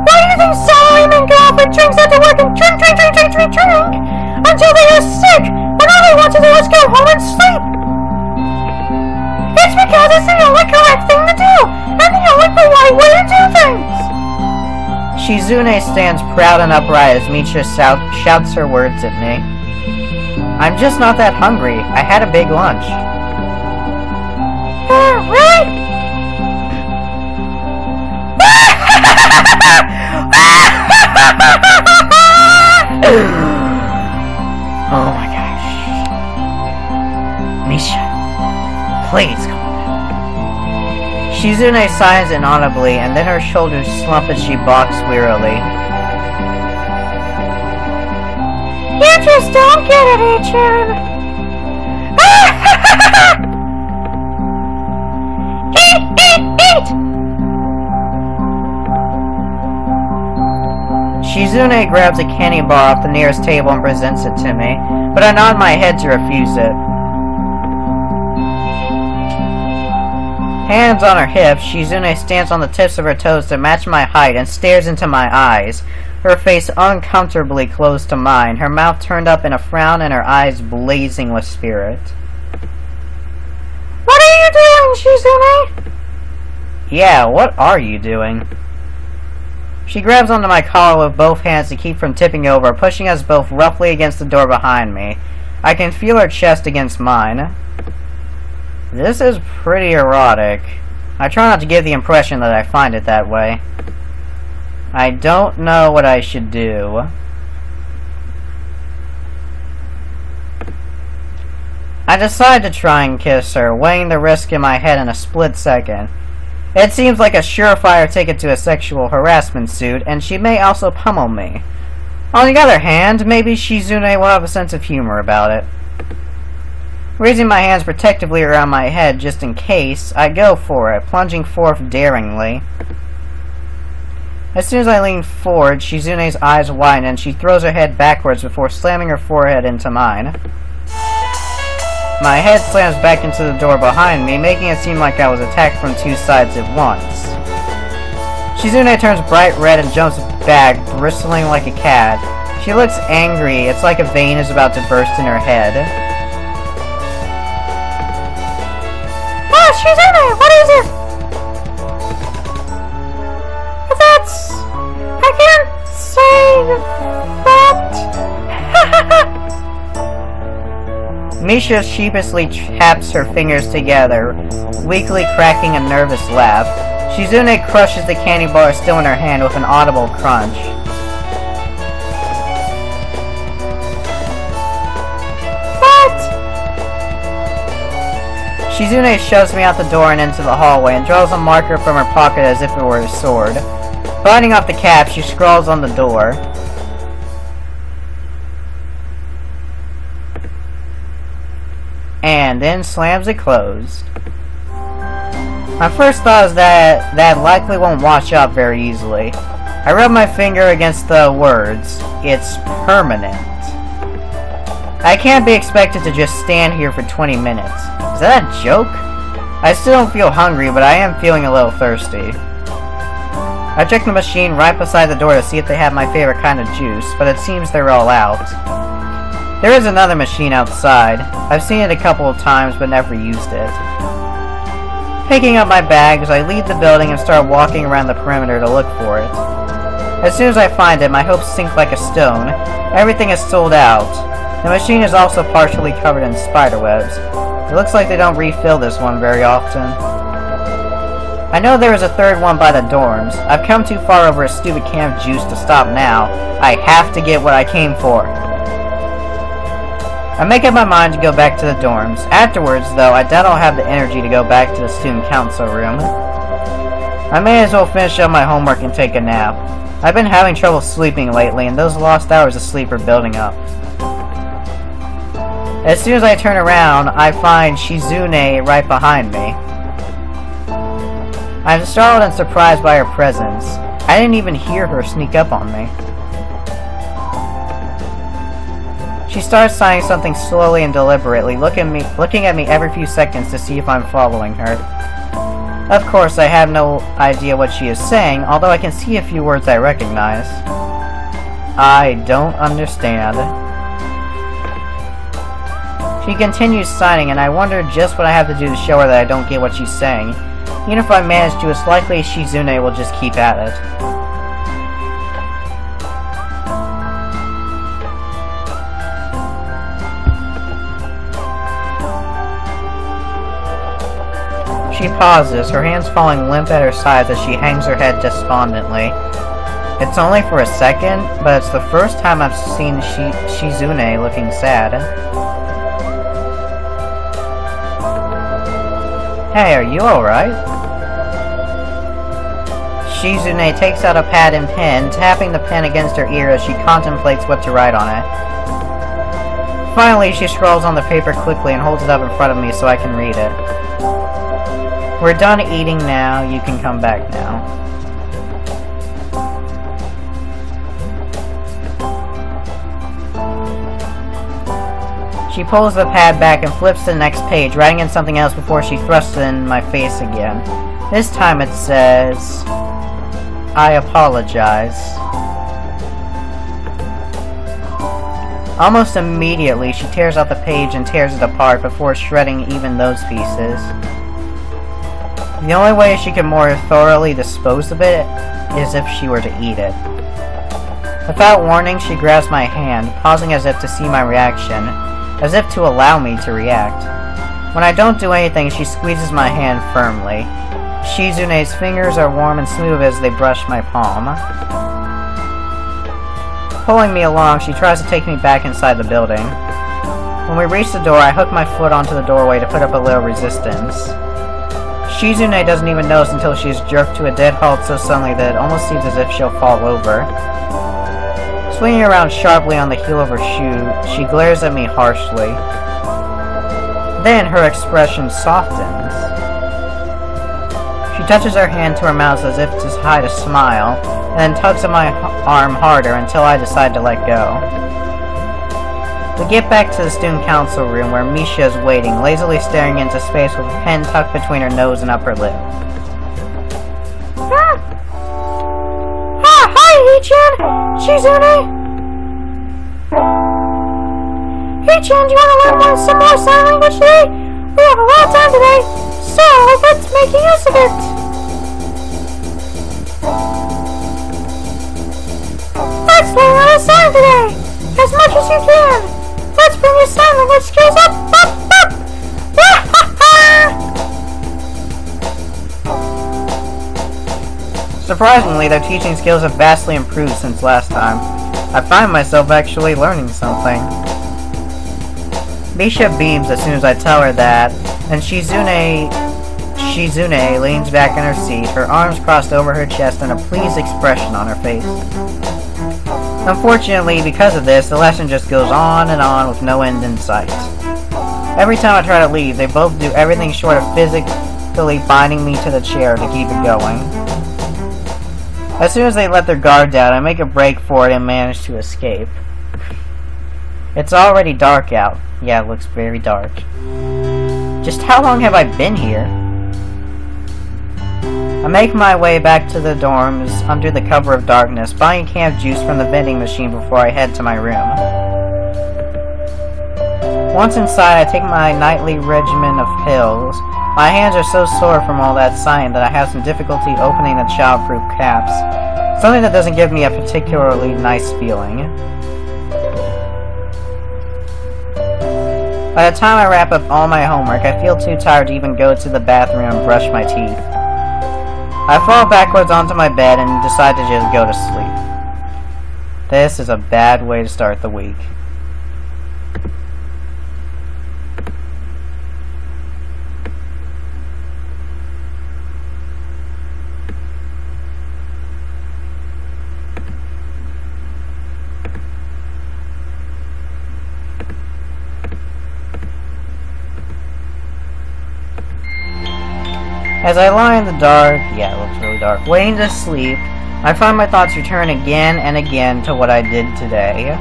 Why do you think salary men go off and drinks after work and drink until they are sick when all they want to do is go home and sleep? It's because it's the only correct thing to do, and the only polite way to do things! Shizune stands proud and upright as Misha shouts her words at me. I'm just not that hungry. I had a big lunch. Really? Oh my gosh. Misha, please come on. Shizune sighs inaudibly, and then her shoulders slump as she balks wearily. You just don't get it, H.M. Eat! Shizune grabs a candy bar off the nearest table and presents it to me, but I nod my head to refuse it. Hands on her hips, Shizune stands on the tips of her toes to match my height and stares into my eyes, her face uncomfortably close to mine, her mouth turned up in a frown and her eyes blazing with spirit. What are you doing, Shizune? Yeah, what are you doing? She grabs onto my collar with both hands to keep from tipping over, pushing us both roughly against the door behind me. I can feel her chest against mine. This is pretty erotic. I try not to give the impression that I find it that way. I don't know what I should do. I decide to try and kiss her, weighing the risk in my head in a split second. It seems like a surefire ticket to a sexual harassment suit, and she may also pummel me. On the other hand, maybe Shizune will have a sense of humor about it. Raising my hands protectively around my head just in case, I go for it, plunging forth daringly. As soon as I lean forward, Shizune's eyes widen and she throws her head backwards before slamming her forehead into mine. My head slams back into the door behind me, making it seem like I was attacked from two sides at once. Shizune turns bright red and jumps back, bristling like a cat. She looks angry. It's like a vein is about to burst in her head. Ah, Shizune, what is it? I can't say that. Misha sheepishly taps her fingers together, weakly cracking a nervous laugh. Shizune crushes the candy bar still in her hand with an audible crunch. What? Shizune shoves me out the door and into the hallway and draws a marker from her pocket as if it were a sword. Binding off the cap, she scrawls on the door. And then slams it closed. My first thought is that likely won't wash up very easily. I rub my finger against the words. It's permanent. I can't be expected to just stand here for 20 minutes. Is that a joke? I still don't feel hungry, but I am feeling a little thirsty. I check the machine right beside the door to see if they have my favorite kind of juice, but it seems they're all out. There is another machine outside. I've seen it a couple of times, but never used it. Picking up my bags, I leave the building and start walking around the perimeter to look for it. As soon as I find it, my hopes sink like a stone. Everything is sold out. The machine is also partially covered in spiderwebs. It looks like they don't refill this one very often. I know there is a third one by the dorms. I've come too far over a stupid can of juice to stop now. I have to get what I came for. I make up my mind to go back to the dorms. Afterwards, though, I doubt I'll have the energy to go back to the student council room. I may as well finish up my homework and take a nap. I've been having trouble sleeping lately, and those lost hours of sleep are building up. As soon as I turn around, I find Shizune right behind me. I'm startled and surprised by her presence. I didn't even hear her sneak up on me. She starts saying something slowly and deliberately, looking at me every few seconds to see if I'm following her. Of course, I have no idea what she is saying, although I can see a few words I recognize. I don't understand. She continues signing, and I wonder just what I have to do to show her that I don't get what she's saying. Even if I manage to, it's likely Shizune will just keep at it. She pauses, her hands falling limp at her sides as she hangs her head despondently. It's only for a second, but it's the first time I've seen Shizune looking sad. Hey, are you alright? Shizune takes out a pad and pen, tapping the pen against her ear as she contemplates what to write on it. Finally, she scrawls on the paper quickly and holds it up in front of me so I can read it. We're done eating now, you can come back now. She pulls the pad back and flips to the next page, writing in something else before she thrusts it in my face again. This time it says, I apologize. Almost immediately, she tears out the page and tears it apart before shredding even those pieces. The only way she can more thoroughly dispose of it is if she were to eat it. Without warning, she grabs my hand, pausing as if to see my reaction, as if to allow me to react. When I don't do anything, she squeezes my hand firmly. Shizune's fingers are warm and smooth as they brush my palm. Pulling me along, she tries to take me back inside the building. When we reach the door, I hook my foot onto the doorway to put up a little resistance. Shizune doesn't even notice until she is jerked to a dead halt so suddenly that it almost seems as if she'll fall over. Swinging around sharply on the heel of her shoe, she glares at me harshly. Then her expression softens. She touches her hand to her mouth as if to hide a smile, and then tugs at my arm harder until I decide to let go. We get back to the student council room where Misha is waiting, lazily staring into space with a pen tucked between her nose and upper lip. Hi, Hichan! Shizune! Hichan, do you want to learn some more sign language today? We have a lot of time today, so let's make use of it! Let's learn how to sign today! As much as you can! Let's bring your sign language skills up! Surprisingly, their teaching skills have vastly improved since last time. I find myself actually learning something. Misha beams as soon as I tell her that, and Shizune leans back in her seat, her arms crossed over her chest and a pleased expression on her face. Unfortunately, because of this, the lesson just goes on and on with no end in sight. Every time I try to leave, they both do everything short of physically binding me to the chair to keep it going. As soon as they let their guard down, I make a break for it and manage to escape. It's already dark out. Yeah, it looks very dark. Just how long have I been here? I make my way back to the dorms under the cover of darkness, buying camp juice from the vending machine before I head to my room. Once inside, I take my nightly regimen of pills. My hands are so sore from all that sighing that I have some difficulty opening the childproof caps, something that doesn't give me a particularly nice feeling. By the time I wrap up all my homework, I feel too tired to even go to the bathroom and brush my teeth. I fall backwards onto my bed and decide to just go to sleep. This is a bad way to start the week. As I lie in the dark, yeah, it looks really dark, waiting to sleep, I find my thoughts return again and again to what I did today.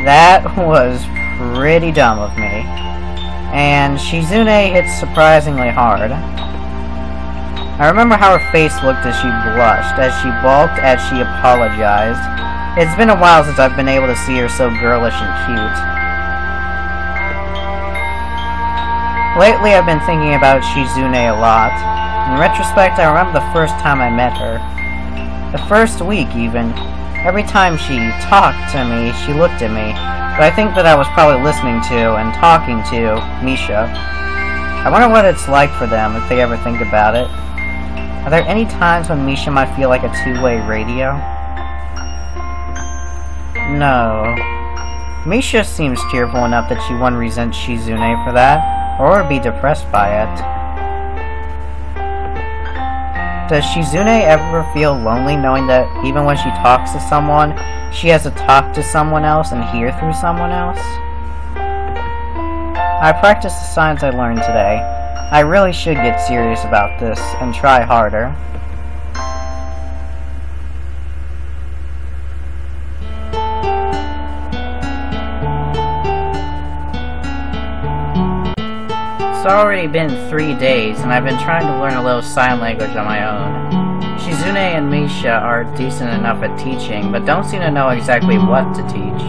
That was pretty dumb of me. And Shizune hits surprisingly hard. I remember how her face looked as she blushed, as she balked, as she apologized. It's been a while since I've been able to see her so girlish and cute. Lately, I've been thinking about Shizune a lot. In retrospect, I remember the first time I met her. The first week, even. Every time she talked to me, she looked at me. But I think that I was probably listening to and talking to Misha. I wonder what it's like for them, if they ever think about it. Are there any times when Misha might feel like a two-way radio? No. Misha seems cheerful enough that she wouldn't resent Shizune for that, or be depressed by it. Does Shizune ever feel lonely knowing that even when she talks to someone, she has to talk to someone else and hear through someone else? I practiced the signs I learned today. I really should get serious about this and try harder. It's already been 3 days, and I've been trying to learn a little sign language on my own. Shizune and Misha are decent enough at teaching, but don't seem to know exactly what to teach.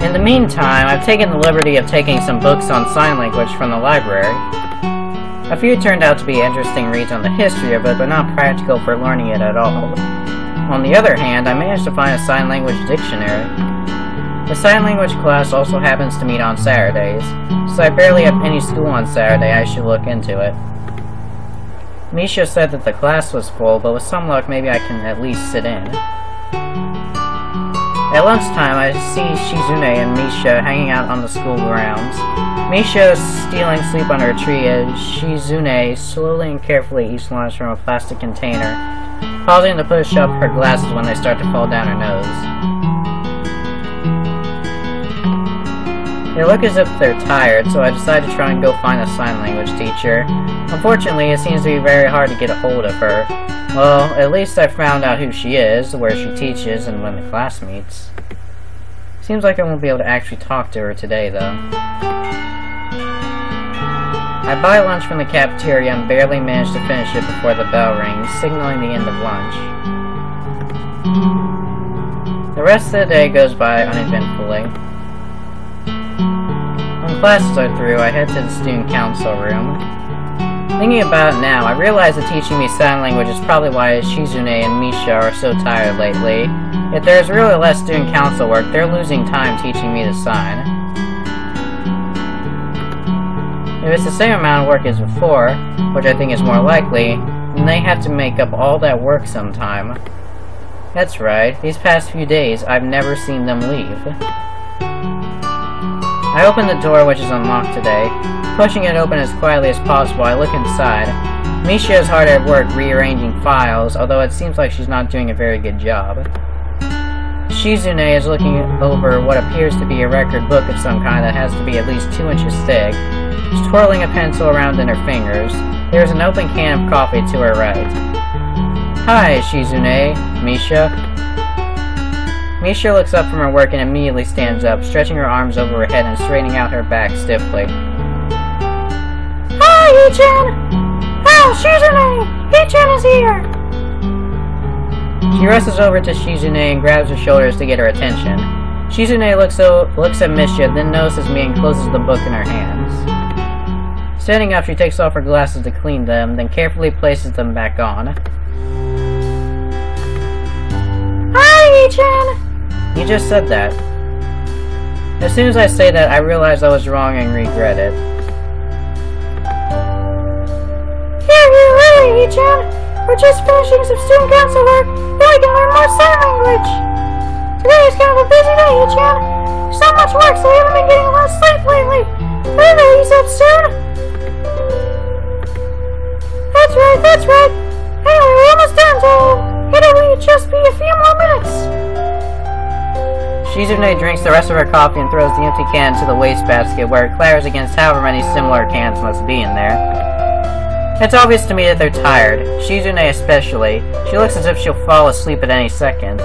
In the meantime, I've taken the liberty of taking some books on sign language from the library. A few turned out to be interesting reads on the history of it, but not practical for learning it at all. On the other hand, I managed to find a sign language dictionary. The sign language class also happens to meet on Saturdays, so I barely have any school on Saturday. I should look into it. Misha said that the class was full, but with some luck maybe I can at least sit in. At lunchtime, I see Shizune and Misha hanging out on the school grounds. Misha is stealing sleep under a tree as Shizune slowly and carefully eats lunch from a plastic container, pausing to push up her glasses when they start to fall down her nose. They look as if they're tired, so I decide to try and go find a sign language teacher. Unfortunately, it seems to be very hard to get a hold of her. Well, at least I found out who she is, where she teaches, and when the class meets. Seems like I won't be able to actually talk to her today, though. I buy lunch from the cafeteria and barely manage to finish it before the bell rings, signaling the end of lunch. The rest of the day goes by uneventfully. When classes are through, I head to the student council room. Thinking about it now, I realize that teaching me sign language is probably why Shizune and Misha are so tired lately. If there's really less student council work, they're losing time teaching me the sign. If it's the same amount of work as before, which I think is more likely, then they have to make up all that work sometime. That's right, these past few days, I've never seen them leave. I open the door, which is unlocked today. Pushing it open as quietly as possible, I look inside. Misha is hard at work rearranging files, although it seems like she's not doing a very good job. Shizune is looking over what appears to be a record book of some kind that has to be at least 2 inches thick. She's twirling a pencil around in her fingers. There is an open can of coffee to her right. Hi, Shizune. Misha. Misha looks up from her work and immediately stands up, stretching her arms over her head and straightening out her back stiffly. Hi, Ichan! Oh, Shizune! Ichan is here! She rushes over to Shizune and grabs her shoulders to get her attention. Shizune looks at Misha, then notices me and closes the book in her hands. Standing up, she takes off her glasses to clean them, then carefully places them back on. Hi, Ichan! You just said that. As soon as I say that, I realize I was wrong and regret it. Hey, Ichan! We're just finishing some student council work, then we can learn more sign language! Today is kind of a busy day, Ichan! There's so much work, so we haven't been getting a lot of sleep lately! We'll release up soon! That's right! Anyway, we're almost done, so it'll just be a few more minutes! Shizune drinks the rest of her coffee and throws the empty can into the wastebasket, where it clatters against however many similar cans must be in there. It's obvious to me that they're tired, Shizune especially. She looks as if she'll fall asleep at any second.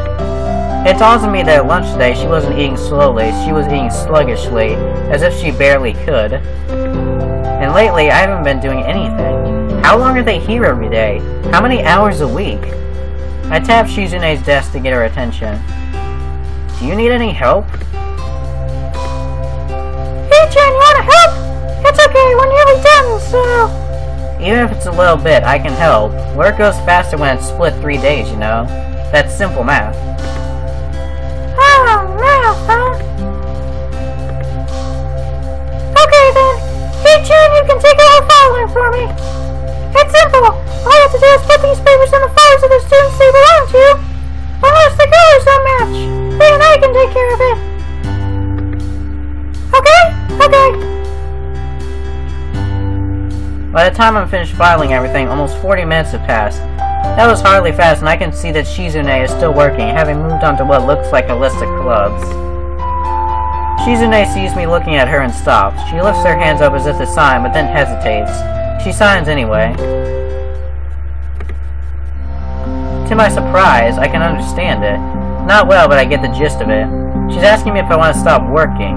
It dawns on me that at lunch today she wasn't eating slowly, she was eating sluggishly, as if she barely could. And lately, I haven't been doing anything. How long are they here every day? How many hours a week? I tap Shizune's desk to get her attention. Do you need any help? Hey, Jen, you wanna help? It's okay, we're nearly done, so... Even if it's a little bit, I can help. Work goes faster when it's split 3 days, you know? That's simple math. Oh, math, huh? Okay then. Hey, Jen, you can take over filing for me. It's simple. All you have to do is put these papers in the files of the students they belong to. Unless the colors don't match. Then I can take care of it. Okay? Okay. By the time I'm finished filing everything, almost 40 minutes have passed. That was hardly fast, and I can see that Shizune is still working, having moved on to what looks like a list of clubs. Shizune sees me looking at her and stops. She lifts her hands up as if to sign, but then hesitates. She signs anyway. To my surprise, I can understand it. Not well, but I get the gist of it. She's asking me if I want to stop working.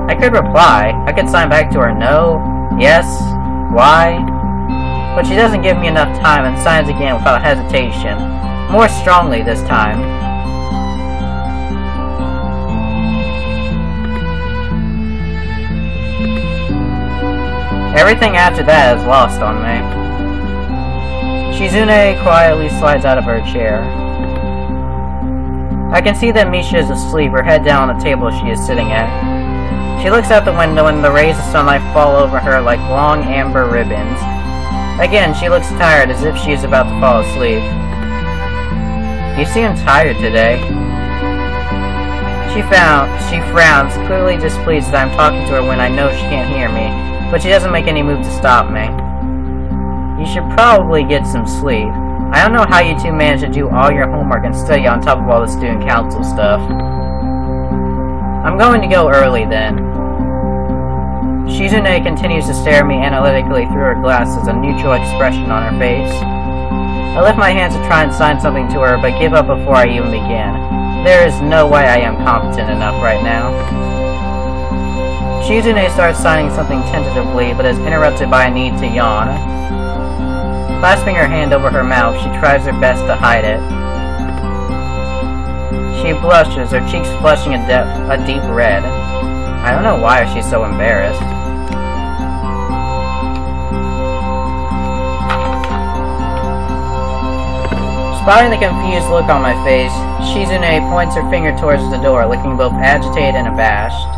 I could reply. I could sign back to her no, yes, why. But she doesn't give me enough time and signs again without hesitation. More strongly this time. Everything after that is lost on me. Shizune quietly slides out of her chair. I can see that Misha is asleep, her head down on the table she is sitting at. She looks out the window and the rays of sunlight fall over her like long amber ribbons. Again, she looks tired, as if she is about to fall asleep. You seem tired today. She frowns, clearly displeased that I'm talking to her when I know she can't hear me, but she doesn't make any move to stop me. You should probably get some sleep. I don't know how you two manage to do all your homework and study on top of all the student council stuff. I'm going to go early then. Shizune continues to stare at me analytically through her glasses, a neutral expression on her face. I lift my hands to try and sign something to her, but give up before I even begin. There is no way I am competent enough right now. Shizune starts signing something tentatively, but is interrupted by a need to yawn. Clasping her hand over her mouth, she tries her best to hide it. She blushes, her cheeks flushing a deep red. I don't know why she's so embarrassed. Spotting the confused look on my face, Shizune points her finger towards the door, looking both agitated and abashed.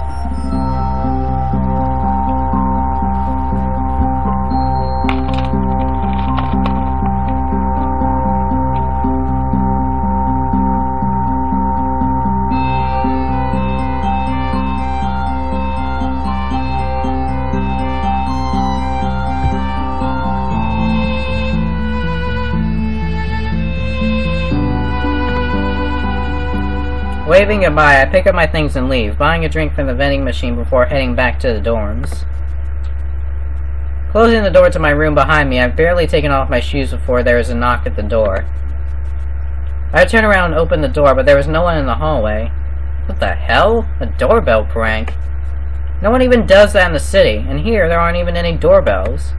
Waving goodbye, I pick up my things and leave, buying a drink from the vending machine before heading back to the dorms. Closing the door to my room behind me, I've barely taken off my shoes before there is a knock at the door. I turn around and open the door, but there was no one in the hallway. What the hell? A doorbell prank? No one even does that in the city, and here there aren't even any doorbells.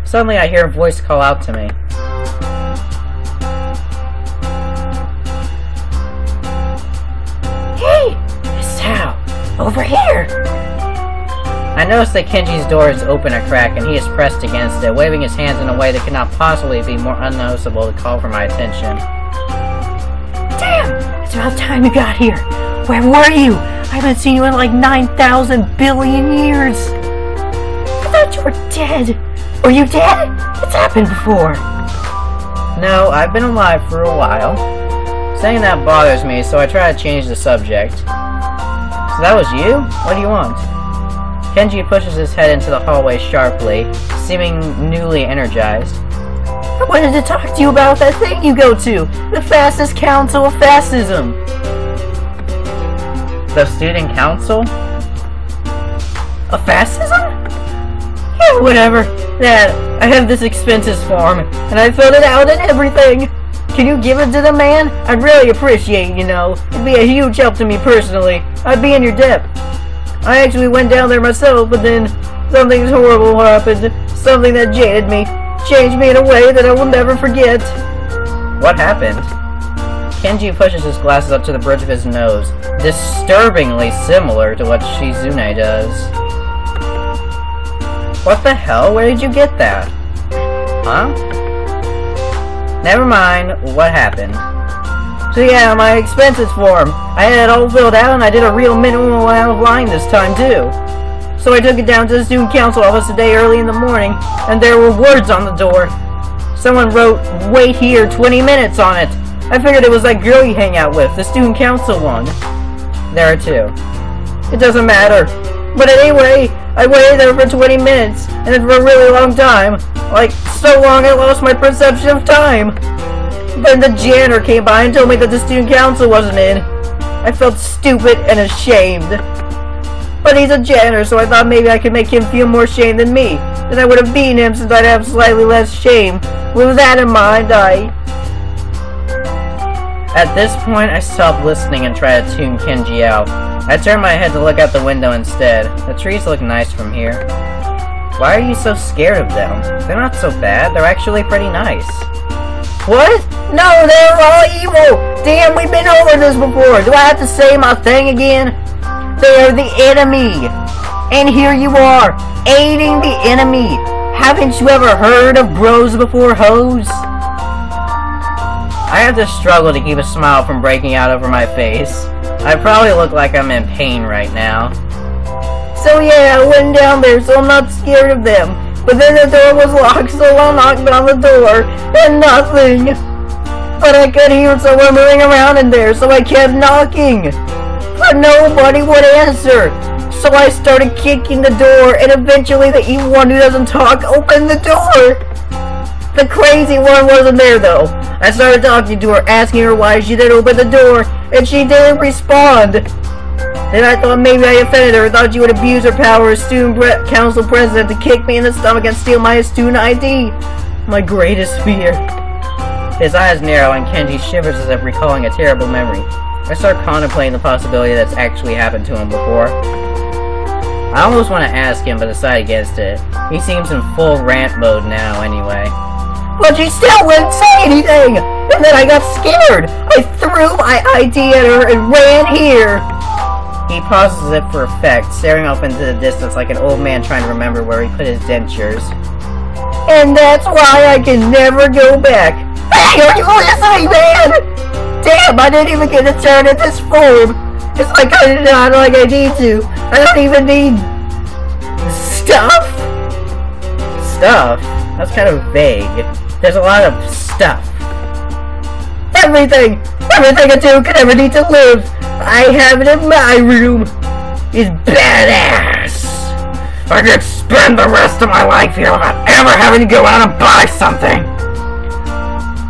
Suddenly I hear a voice call out to me. Hey! Hisao! Over here! I notice that Kenji's door is open a crack and he is pressed against it, waving his hands in a way that could not possibly be more unnoticeable to call for my attention. Damn! It's about time you got here! Where were you? I haven't seen you in like 9,000 billion years! I thought you were dead! Were you dead? It's happened before! No, I've been alive for a while. Saying that bothers me, so I try to change the subject. So that was you? What do you want? Kenji pushes his head into the hallway sharply, seeming newly energized. I wanted to talk to you about that thing you go to! The fastest council of fascism! The student council? A fascism? Yeah, whatever. That, I have this expenses form, and I filled it out and everything. Can you give it to the man? I'd really appreciate, you know. It'd be a huge help to me personally. I'd be in your debt. I actually went down there myself, but then something horrible happened. Something that jaded me. Changed me in a way that I will never forget. What happened? Kenji pushes his glasses up to the bridge of his nose, disturbingly similar to what Shizune does. What the hell? Where did you get that? Huh? Never mind, what happened? So yeah, my expenses form. I had it all filled out and I did a real minimum amount of lying this time too. So I took it down to the student council office today early in the morning, and there were words on the door. Someone wrote, "Wait here 20 minutes" on it. I figured it was that girl you hang out with, the student council one. There are two. It doesn't matter. But anyway, I waited there for 20 minutes, and then for a really long time. Like, so long I lost my perception of time. Then the janitor came by and told me that the student council wasn't in. I felt stupid and ashamed. But he's a janitor, so I thought maybe I could make him feel more shame than me. Then I would have beaten him since I'd have slightly less shame. With that in mind, At this point, I stopped listening and tried to tune Kenji out. I turned my head to look out the window instead. The trees look nice from here. Why are you so scared of them? They're not so bad. They're actually pretty nice. What? No, they're all evil! Damn, we've been over this before. Do I have to say my thing again? They're the enemy! And here you are, aiding the enemy! Haven't you ever heard of bros before hoes? I have to struggle to keep a smile from breaking out over my face. I probably look like I'm in pain right now. So yeah, I went down there, so I'm not scared of them. But then the door was locked, so I knocked on the door, and nothing. But I could hear someone moving around in there, so I kept knocking. But nobody would answer. So I started kicking the door, and eventually the evil one who doesn't talk opened the door. The crazy one wasn't there though. I started talking to her, asking her why she didn't open the door, and she didn't respond. Then I thought maybe I offended her, thought she would abuse her power as student council president to kick me in the stomach and steal my student ID. My greatest fear. His eyes narrow and Kenji shivers as if recalling a terrible memory. I start contemplating the possibility that's actually happened to him before. I almost want to ask him, but decide against it. He seems in full rant mode now, anyway. But she still wouldn't say anything! And then I got scared! I threw my ID at her and ran here! He pauses it for effect, staring off into the distance like an old man trying to remember where he put his dentures. And that's why I can never go back! Hey, are you listening, man? Damn, I didn't even get to turn in this form! It's like I need to. I don't even need... stuff? Stuff? That's kind of vague. There's a lot of stuff. Everything I do could ever need to live. I have it in my room. It's badass. I could spend the rest of my life here without ever having to go out and buy something.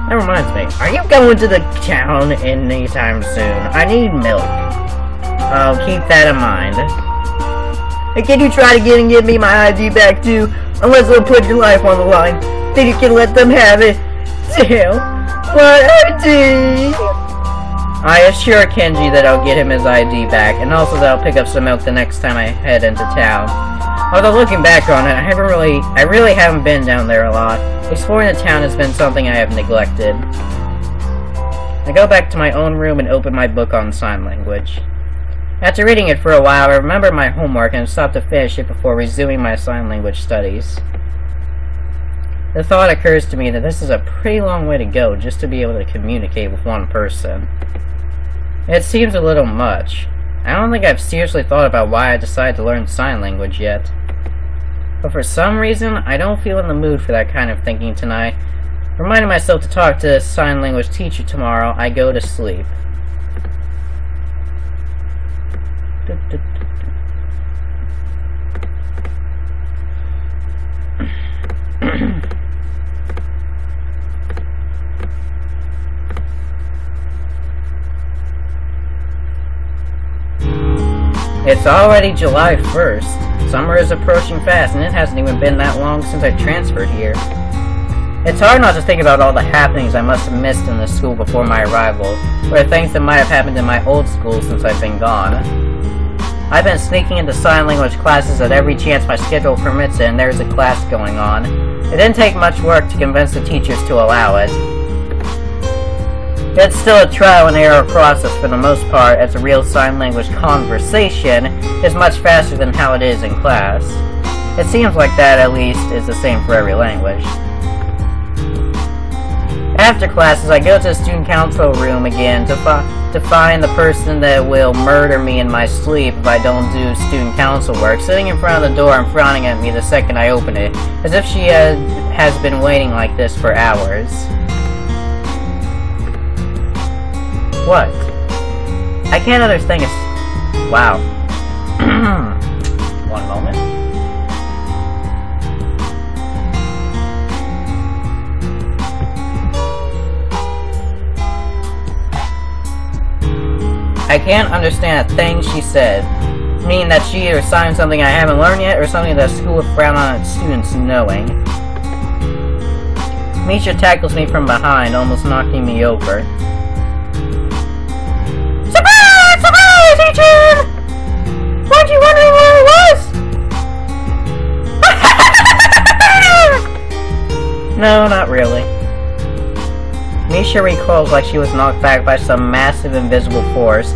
That reminds me, are you going to the town anytime soon? I need milk. I'll keep that in mind. And can you try to get me my ID back too? Unless it'll put your life on the line. Then you can let them have it. Damn. My ID! I assure Kenji that I'll get him his ID back, and also that I'll pick up some milk the next time I head into town. Although looking back on it, I really haven't been down there a lot. Exploring the town has been something I have neglected. I go back to my own room and open my book on sign language. After reading it for a while, I remembered my homework and stopped to finish it before resuming my sign language studies. The thought occurs to me that this is a pretty long way to go just to be able to communicate with one person. It seems a little much. I don't think I've seriously thought about why I decided to learn sign language yet. But for some reason, I don't feel in the mood for that kind of thinking tonight. Reminding myself to talk to a sign language teacher tomorrow, I go to sleep. It's already July 1st. Summer is approaching fast, and it hasn't even been that long since I transferred here. It's hard not to think about all the happenings I must have missed in the school before my arrival, or the things that might have happened in my old school since I've been gone. I've been sneaking into sign language classes at every chance my schedule permits it, and there's a class going on. It didn't take much work to convince the teachers to allow it. It's still a trial and error process for the most part, as a real sign language conversation is much faster than how it is in class. It seems like that, at least, is the same for every language. After classes, I go to the student council room again to find the person that will murder me in my sleep if I don't do student council work, sitting in front of the door and frowning at me the second I open it, as if she has been waiting like this for hours. What? I can't understand. Wow. One moment. I can't understand a thing she said. Meaning that she either signed something I haven't learned yet, or something that school would frown on its students knowing. Misha tackles me from behind, almost knocking me over. Surprise! Surprise, Ichan! Weren't you wondering where I was? No, not really. Misha recoils like she was knocked back by some massive invisible force,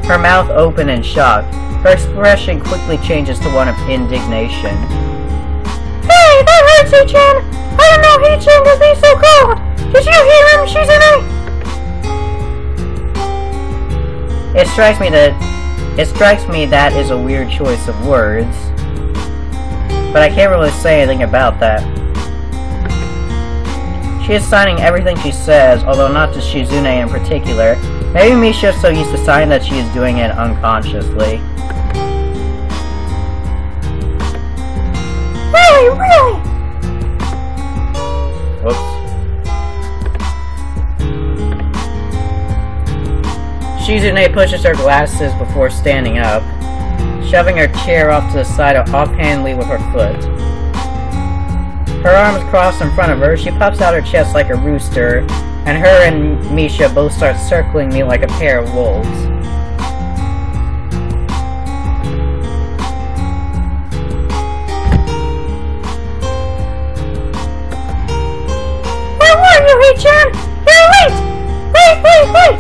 her mouth open in shock. Her expression quickly changes to one of indignation. Hey, that hurts, Ichan! I didn't know Ichan could be so cold! Did you hear him, Shizune? It strikes me that is a weird choice of words. But I can't really say anything about that. She is signing everything she says, although not to Shizune in particular. Maybe Misha is so used to signing that she is doing it unconsciously. Really? Whoops. Shizune pushes her glasses before standing up, shoving her chair off to the side offhandedly with her foot. Her arms crossed in front of her, she puffs out her chest like a rooster, and her and Misha both start circling me like a pair of wolves. Where were you, Ichan? You're late! Wait!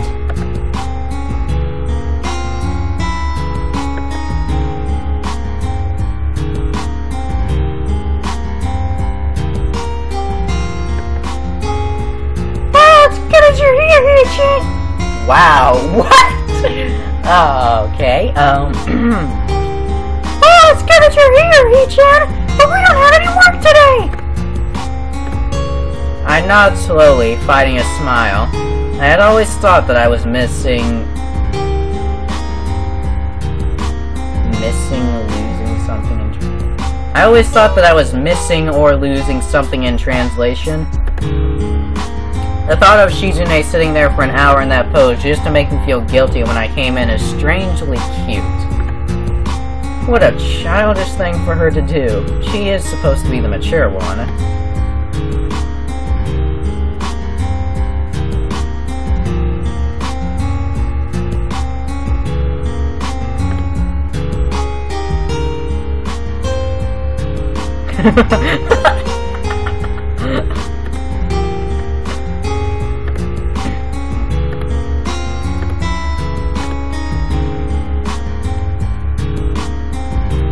Wow, what? Oh, okay, Oh, it's good that you're here, Ichan, but we don't have any work today! I nod slowly, fighting a smile. I had always thought that I was missing, losing something in... I always thought that I was missing or losing something in translation. The thought of Shizune sitting there for an hour in that pose just to make me feel guilty when I came in is strangely cute. What a childish thing for her to do. She is supposed to be the mature one.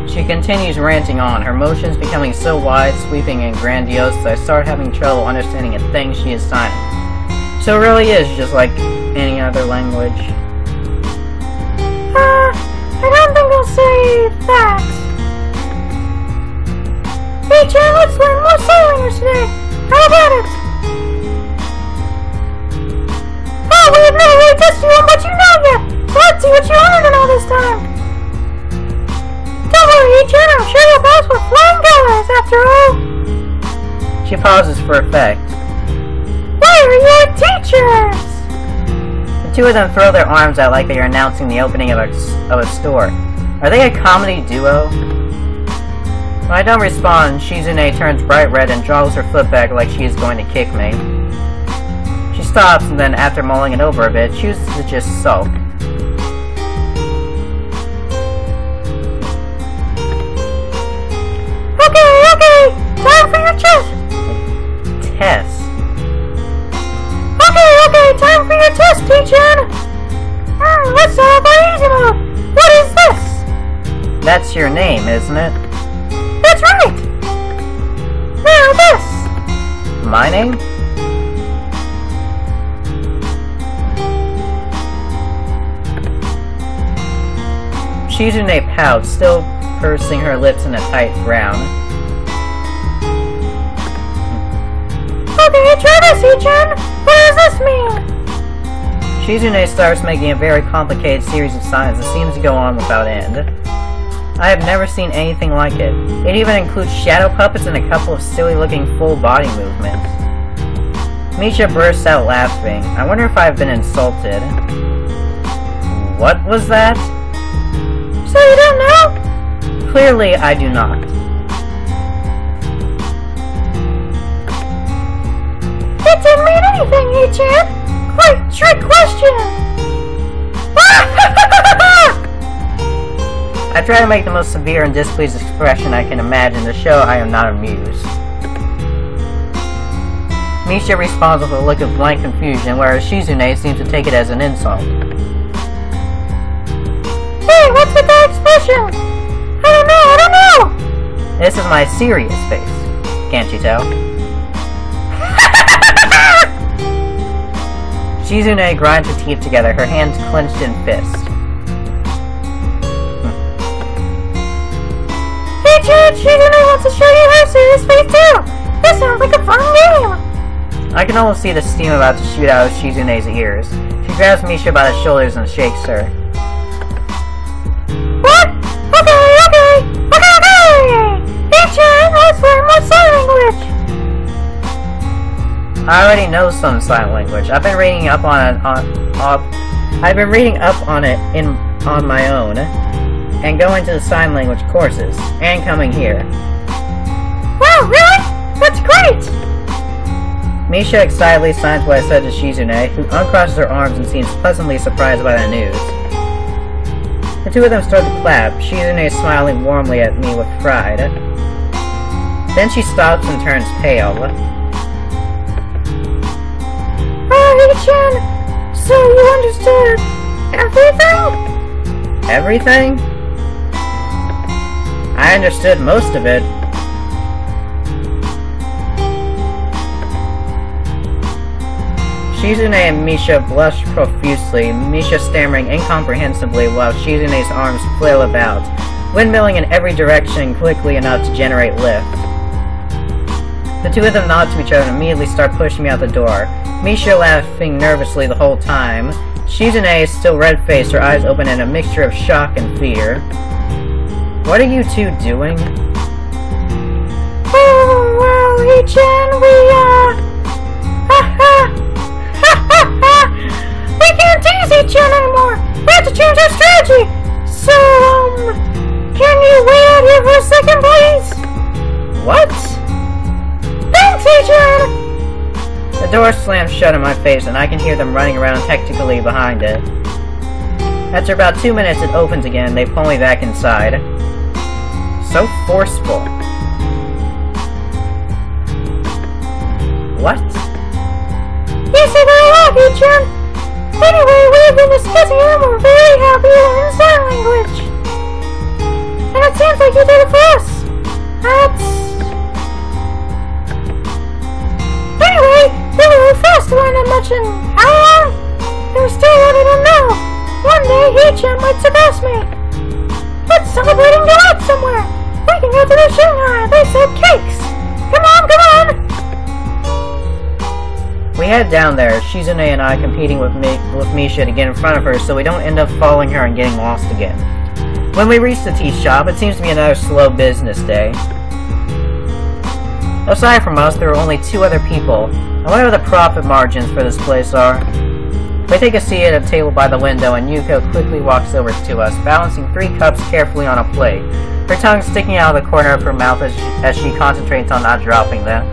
She continues ranting on, her motions becoming so wide, sweeping, and grandiose that I start having trouble understanding a thing she is signing. So it really is just like any other language. I don't think I'll say that. Hey, Jan, let's learn more sign language today. How about it? Oh, we have never really tested you on what you know yet, so let's see what you learned in all this time. Don't worry, Ichan, I'm sure you'll pass with flying colors, after all. She pauses for effect. Why are you teachers? The two of them throw their arms out like they are announcing the opening of a store. Are they a comedy duo? When I don't respond, Shizune turns bright red and draws her foot back like she is going to kick me. She stops and then, after mulling it over a bit, chooses to just sulk. Okay, time for your test. Test? Okay, time for your test, Ichan. Let's start by easy mode. What is this? That's your name, isn't it? That's right. Now this. My name? Shizune pouts, still pursing her lips in a tight frown. Okay, try this, Ichan. What does this mean? Shizune starts making a very complicated series of signs that seems to go on without end. I have never seen anything like it. It even includes shadow puppets and a couple of silly-looking full-body movements. Misha bursts out laughing. I wonder if I have been insulted. What was that? So you don't know? Clearly, I do not. It didn't mean anything, Hee-chan. Quite trick question. I try to make the most severe and displeased expression I can imagine to show I am not amused. Misha responds with a look of blank confusion, whereas Shizune seems to take it as an insult. Hey, what's with that expression? I don't know! This is my serious face. Can't you tell? Shizune grinds her teeth together, her hands clenched in fists. Shizune wants to show you her serious face too! This sounds like a fun game! I can almost see the steam about to shoot out of Shizune's ears. She grabs Misha by the shoulders and shakes her. What? Okay! Hee-chan, let's learn more sign language! I already know some sign language. I've been reading up on it on my own, and going to the sign language courses, and coming here. Wow, really? That's great! Misha excitedly signs what I said to Shizune, who uncrosses her arms and seems pleasantly surprised by the news. The two of them start to clap, Shizune smiling warmly at me with pride. Then she stops and turns pale. Hee-chan, so you understood everything? Everything? I understood most of it. Shizune and Misha blush profusely, Misha stammering incomprehensibly while Shizune's arms flail about, windmilling in every direction quickly enough to generate lift. The two of them nod to each other and immediately start pushing me out the door, Misha laughing nervously the whole time. Shizune is still red-faced, her eyes open in a mixture of shock and fear. What are you two doing? Oh, well, Hee-chan, we can't tease each other anymore! We have to change our strategy! So, can you wait out here for a second, please? What? Thanks, Hee-chan! The door slams shut in my face and I can hear them running around hectically behind it. After about 2 minutes it opens again, they pull me back inside. So forceful. What? You say very well, Hee-chan. Anyway, we've been discussing it and we're very happy to learn sign language. And it seems like you did it for us. Anyway, you're really fast to learn that much in how long? There's still a lot I don't know. One day, Hee-chan might surpass me. Let's celebrate and go out somewhere. We can go to the Shanghai. They sell cakes. Come on! We head down there, Shizune and I competing with Misha to get in front of her so we don't end up following her and getting lost again. When we reach the tea shop, it seems to be another slow business day. Aside from us, there are only 2 other people. I wonder what the profit margins for this place are. We take a seat at a table by the window and Yuko quickly walks over to us, balancing 3 cups carefully on a plate, her tongue sticking out of the corner of her mouth as she concentrates on not dropping them.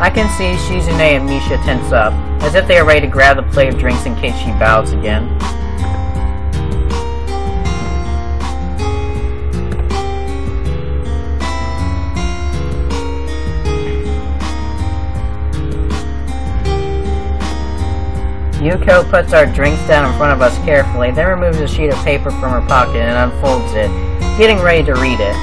I can see Shizune and Misha tense up, as if they are ready to grab the plate of drinks in case she bows again. Yuko puts our drinks down in front of us carefully, then removes a sheet of paper from her pocket and unfolds it, getting ready to read it.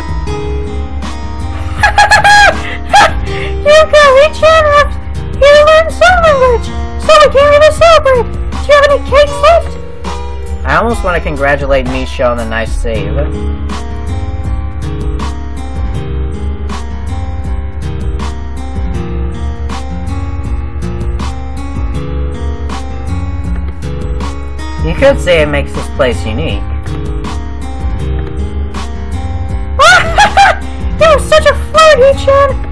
Yuko, Hee-chan left here to learn sign language, so we can't even celebrate. Do you have any cakes left? I almost want to congratulate Misha on the nice save. You could say it makes this place unique. You're such a flirt, Hee-chan!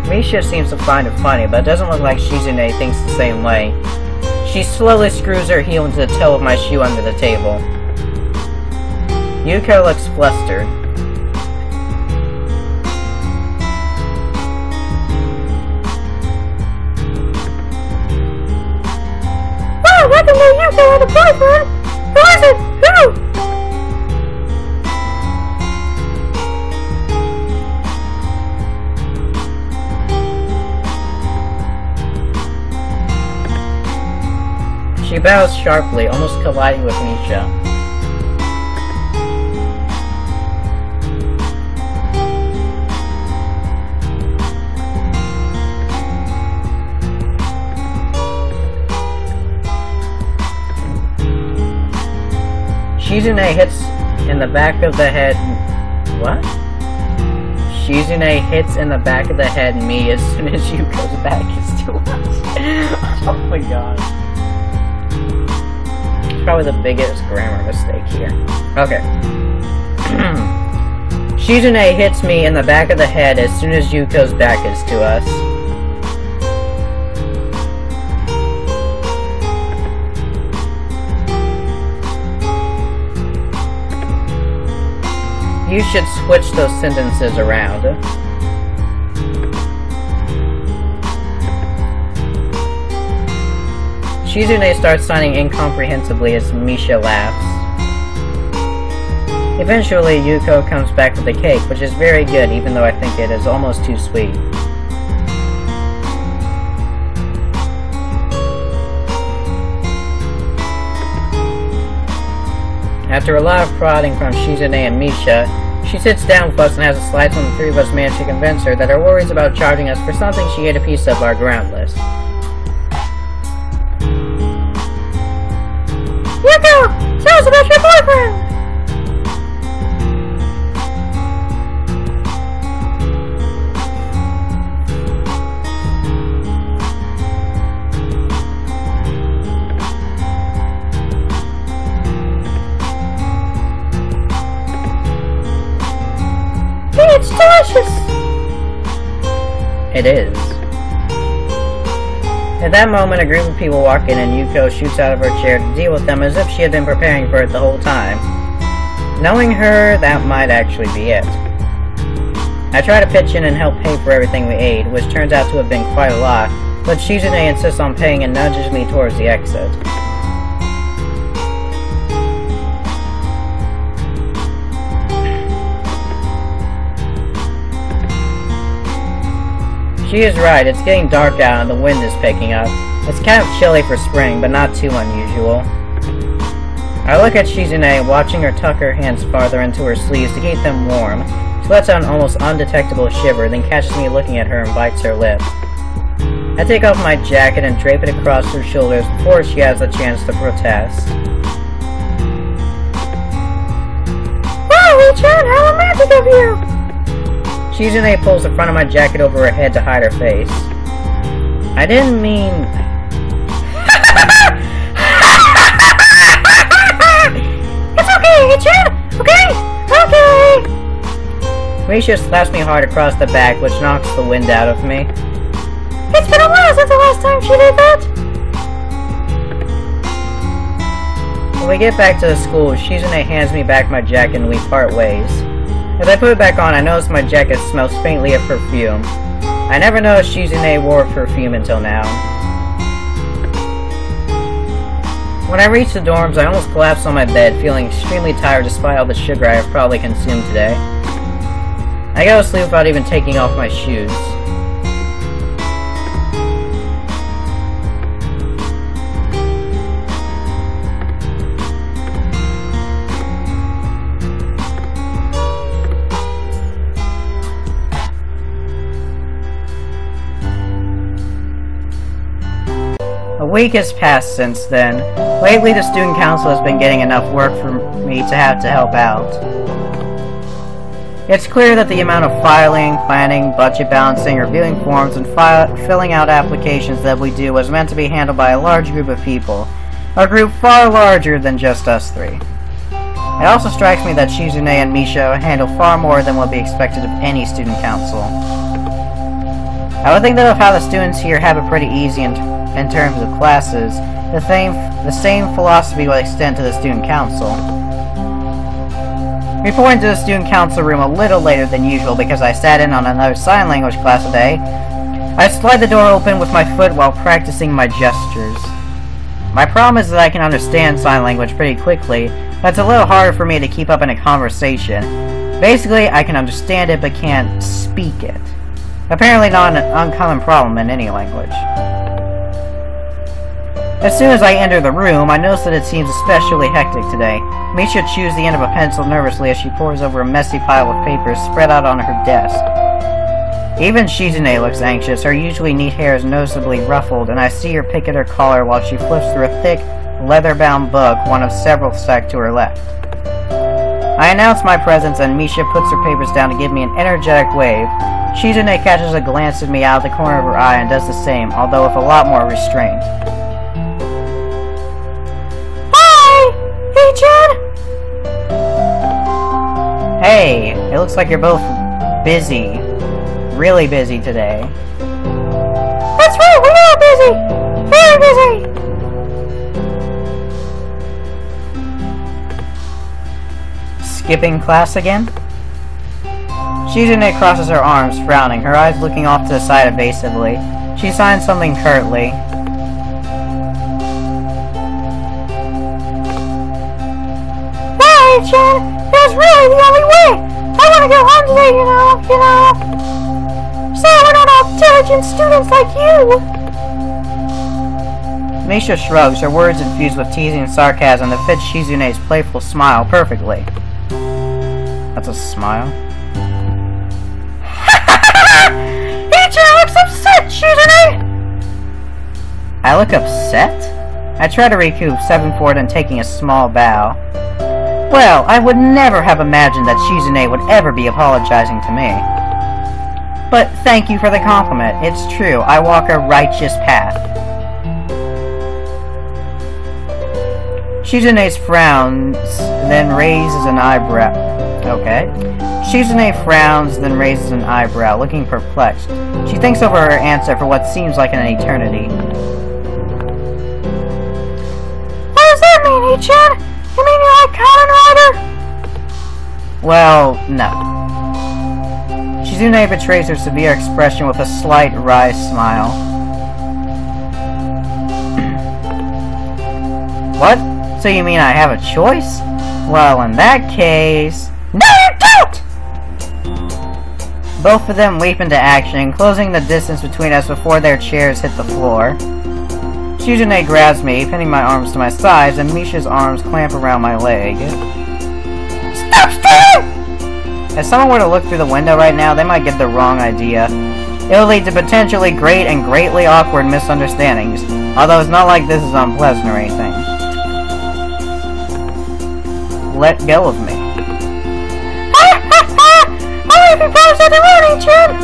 Misha seems to find it funny, but it doesn't look like Shizune thinks the same way. She slowly screws her heel into the toe of my shoe under the table. Yuko looks flustered. Wow, I didn't know Yuko had a boyfriend! Who is it? Who? She bows sharply, almost colliding with Misha. Shizune hits in the back of the head. What? Shizune hits in the back of the head me as soon as Yuko's back is to us. Oh my god. It's probably the biggest grammar mistake here. Okay. Shizune hits me in the back of the head as soon as Yuko's back is to us. You should switch those sentences around. Shizune starts signing incomprehensibly as Misha laughs. Eventually, Yuko comes back with the cake, which is very good, even though I think it is almost too sweet. After a lot of prodding from Shizune and Misha, she sits down with us and has a slice when the three of us manage to convince her that her worries about charging us for something she ate a piece of are groundless. Yuko! Tell us about your boyfriend! It's delicious! It is. At that moment, a group of people walk in and Yuko shoots out of her chair to deal with them as if she had been preparing for it the whole time. Knowing her, that might actually be it. I try to pitch in and help pay for everything we ate, which turns out to have been quite a lot, but Shizune insists on paying and nudges me towards the exit. She is right, it's getting dark out and the wind is picking up. It's kind of chilly for spring, but not too unusual. I look at Shizune, watching her tuck her hands farther into her sleeves to keep them warm. She lets out an almost undetectable shiver, then catches me looking at her and bites her lip. I take off my jacket and drape it across her shoulders before she has a chance to protest. Wow, Richard, how romantic of you! Shizune pulls the front of my jacket over her head to hide her face. I didn't mean... It's okay, Richard! Okay? Okay! Misha slaps me hard across the back, which knocks the wind out of me. It's been a while since the last time she did that! When we get back to the school, Shizune hands me back my jacket and we part ways. As I put it back on, I notice my jacket smells faintly of perfume. I never noticed Shizune wore perfume until now. When I reach the dorms, I almost collapse on my bed, feeling extremely tired despite all the sugar I have probably consumed today. I go to sleep without even taking off my shoes. A week has passed since then. Lately, the student council has been getting enough work for me to have to help out. It's clear that the amount of filing, planning, budget balancing, reviewing forms, and filling out applications that we do was meant to be handled by a large group of people. A group far larger than just us three. It also strikes me that Shizune and Misha handle far more than would be expected of any student council. I would think that of how the students here have it pretty easy in terms of classes, the same philosophy will extend to the student council. Reporting to the student council room a little later than usual because I sat in on another sign language class today, I slide the door open with my foot while practicing my gestures. My problem is that I can understand sign language pretty quickly, but it's a little harder for me to keep up in a conversation. Basically, I can understand it but can't speak it. Apparently not an uncommon problem in any language. As soon as I enter the room, I notice that it seems especially hectic today. Misha chews the end of a pencil nervously as she pores over a messy pile of papers spread out on her desk. Even Shizune looks anxious. Her usually neat hair is noticeably ruffled, and I see her pick at her collar while she flips through a thick, leather-bound book, one of several stacked to her left. I announce my presence, and Misha puts her papers down to give me an energetic wave. Shizune catches a glance at me out of the corner of her eye and does the same, although with a lot more restraint. Hey, it looks like you're both busy. Really busy today. That's right, we are busy! Very busy! Skipping class again? Shizune crosses her arms, frowning, her eyes looking off to the side evasively. She signs something curtly. Hey, Chan! That's really the only way! I want to go home today, you know. So we're not all intelligent students like you! Misha shrugs, her words infused with teasing and sarcasm that fits Shizune's playful smile perfectly. That's a smile? Teacher looks upset, Shizune! I look upset? I try to recoup, stepping forward and taking a small bow. Well, I would never have imagined that Shizune would ever be apologizing to me. But thank you for the compliment. It's true, I walk a righteous path. Shizune frowns, then raises an eyebrow. Okay. Shizune frowns, then raises an eyebrow, looking perplexed. She thinks over her answer for what seems like an eternity. What does that mean, Ichan? You mean you're like Kamen Rider? Well, no. Shizune betrays her severe expression with a slight wry smile. What? So you mean I have a choice? Well, in that case... No, you don't! Both of them leap into action, closing the distance between us before their chairs hit the floor. Shizune grabs me, pinning my arms to my sides, and Misha's arms clamp around my leg. Stop stealing! If someone were to look through the window right now, they might get the wrong idea. It will lead to potentially great and greatly awkward misunderstandings, although it's not like this is unpleasant or anything. Let go of me. Only if you promise not to run, Chan!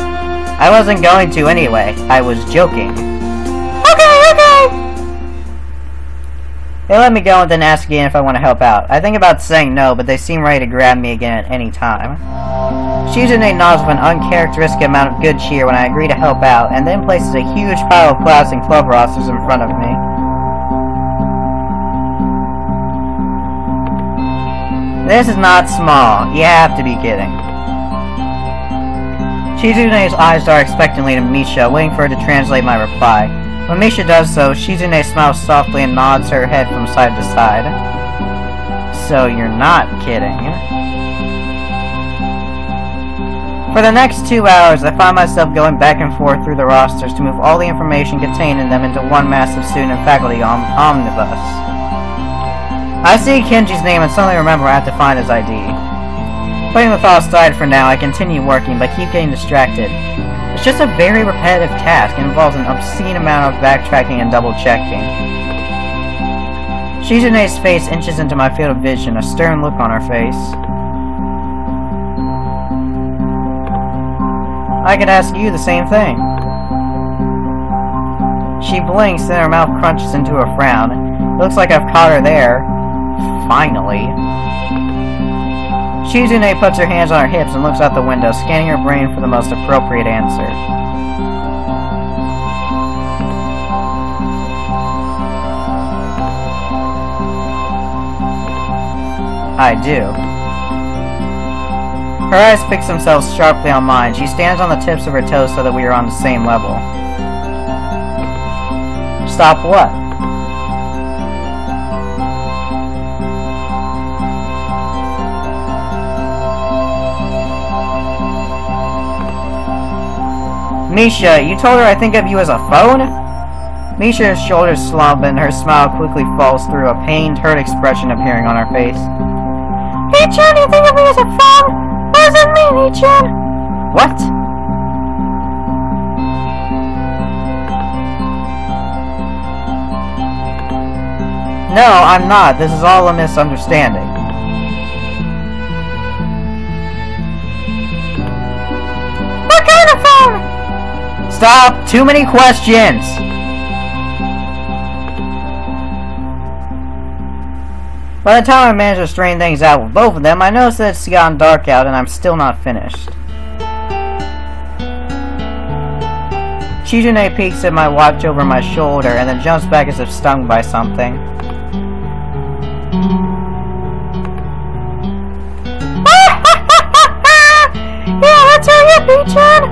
I wasn't going to anyway. I was joking. Okay. They let me go and then ask again if I want to help out. I think about saying no, but they seem ready to grab me again at any time. Shizune nods with an uncharacteristic amount of good cheer when I agree to help out, and then places a huge pile of class and club rosters in front of me. This is not small. You have to be kidding. Shizune's eyes dart expectantly to Misha, waiting for her to translate my reply. When Misha does so, Shizune smiles softly and nods her head from side to side. So you're not kidding. For the next 2 hours, I find myself going back and forth through the rosters to move all the information contained in them into one massive student and faculty omnibus. I see Kenji's name and suddenly remember I have to find his ID. Putting the thought aside for now, I continue working, but keep getting distracted. It's just a very repetitive task and involves an obscene amount of backtracking and double-checking. Shizune's face inches into my field of vision, a stern look on her face. I could ask you the same thing. She blinks and her mouth crunches into a frown. It looks like I've caught her there. Finally. Shizune puts her hands on her hips and looks out the window, scanning her brain for the most appropriate answer. I do. Her eyes fix themselves sharply on mine. She stands on the tips of her toes so that we are on the same level. Stop what? Misha, you told her I think of you as a phone? Misha's shoulders slump and her smile quickly falls through, a pained, hurt expression appearing on her face. Ichan, you think of me as a phone? What does that mean, Ichan? What? No, I'm not. This is all a misunderstanding. What kind of phone? Stop! Too many questions! By the time I manage to straighten things out with both of them, I notice that it's gotten dark out and I'm still not finished. Shizune peeks at my watch over my shoulder and then jumps back as if stung by something. Yeah, let's hurry up, Ichan.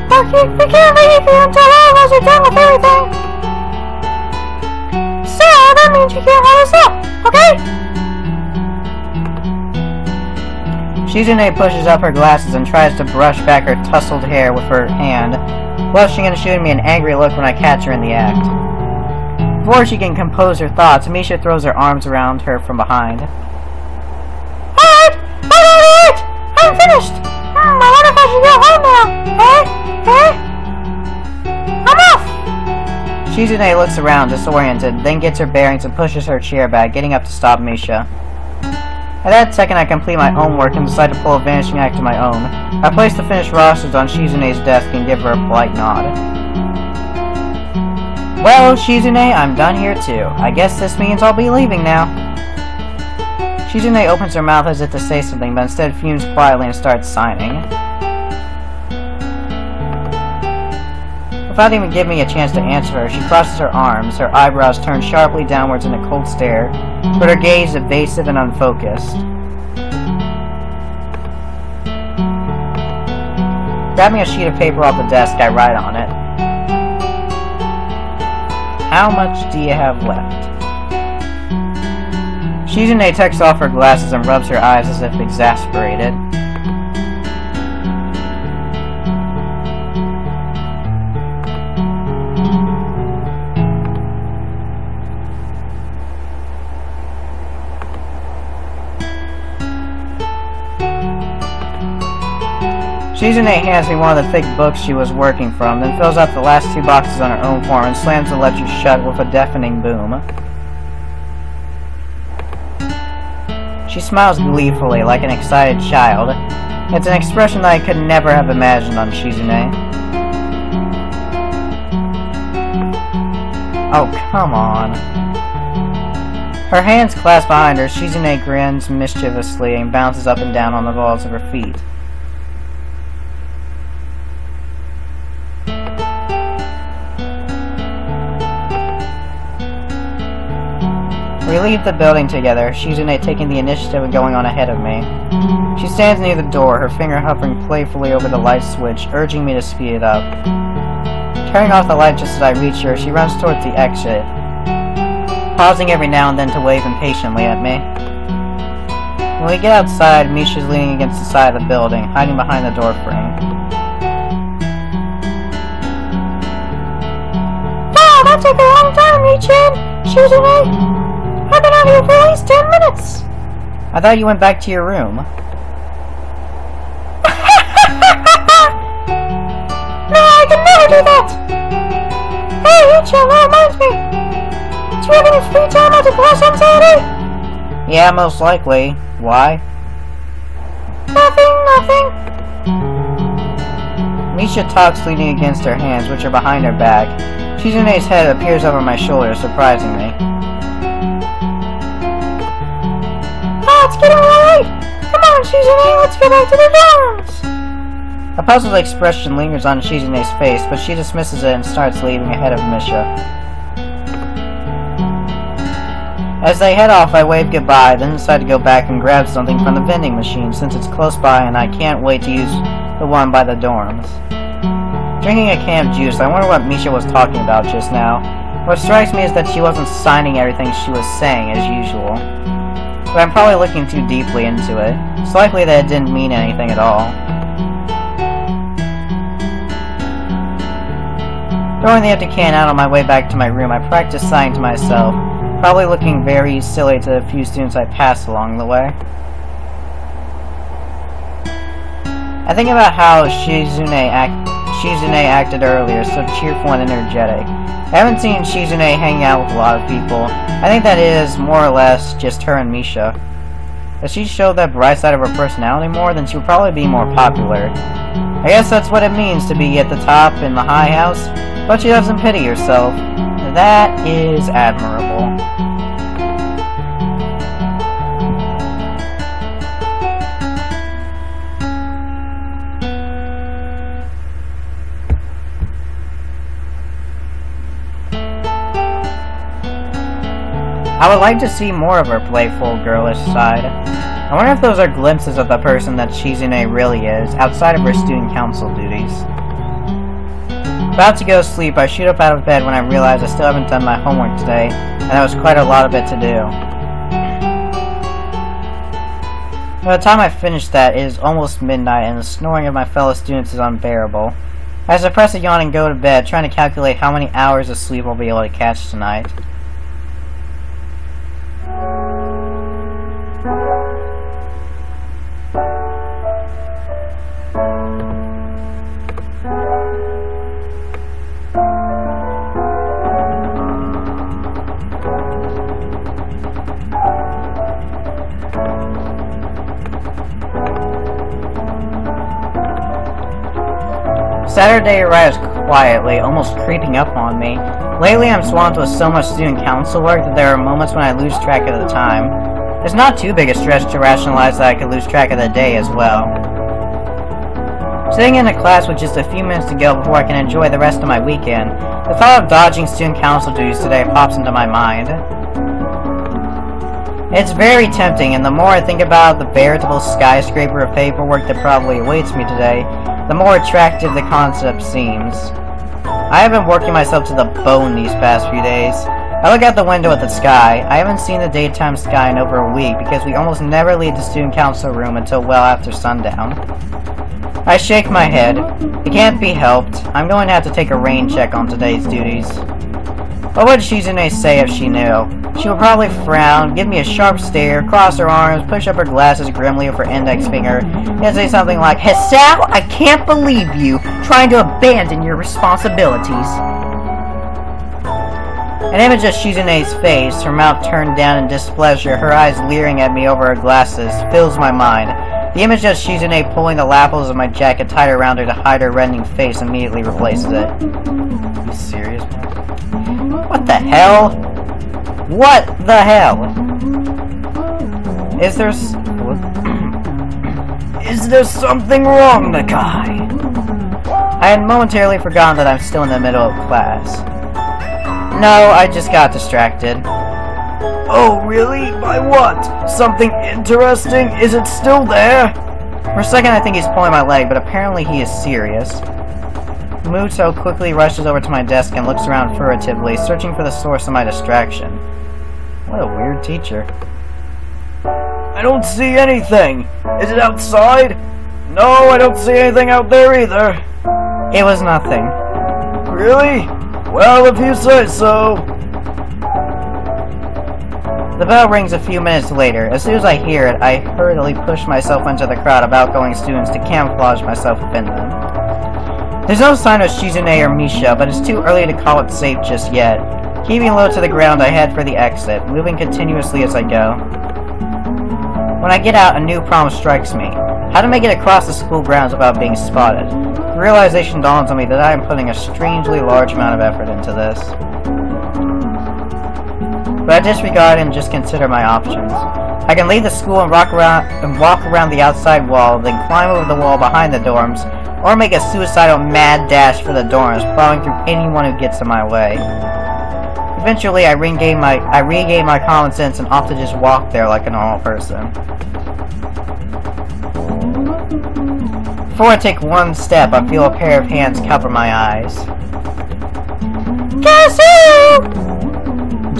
Okay, we can't leave you until all of us are done with everything. So, that means you can't hold us up, okay? Shizune pushes up her glasses and tries to brush back her tousled hair with her hand, blushing and shooting me an angry look when I catch her in the act. Before she can compose her thoughts, Misha throws her arms around her from behind. Alright! I'm finished! I wonder if I should go home now. I'm off! Shizune looks around, disoriented, then gets her bearings and pushes her chair back, getting up to stop Misha. At that second, I complete my own work and decide to pull a vanishing act of my own. I place the finished rosters on Shizune's desk and give her a polite nod. Well, Shizune, I'm done here too. I guess this means I'll be leaving now. Shizune opens her mouth as if to say something, but instead fumes quietly and starts signing. Without even giving me a chance to answer her, she crosses her arms, her eyebrows turned sharply downwards in a cold stare, but her gaze evasive and unfocused. Grabbing a sheet of paper off the desk, I write on it. How much do you have left? Shizune takes off her glasses and rubs her eyes as if exasperated. Shizune hands me one of the thick books she was working from, then fills out the last two boxes on her own form and slams the ledger shut with a deafening boom. She smiles gleefully, like an excited child. It's an expression that I could never have imagined on Shizune. Oh, come on. Her hands clasped behind her, Shizune grins mischievously and bounces up and down on the balls of her feet. We leave the building together, Shizune taking the initiative and going on ahead of me. She stands near the door, her finger hovering playfully over the light switch, urging me to speed it up. Turning off the light just as I reach her, she runs towards the exit, pausing every now and then to wave impatiently at me. When we get outside, Misha's leaning against the side of the building, hiding behind the door frame. Wow, that took a long time, Ichan! Shizune! I've been out here for at least 10 minutes! I thought you went back to your room. No, I can never do that! Hey, Ichan, that reminds me! Do you have any free time after class on Saturday? Yeah, most likely. Why? Nothing. Misha talks leaning against her hands, which are behind her back. Shizune's head appears over my shoulder, surprising me. It's getting late! Come on, Shizune, let's get back to the dorms! A puzzled expression lingers on Shizune's face, but she dismisses it and starts leaving ahead of Misha. As they head off, I wave goodbye, then decide to go back and grab something from the vending machine since it's close by and I can't wait to use the one by the dorms. Drinking a can of juice, I wonder what Misha was talking about just now. What strikes me is that she wasn't signing everything she was saying as usual. But I'm probably looking too deeply into it. It's likely that it didn't mean anything at all. Throwing the empty can out on my way back to my room, I practiced sighing to myself, probably looking very silly to the few students I passed along the way. I think about how Shizune acted earlier, so cheerful and energetic. I haven't seen Shizune hang out with a lot of people. I think that is, more or less, just her and Misha. If she showed that bright side of her personality more, then she would probably be more popular. I guess that's what it means to be at the top in the high house, but she doesn't pity herself. That is admirable. I would like to see more of her playful, girlish side. I wonder if those are glimpses of the person that Shizune really is, outside of her student council duties. About to go to sleep, I shoot up out of bed when I realize I still haven't done my homework today, and there was quite a lot of it to do. By the time I finish that, it is almost midnight, and the snoring of my fellow students is unbearable. I suppress a yawn and go to bed, trying to calculate how many hours of sleep I'll be able to catch tonight. Saturday arrives quietly, almost creeping up on me. Lately I'm swamped with so much student council work that there are moments when I lose track of the time. It's not too big a stretch to rationalize that I could lose track of the day as well. Sitting in a class with just a few minutes to go before I can enjoy the rest of my weekend, the thought of dodging student council duties today pops into my mind. It's very tempting, and the more I think about the veritable skyscraper of paperwork that probably awaits me today, the more attractive the concept seems. I have been working myself to the bone these past few days. I look out the window at the sky. I haven't seen the daytime sky in over a week because we almost never leave the student council room until well after sundown. I shake my head. It can't be helped. I'm going to have to take a rain check on today's duties. What would Shizune say if she knew? She would probably frown, give me a sharp stare, cross her arms, push up her glasses grimly with her index finger, and say something like, "Hisao, I can't believe you trying to abandon your responsibilities." An image of Shizune's face, her mouth turned down in displeasure, her eyes leering at me over her glasses, fills my mind. The image of Shizune pulling the lapels of my jacket tighter around her to hide her reddening face immediately replaces it. Are you serious, man? What the hell? What the hell? Is there something wrong, Nakai? I had momentarily forgotten that I'm still in the middle of class. No, I just got distracted. Oh, really? By what? Something interesting? Is it still there? For a second I think he's pulling my leg, but apparently he is serious. Muto quickly rushes over to my desk and looks around furtively, searching for the source of my distraction. What a weird teacher. I don't see anything! Is it outside? No, I don't see anything out there either. It was nothing. Really? Well, if you say so. The bell rings a few minutes later. As soon as I hear it, I hurriedly push myself into the crowd of outgoing students to camouflage myself within them. There's no sign of Shizune or Misha, but it's too early to call it safe just yet. Keeping low to the ground, I head for the exit, moving continuously as I go. When I get out, a new problem strikes me. How to make it across the school grounds without being spotted. The realization dawns on me that I am putting a strangely large amount of effort into this. But I disregard and just consider my options. I can leave the school and walk around the outside wall, then climb over the wall behind the dorms, or make a suicidal mad dash for the dorms, plowing through anyone who gets in my way. If Eventually, I regain my common sense and opt to just walk there like a normal person. Before I take one step, I feel a pair of hands cover my eyes. Guess who?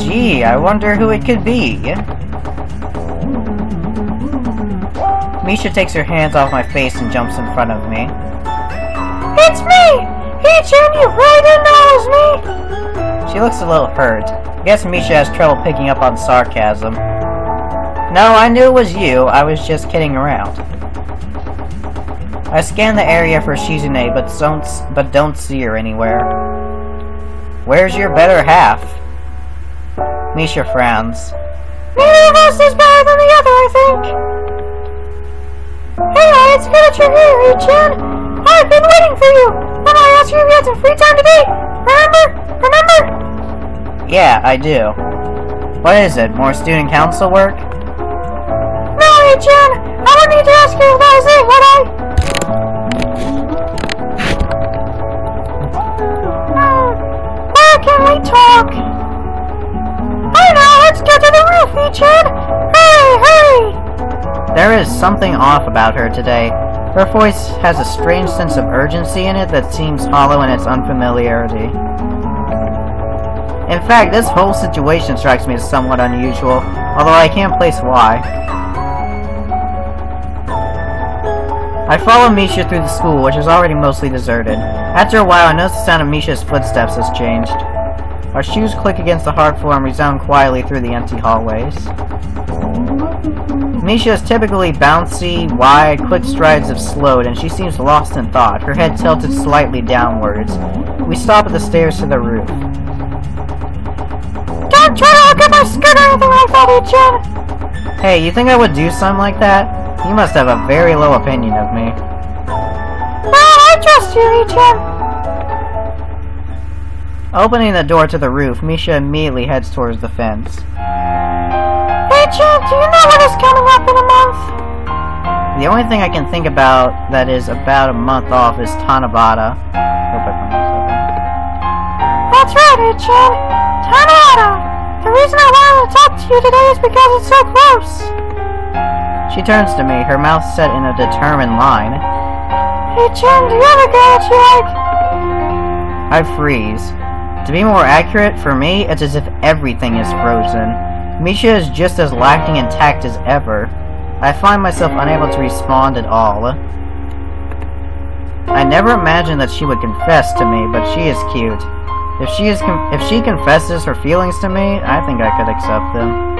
Gee, I wonder who it could be. Misha takes her hands off my face and jumps in front of me. It's me! Hichan, you right knows me! She looks a little hurt. I guess Misha has trouble picking up on sarcasm. No, I knew it was you. I was just kidding around. I scan the area for Shizune, but don't see her anywhere. Where's your better half? Misha frowns. Neither of us is better than the other, I think. Hey, it's good that you're here, Hichan. I've been waiting for you. When I asked you if you had some free time today. Remember? Yeah, I do. What is it? More student council work? No, Hichan. I don't need to ask you if that was it, would I? Where can we talk? I know, let's get to the roof, Hichan. Hurry! There is something off about her today. Her voice has a strange sense of urgency in it that seems hollow in its unfamiliarity. In fact, this whole situation strikes me as somewhat unusual, although I can't place why. I follow Misha through the school, which is already mostly deserted. After a while, I notice the sound of Misha's footsteps has changed. Our shoes click against the hard floor and resound quietly through the empty hallways. Misha is typically bouncy, wide, quick strides have slowed, and she seems lost in thought, her head tilted slightly downwards. We stop at the stairs to the roof. Don't try to look at my skirt or anything like that, Hichan! Hey, you think I would do something like that? You must have a very low opinion of me. No, I trust you, Hichan! Opening the door to the roof, Misha immediately heads towards the fence. Hichan, do you know what is coming up in a month? The only thing I can think about that is about a month off is Tanabata. Hope I pronounced that right. That's right, Hichan. Tanabata! The reason I wanted to talk to you today is because it's so close. She turns to me, her mouth set in a determined line. Hichan, do you have a girl that you like? I freeze. To be more accurate, for me, it's as if everything is frozen. Misha is just as lacking in tact as ever. I find myself unable to respond at all. I never imagined that she would confess to me, but she is cute. If she confesses her feelings to me, I think I could accept them.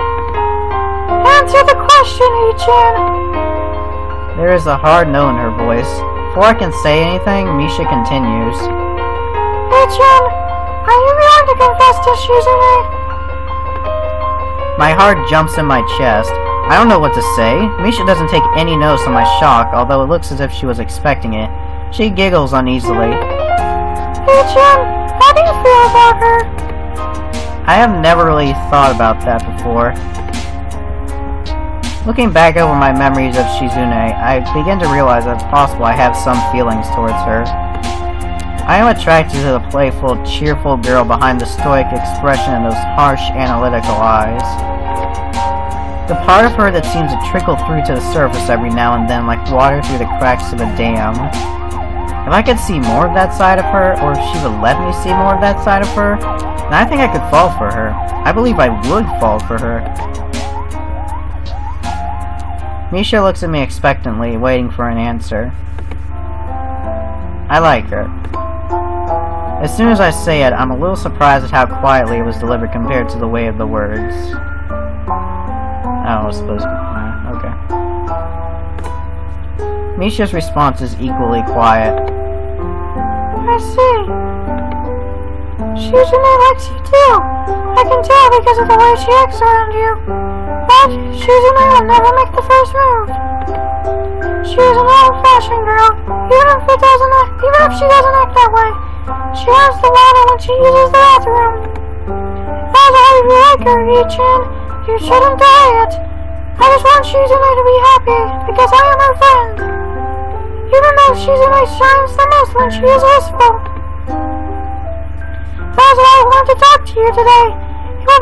Answer the question, Hichan! There is a hard no in her voice. Before I can say anything, Misha continues. Hichan, are you willing to confess to Shizune? My heart jumps in my chest. I don't know what to say. Misha doesn't take any notice of my shock, although it looks as if she was expecting it. She giggles uneasily. Hichan, how do you feel about her? I have never really thought about that before. Looking back over my memories of Shizune, I begin to realize that it's possible I have some feelings towards her. I am attracted to the playful, cheerful girl behind the stoic expression and those harsh, analytical eyes. The part of her that seems to trickle through to the surface every now and then like water through the cracks of a dam. If I could see more of that side of her, or if she would let me see more of that side of her, then I think I could fall for her. I believe I would fall for her. Misha looks at me expectantly, waiting for an answer. I like her. As soon as I say it, I'm a little surprised at how quietly it was delivered compared to the weight of the words. Oh, I was supposed to... okay. Misha's response is equally quiet. I see. Shizune likes you too. I can tell because of the way she acts around you. But Shizune will never make the first move. She is an old-fashioned girl, even if she doesn't act that way. She wants the water when she uses the bathroom. That's why if you like her, Hichan, you shouldn't deny it. I just want Shizune to be happy, because I am her friend. Even though Shizune shines the most when she is wistful. That's why I want to talk to you today.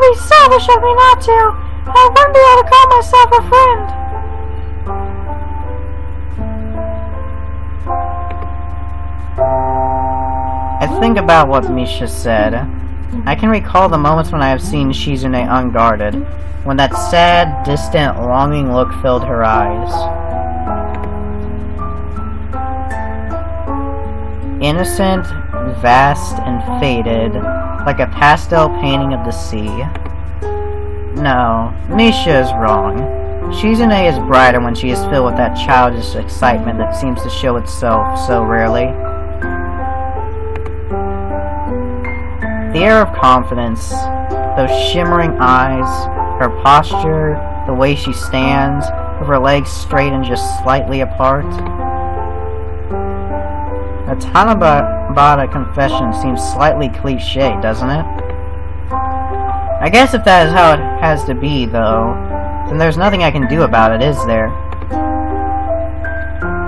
be selfish of me not to. I wouldn't be able to call myself a friend. I think about what Misha said. I can recall the moments when I have seen Shizune unguarded, when that sad, distant, longing look filled her eyes. Innocent, vast, and faded, like a pastel painting of the sea. No, Misha is wrong. Shizune is brighter when she is filled with that childish excitement that seems to show itself so rarely. The air of confidence, those shimmering eyes, her posture, the way she stands, with her legs straight and just slightly apart. A Tanabata confession seems slightly cliché, doesn't it? I guess if that is how it has to be, though, then there's nothing I can do about it, is there?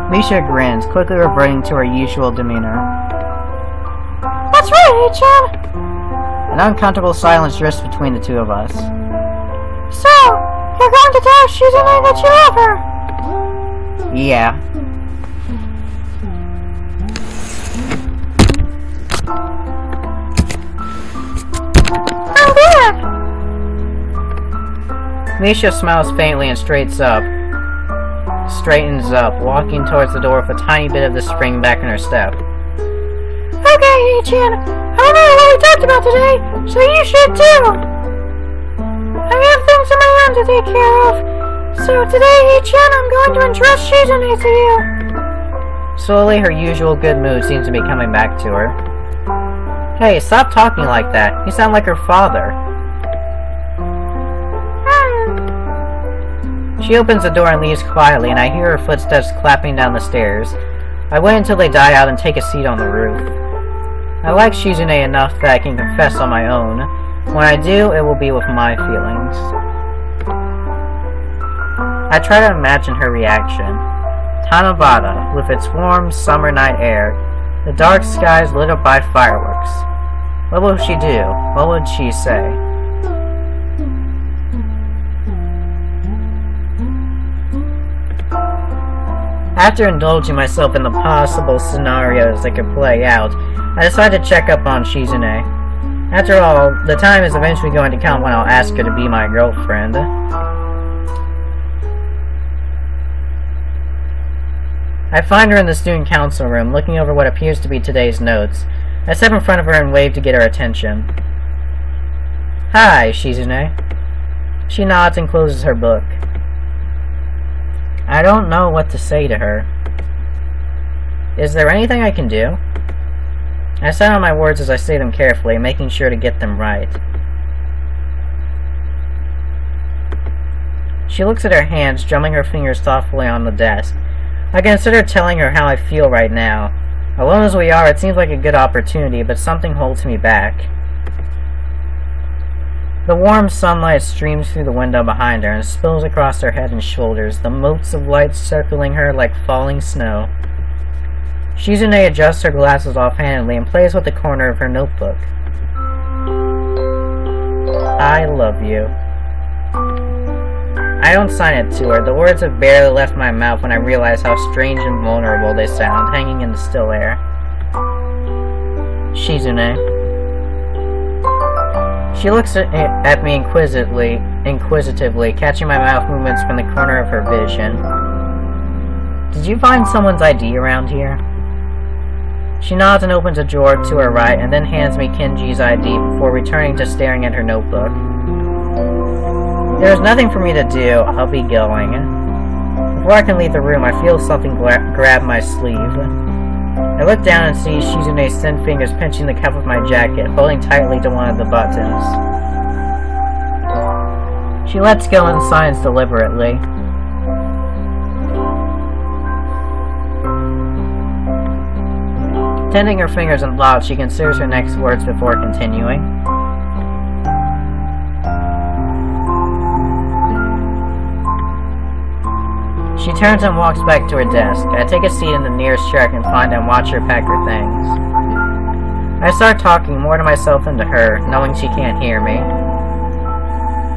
Misha grins, quickly reverting to her usual demeanor. That's right, Chan. An uncomfortable silence drifts between the two of us. So, you're going to tell Shizune that you love her? Yeah. I'm glad. Misha smiles faintly and straightens up, walking towards the door with a tiny bit of the spring back in her step. Okay, Chan. I know what we talked about today, so you should too. I have things of my own to take care of. So today, Chan, I'm going to entrust Shizune to you. Slowly, her usual good mood seems to be coming back to her. Hey, stop talking like that. You sound like her father. She opens the door and leaves quietly, and I hear her footsteps clapping down the stairs. I wait until they die out and take a seat on the roof. I like Shizune enough that I can confess on my own. When I do, it will be with my feelings. I try to imagine her reaction. Tanabata, with its warm summer night air, the dark skies lit up by fireworks. What will she do? What would she say? After indulging myself in the possible scenarios that could play out, I decided to check up on Shizune. After all, the time is eventually going to come when I'll ask her to be my girlfriend. I find her in the student council room, looking over what appears to be today's notes. I step in front of her and wave to get her attention. Hi, Shizune. She nods and closes her book. I don't know what to say to her. Is there anything I can do? I set out my words as I say them carefully, making sure to get them right. She looks at her hands, drumming her fingers thoughtfully on the desk. I consider telling her how I feel right now. Alone as we are, it seems like a good opportunity, but something holds me back. The warm sunlight streams through the window behind her and spills across her head and shoulders, the motes of light circling her like falling snow. Shizune adjusts her glasses offhandedly and plays with the corner of her notebook. I love you. I don't sign it to her. The words have barely left my mouth when I realize how strange and vulnerable they sound, hanging in the still air. Shizune. She looks at me inquisitively, catching my mouth movements from the corner of her vision. Did you find someone's ID around here? She nods and opens a drawer to her right, and then hands me Kenji's ID before returning to staring at her notebook. There is nothing for me to do. I'll be going. Before I can leave the room, I feel something grab my sleeve. I look down and see Shizune's thin fingers pinching the cuff of my jacket, holding tightly to one of the buttons. She lets go and signs deliberately. Tending her fingers and thought, she considers her next words before continuing. She turns and walks back to her desk. I take a seat in the nearest chair I can find and watch her pack her things. I start talking more to myself than to her, knowing she can't hear me.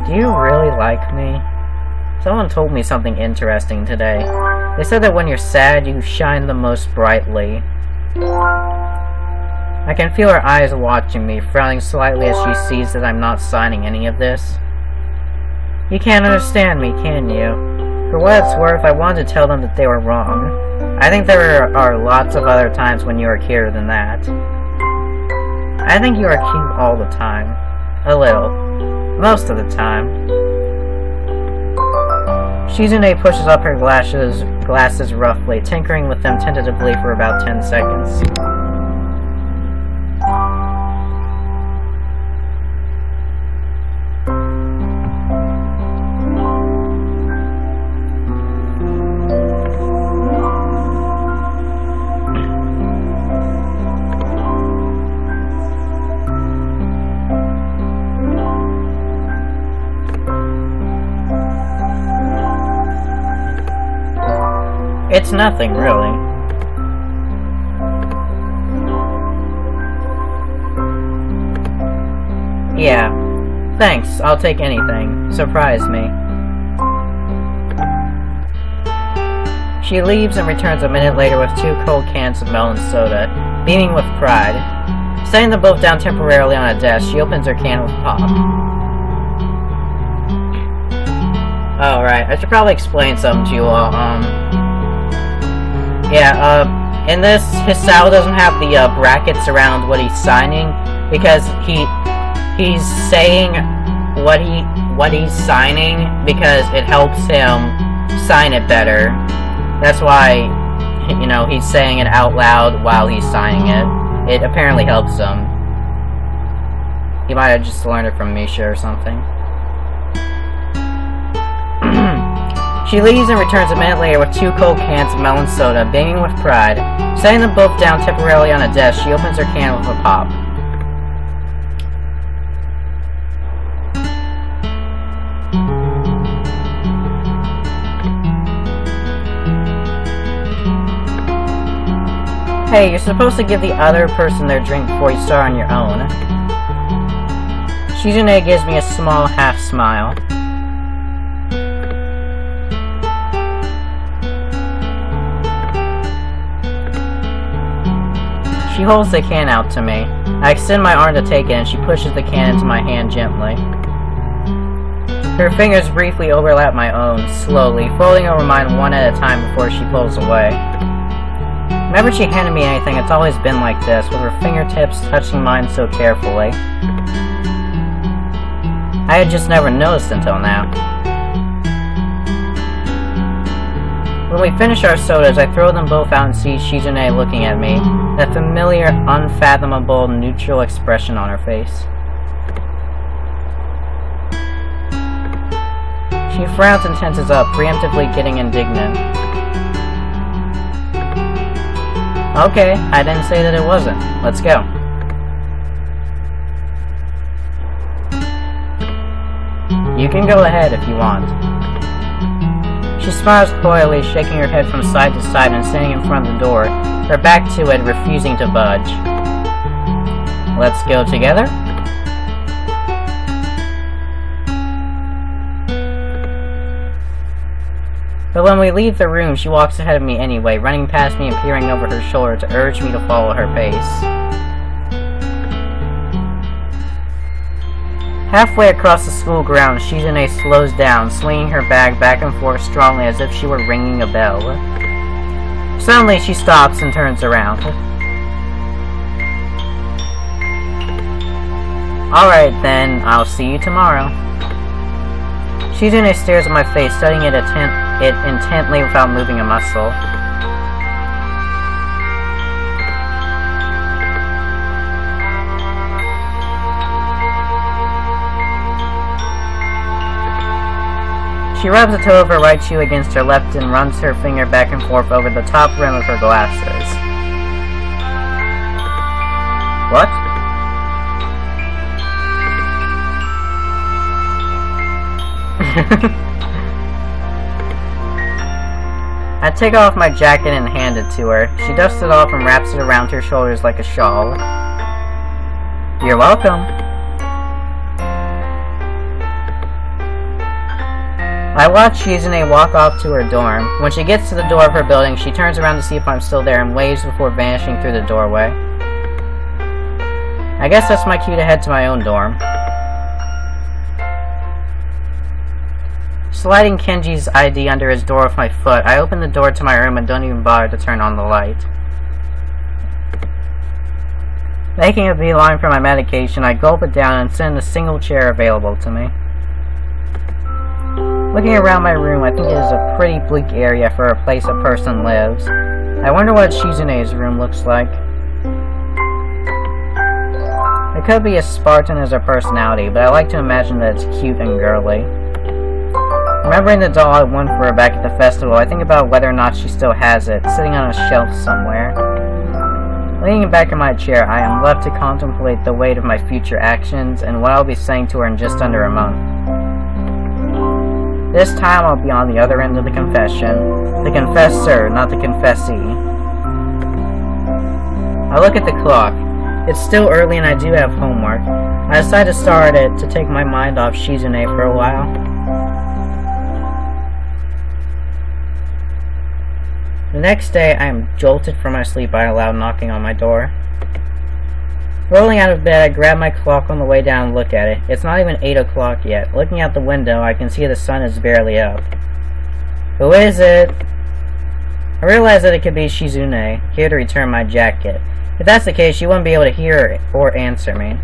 Do you really like me? Someone told me something interesting today. They said that when you're sad, you shine the most brightly. I can feel her eyes watching me, frowning slightly as she sees that I'm not signing any of this. You can't understand me, can you? For what it's worth, I wanted to tell them that they were wrong. I think there are lots of other times when you are cuter than that. I think you are cute all the time. A little. Most of the time. Shizune pushes up her glasses roughly, tinkering with them tentatively for about 10 seconds. It's nothing, really. Yeah. Thanks, I'll take anything. Surprise me. She leaves and returns a minute later with 2 cold cans of melon soda, beaming with pride. Setting them both down temporarily on a desk, she opens her can with pop. Oh, right. I should probably explain something to you all. In this, Hisao doesn't have the brackets around what he's signing because he's saying what he's signing because it helps him sign it better. That's why, you know, he's saying it out loud while he's signing it. It apparently helps him. He might have just learned it from Misha or something. She leaves and returns a minute later with 2 cold cans of melon soda, beaming with pride. Setting them both down temporarily on a desk, she opens her can with a pop. Hey, you're supposed to give the other person their drink before you start on your own. Shizune gives me a small half-smile. She holds the can out to me. I extend my arm to take it and she pushes the can into my hand gently. Her fingers briefly overlap my own, slowly, folding over mine one at a time before she pulls away. Whenever she handed me anything, it's always been like this, with her fingertips touching mine so carefully. I had just never noticed until now. When we finish our sodas, I throw them both out and see Shizune looking at me, that familiar, unfathomable, neutral expression on her face. She frowns and tenses up, preemptively getting indignant. Okay, I didn't say that it wasn't. Let's go. You can go ahead if you want. She smiles coyly, shaking her head from side to side and standing in front of the door, her back to it, refusing to budge. Let's go together? But when we leave the room, she walks ahead of me anyway, running past me and peering over her shoulder to urge me to follow her pace. Halfway across the school grounds, Shizune slows down, swinging her bag back and forth strongly as if she were ringing a bell. Suddenly, she stops and turns around. Alright then, I'll see you tomorrow. Shizune stares at my face, studying it intently without moving a muscle. She rubs the toe of her right shoe against her left and runs her finger back and forth over the top rim of her glasses. What? I take off my jacket and hand it to her. She dusts it off and wraps it around her shoulders like a shawl. You're welcome. I watch Shizune walk off to her dorm. When she gets to the door of her building, she turns around to see if I'm still there and waves before vanishing through the doorway. I guess that's my cue to head to my own dorm. Sliding Kenji's ID under his door with my foot, I open the door to my room and don't even bother to turn on the light. Making a beeline for my medication, I gulp it down and sit in the single chair available to me. Looking around my room, I think it is a pretty bleak area for a place a person lives. I wonder what Shizune's room looks like. It could be as Spartan as her personality, but I like to imagine that it's cute and girly. Remembering the doll I won for her back at the festival, I think about whether or not she still has it, sitting on a shelf somewhere. Leaning back in my chair, I am left to contemplate the weight of my future actions and what I'll be saying to her in just under a month. This time I'll be on the other end of the confession. The confessor, not the confessee. I look at the clock. It's still early and I do have homework. I decide to start it to take my mind off Shizune for a while. The next day, I am jolted from my sleep by a loud knocking on my door. Rolling out of bed, I grab my clock on the way down and look at it. It's not even 8 o'clock yet. Looking out the window, I can see the sun is barely up. Who is it? I realize that it could be Shizune, here to return my jacket. If that's the case, she wouldn't be able to hear or answer me.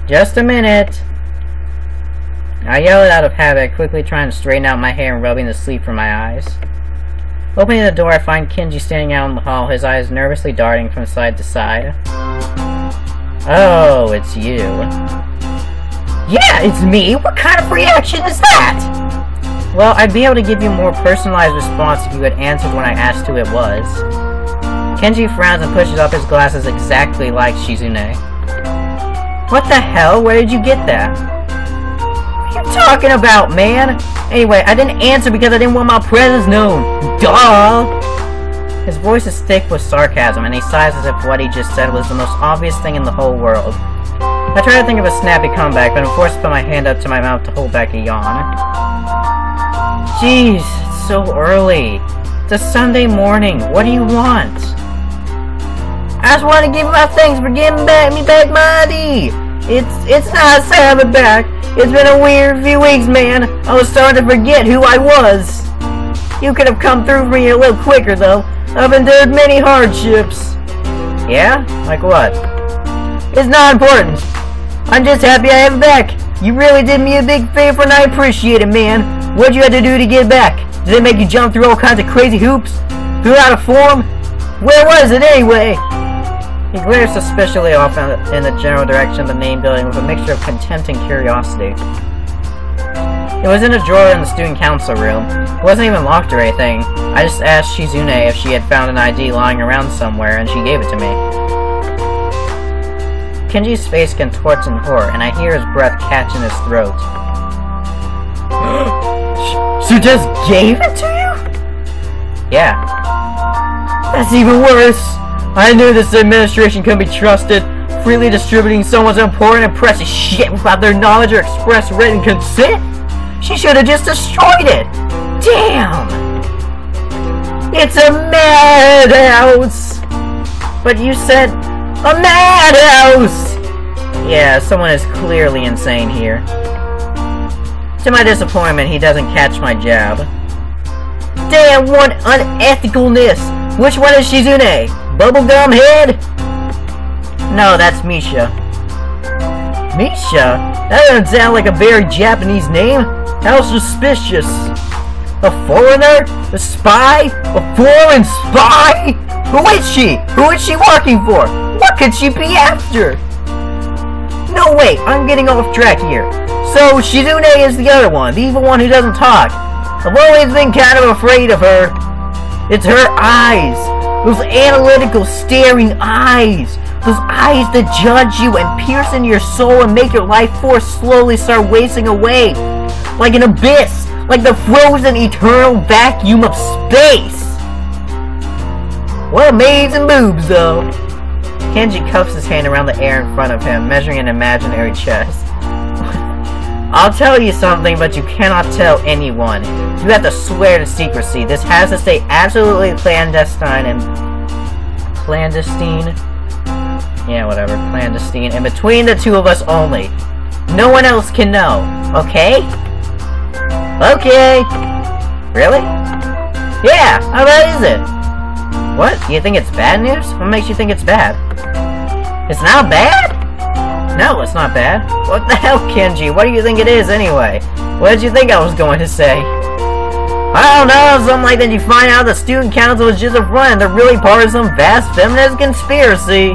Just a minute! I yell it out of habit, quickly trying to straighten out my hair and rubbing the sleep from my eyes. Opening the door, I find Kenji standing out in the hall, his eyes nervously darting from side to side. Oh, it's you. Yeah, it's me! What kind of reaction is that? Well, I'd be able to give you a more personalized response if you had answered when I asked who it was. Kenji frowns and pushes up his glasses exactly like Shizune. What the hell? Where did you get that? What are you talking about, man? Anyway, I didn't answer because I didn't want my presence known. Duh! His voice is thick with sarcasm, and he sighs as if what he just said was the most obvious thing in the whole world. I try to think of a snappy comeback, but I'm forced to put my hand up to my mouth to hold back a yawn. Jeez, it's so early. It's a Sunday morning. What do you want? I just want to give you my thanks for giving me back my ID. It's nice to have it back. It's been a weird few weeks, man. I was starting to forget who I was. You could have come through for me a little quicker, though. I've endured many hardships. Yeah? Like what? It's not important. I'm just happy I have it back. You really did me a big favor and I appreciate it, man. What'd you have to do to get back? Did it make you jump through all kinds of crazy hoops? Fill out a form? Where was it anyway? He glares suspiciously off in the general direction of the main building with a mixture of contempt and curiosity. It was in a drawer in the student council room. It wasn't even locked or anything. I just asked Shizune if she had found an ID lying around somewhere, and she gave it to me. Kenji's face contorts in horror, and I hear his breath catch in his throat. She just gave it to you? Yeah. That's even worse. I knew this administration couldn't be trusted, freely distributing someone's important and precious shit without their knowledge or express written consent. She should have just destroyed it. Damn! It's a madhouse! But you said a madhouse! Yeah, someone is clearly insane here. To my disappointment, he doesn't catch my jab. Damn, what unethicalness! Which one is Shizune? Bubblegum head? No, that's Misha. Misha? That doesn't sound like a very Japanese name. How suspicious. A foreigner? A spy? A foreign spy? Who is she? Who is she working for? What could she be after? No, wait, I'm getting off track here. So, Shizune is the other one, the evil one who doesn't talk. I've always been kind of afraid of her. It's her eyes. Those analytical, staring eyes. Those eyes that judge you and pierce into your soul and make your life force slowly start wasting away. Like an abyss. Like the frozen, eternal vacuum of space. What amazing boobs, though. Kenji cuffs his hand around the air in front of him, measuring an imaginary chest. I'll tell you something, but you cannot tell anyone. You have to swear to secrecy. This has to stay absolutely clandestine and... Clandestine? Yeah, whatever. Clandestine. And between the two of us only. No one else can know. Okay? Okay. Really? Yeah, how bad is it? What? You think it's bad news? What makes you think it's bad? It's not bad? No, it's not bad. What the hell, Kenji? What do you think it is, anyway? What did you think I was going to say? I don't know, something like that you find out the student council is just a front and they're really part of some vast feminist conspiracy.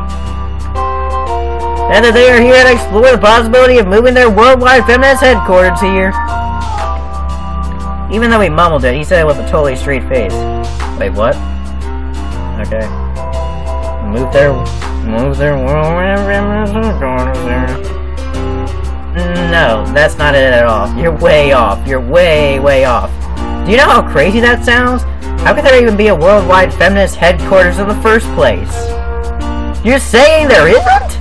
And that they are here to explore the possibility of moving their worldwide feminist headquarters here. Even though he mumbled it, he said it with a totally straight face. Wait, what? Okay. Move their worldwide feminist headquarters there. No, that's not it at all. You're way off. You're way, way off. Do you know how crazy that sounds? How could there even be a worldwide feminist headquarters in the first place? You're saying there isn't?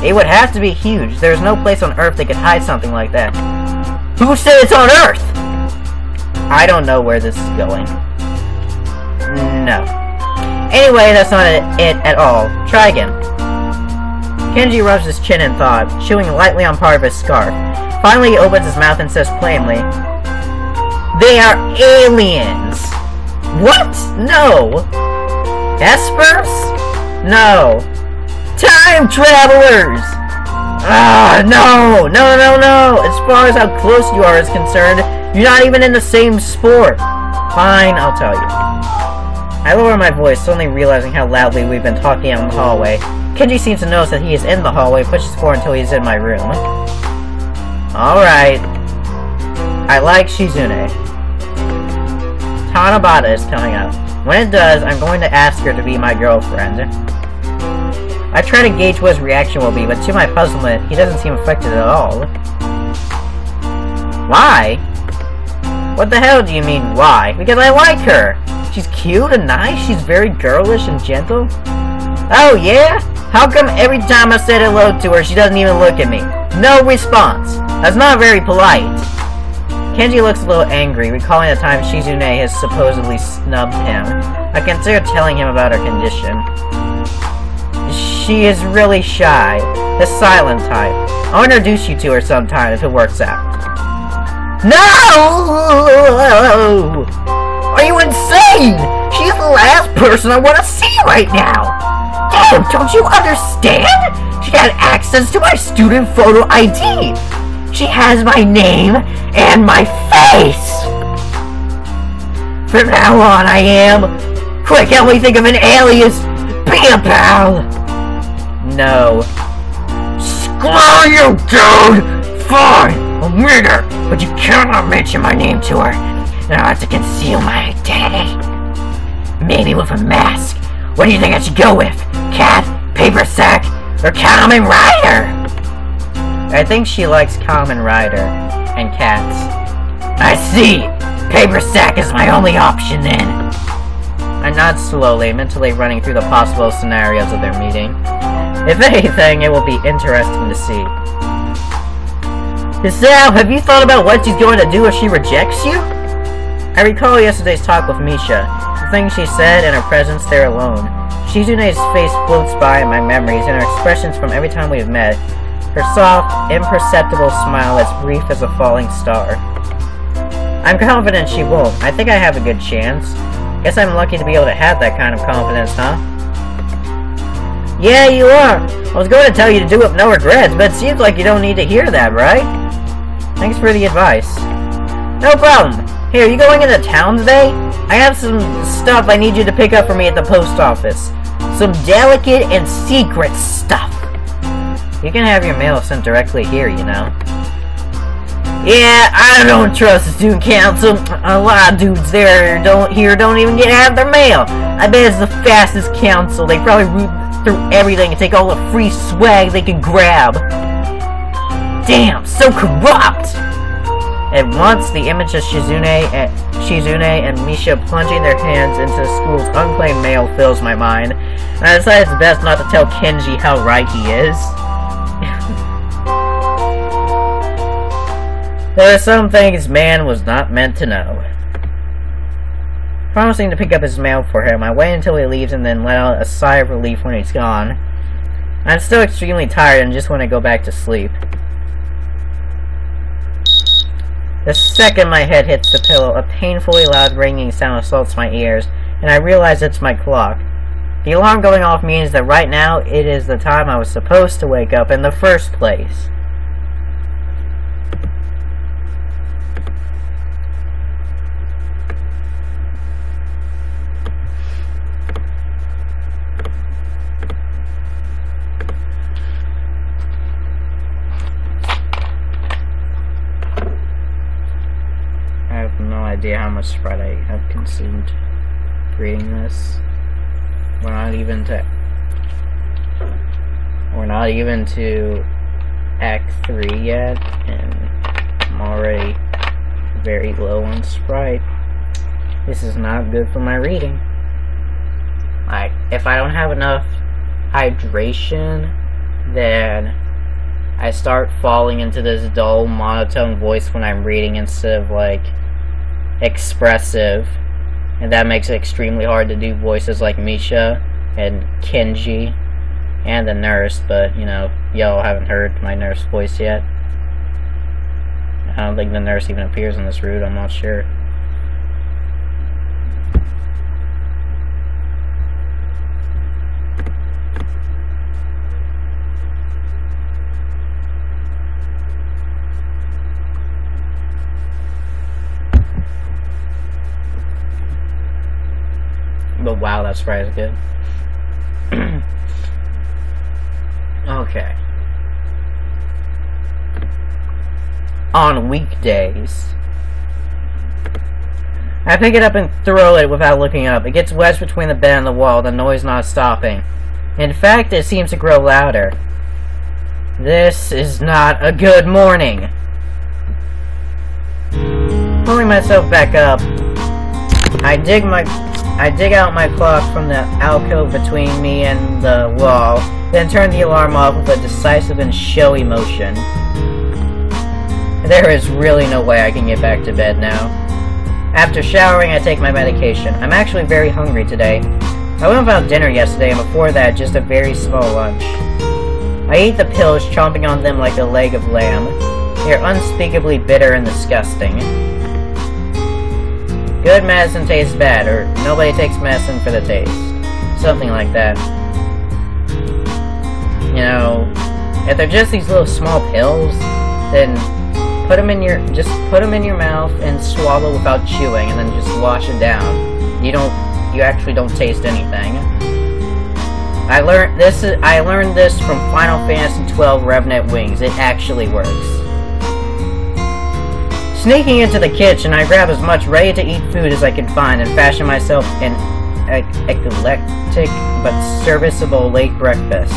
It would have to be huge. There's no place on Earth that could hide something like that. Who said it's on Earth? I don't know where this is going. No. Anyway, that's not it at all. Try again. Kenji rubs his chin in thought, chewing lightly on part of his scarf. Finally, he opens his mouth and says plainly, "They are aliens!" What? No! Espers? No! Time travelers! Ah, no! No, no, no! As far as how close you are is concerned, you're not even in the same sport. Fine, I'll tell you. I lower my voice, suddenly realizing how loudly we've been talking out in the hallway. Kenji seems to notice that he is in the hallway, pushes forward until he's in my room. Alright. I like Shizune. Tanabata is coming up. When it does, I'm going to ask her to be my girlfriend. I try to gauge what his reaction will be, but to my puzzlement, he doesn't seem affected at all. Why? What the hell do you mean, why? Because I like her! She's cute and nice, she's very girlish and gentle. Oh yeah? How come every time I said hello to her, she doesn't even look at me? No response. That's not very polite. Kenji looks a little angry, recalling the time Shizune has supposedly snubbed him. I consider telling him about her condition. She is really shy. The silent type. I'll introduce you to her sometime if it works out. No! Are you insane? She's the last person I want to see right now! Damn, don't you understand? She had access to my student photo ID! She has my name and my face! From now on, I am... Quick, help me think of an alias! Be a pal! No. Screw you, dude! Fine, I'll meet her, but you cannot mention my name to her. And I'll have to conceal my identity. Maybe with a mask. What do you think I should go with? Cat, paper sack, or Kamen Rider? I think she likes Kamen Rider and cats. I see. Paper sack is my only option then. I nod slowly, mentally running through the possible scenarios of their meeting. If anything, it will be interesting to see. Hisao, have you thought about what she's going to do if she rejects you? I recall yesterday's talk with Misha, the things she said and her presence there alone. Shizune's face floats by in my memories and her expressions from every time we've met. Her soft, imperceptible smile as brief as a falling star. I'm confident she won't. I think I have a good chance. Guess I'm lucky to be able to have that kind of confidence, huh? Yeah, you are. I was going to tell you to do it with no regrets, but it seems like you don't need to hear that, right? Thanks for the advice. No problem. Here, you going into town today? I have some stuff I need you to pick up for me at the post office. Some delicate and secret stuff. You can have your mail sent directly here, you know. Yeah, I don't trust the student council. A lot of dudes there don't even get half their mail. I bet it's the fastest council. They probably root through everything and take all the free swag they can grab. Damn, so corrupt! At once, the image of Shizune and Misha plunging their hands into the school's unclaimed mail fills my mind, and I decide it's best not to tell Kenji how right he is. There are some things man was not meant to know. Promising to pick up his mail for him, I wait until he leaves and then let out a sigh of relief when he's gone. I'm still extremely tired and just want to go back to sleep. The second my head hits the pillow, a painfully loud ringing sound assaults my ears, and I realize it's my clock. The alarm going off means that right now it is the time I was supposed to wake up in the first place. I have no idea how much Sprite I have consumed reading this. We're not even to Act 3 yet, and I'm already very low on Sprite. This is not good for my reading. Like, if I don't have enough hydration, then I start falling into this dull, monotone voice when I'm reading instead of, like, expressive. And that makes it extremely hard to do voices like Misha and Kenji and the nurse, but, you know, y'all haven't heard my nurse voice yet. I don't think the nurse even appears in this route, I'm not sure. But wow, that Sprite is good. Okay. On weekdays, I pick it up and throw it without looking up. It gets wedged between the bed and the wall, the noise not stopping. In fact, it seems to grow louder. This is not a good morning. Pulling myself back up, I dig out my clock from the alcove between me and the wall, then turn the alarm off with a decisive and showy motion. There is really no way I can get back to bed now. After showering, I take my medication. I'm actually very hungry today. I went without dinner yesterday, and before that, just a very small lunch. I eat the pills, chomping on them like a leg of lamb. They are unspeakably bitter and disgusting. Good medicine tastes bad, or nobody takes medicine for the taste. Something like that. You know, if they're just these little small pills, then put them in your mouth and swallow without chewing, and then just wash it down. You actually don't taste anything. I learned this from Final Fantasy XII Revenant Wings. It actually works. Sneaking into the kitchen, I grab as much ready-to-eat food as I can find and fashion myself an eclectic but serviceable late breakfast.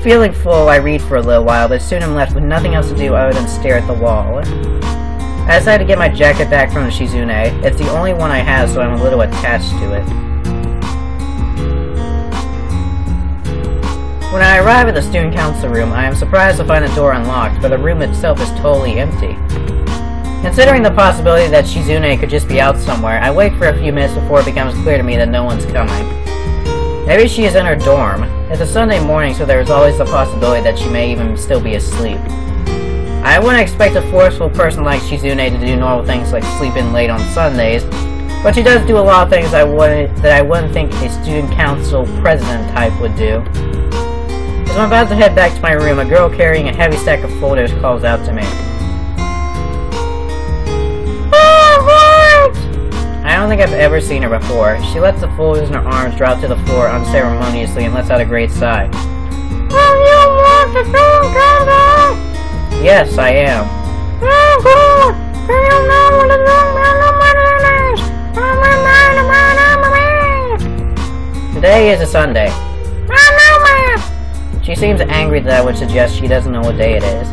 Feeling full, I read for a little while, but soon I'm left with nothing else to do other than stare at the wall. I decided to get my jacket back from the Shizune. It's the only one I have, so I'm a little attached to it. When I arrive at the student council room, I am surprised to find the door unlocked, but the room itself is totally empty. Considering the possibility that Shizune could just be out somewhere, I wait for a few minutes before it becomes clear to me that no one's coming. Maybe she is in her dorm. It's a Sunday morning, so there is always the possibility that she may even still be asleep. I wouldn't expect a forceful person like Shizune to do normal things like sleep in late on Sundays, but she does do a lot of things that I wouldn't think a student council president type would do. As I'm about to head back to my room, a girl carrying a heavy stack of folders calls out to me. I don't think I've ever seen her before. She lets the folders in her arms drop to the floor unceremoniously and lets out a great sigh. Yes, I am. Today is a Sunday. She seems angry that I would suggest she doesn't know what day it is.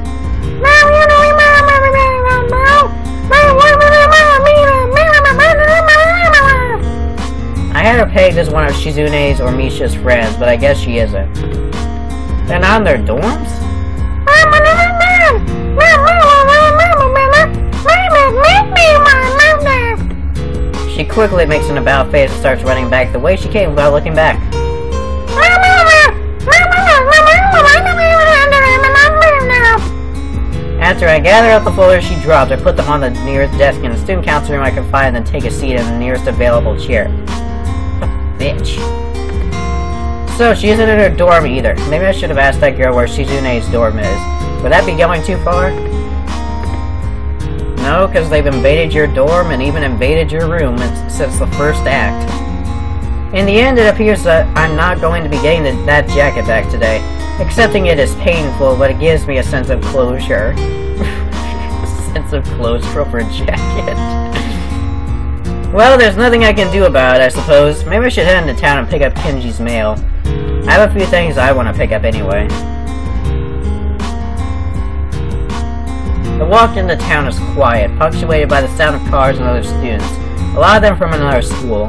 I had her pegged as one of Shizune's or Misha's friends, but I guess she isn't. They're not in their dorms? She quickly makes an about face and starts running back the way she came without looking back. After I gather up the folders she dropped, I put them on the nearest desk in the student council room I can find and then take a seat in the nearest available chair. Bitch. So, she isn't in her dorm either. Maybe I should have asked that girl where Shizune's dorm is. Would that be going too far? No, because they've invaded your dorm and even invaded your room since the first act. In the end, it appears that I'm not going to be getting that jacket back today. Accepting it is painful, but it gives me a sense of closure. Sense of closure over a jacket. Well, there's nothing I can do about it, I suppose. Maybe I should head into town and pick up Kenji's mail. I have a few things I want to pick up anyway. The walk into town is quiet, punctuated by the sound of cars and other students, a lot of them from another school.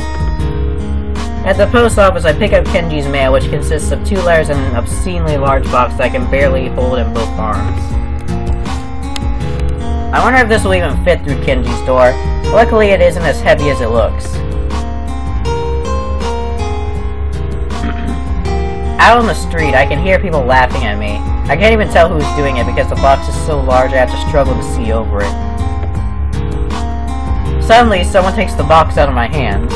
At the post office, I pick up Kenji's mail, which consists of 2 letters and an obscenely large box that I can barely hold in both arms. I wonder if this will even fit through Kenji's door. Luckily, it isn't as heavy as it looks. Out on the street, I can hear people laughing at me. I can't even tell who's doing it because the box is so large I have to struggle to see over it. Suddenly, someone takes the box out of my hands.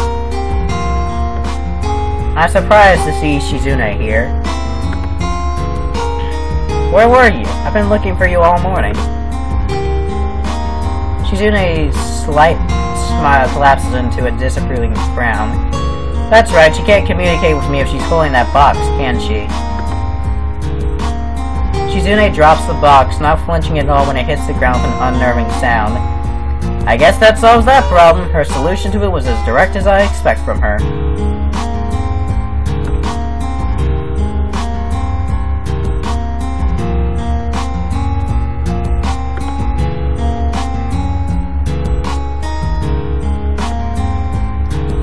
I'm surprised to see Shizune here. Where were you? I've been looking for you all morning. Shizune's slight smile collapses into a disapproving frown. That's right, she can't communicate with me if she's holding that box, can she? Shizune drops the box, not flinching at all when it hits the ground with an unnerving sound. I guess that solves that problem. Her solution to it was as direct as I expect from her.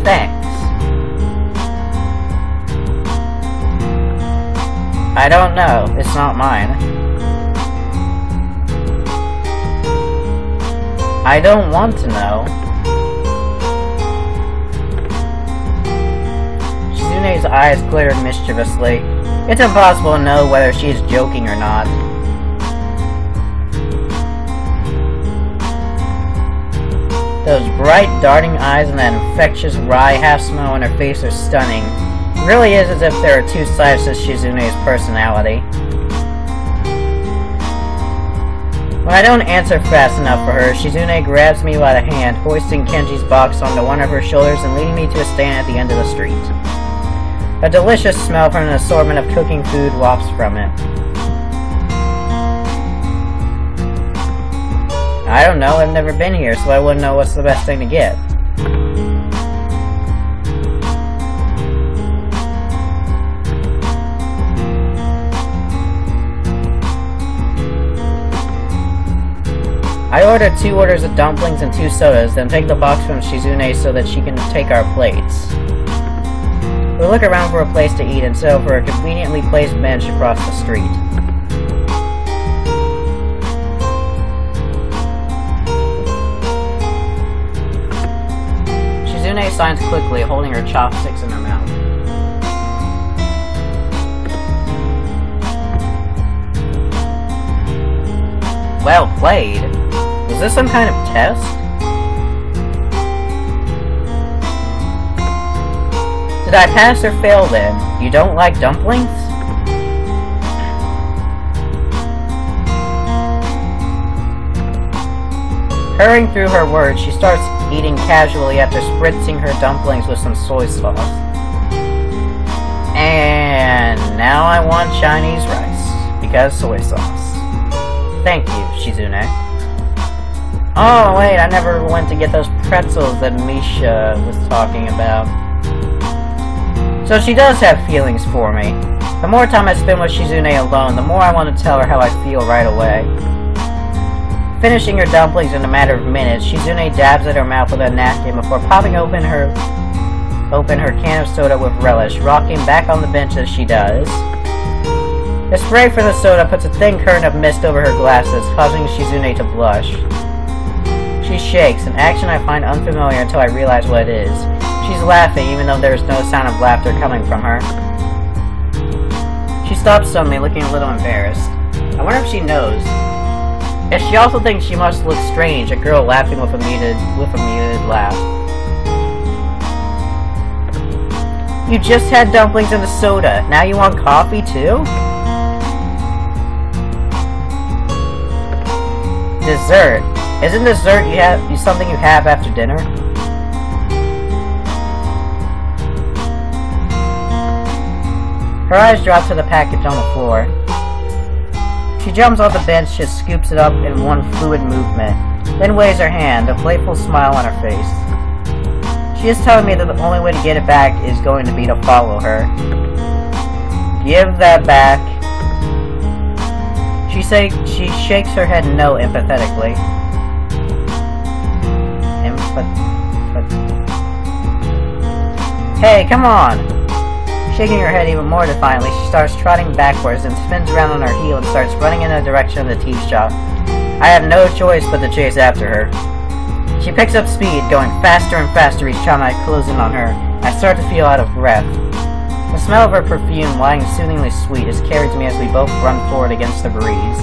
Thanks. I don't know. It's not mine. I don't want to know. Shizune's eyes glittered mischievously. It's impossible to know whether she is joking or not. Those bright, darting eyes and that infectious, wry half-smile on her face are stunning. It really is as if there are 2 sides to Shizune's personality. When I don't answer fast enough for her, Shizune grabs me by the hand, hoisting Kenji's box onto one of her shoulders and leading me to a stand at the end of the street. A delicious smell from an assortment of cooking food wafts from it. I don't know, I've never been here, so I wouldn't know what's the best thing to get. I ordered 2 orders of dumplings and 2 sodas, then take the box from Shizune so that she can take our plates. We look around for a place to eat and settle for a conveniently placed bench across the street. Shizune signs quickly, holding her chopsticks in her mouth. Well played. Was this some kind of test? Did I pass or fail then? You don't like dumplings? Hurrying through her words, she starts eating casually after spritzing her dumplings with some soy sauce. And now I want Chinese rice, because soy sauce. Thank you, Shizune. Oh, wait, I never went to get those pretzels that Misha was talking about. So she does have feelings for me. The more time I spend with Shizune alone, the more I want to tell her how I feel right away. Finishing her dumplings in a matter of minutes, Shizune dabs at her mouth with a napkin before popping open her can of soda with relish, rocking back on the bench as she does. The spray for the soda puts a thin curtain of mist over her glasses, causing Shizune to blush. She She shakes, an action I find unfamiliar until I realize what it is. She's laughing, even though there is no sound of laughter coming from her. She stops suddenly, looking a little embarrassed. I wonder if she knows. If she also thinks she must look strange, a girl laughing with a muted laugh. You just had dumplings and a soda. Now you want coffee too? Dessert. Isn't dessert something you have after dinner? Her eyes drop to the package on the floor. She jumps off the bench, just scoops it up in one fluid movement, then waves her hand, a playful smile on her face. She is telling me that the only way to get it back is going to be to follow her. Give that back. She shakes her head no empathetically. Hey, come on! Shaking her head even more defiantly, she starts trotting backwards and spins around on her heel and starts running in the direction of the tea shop. I have no choice but to chase after her. She picks up speed, going faster and faster each time I close in on her. I start to feel out of breath. The smell of her perfume, lying soothingly sweet, is carried to me as we both run forward against the breeze.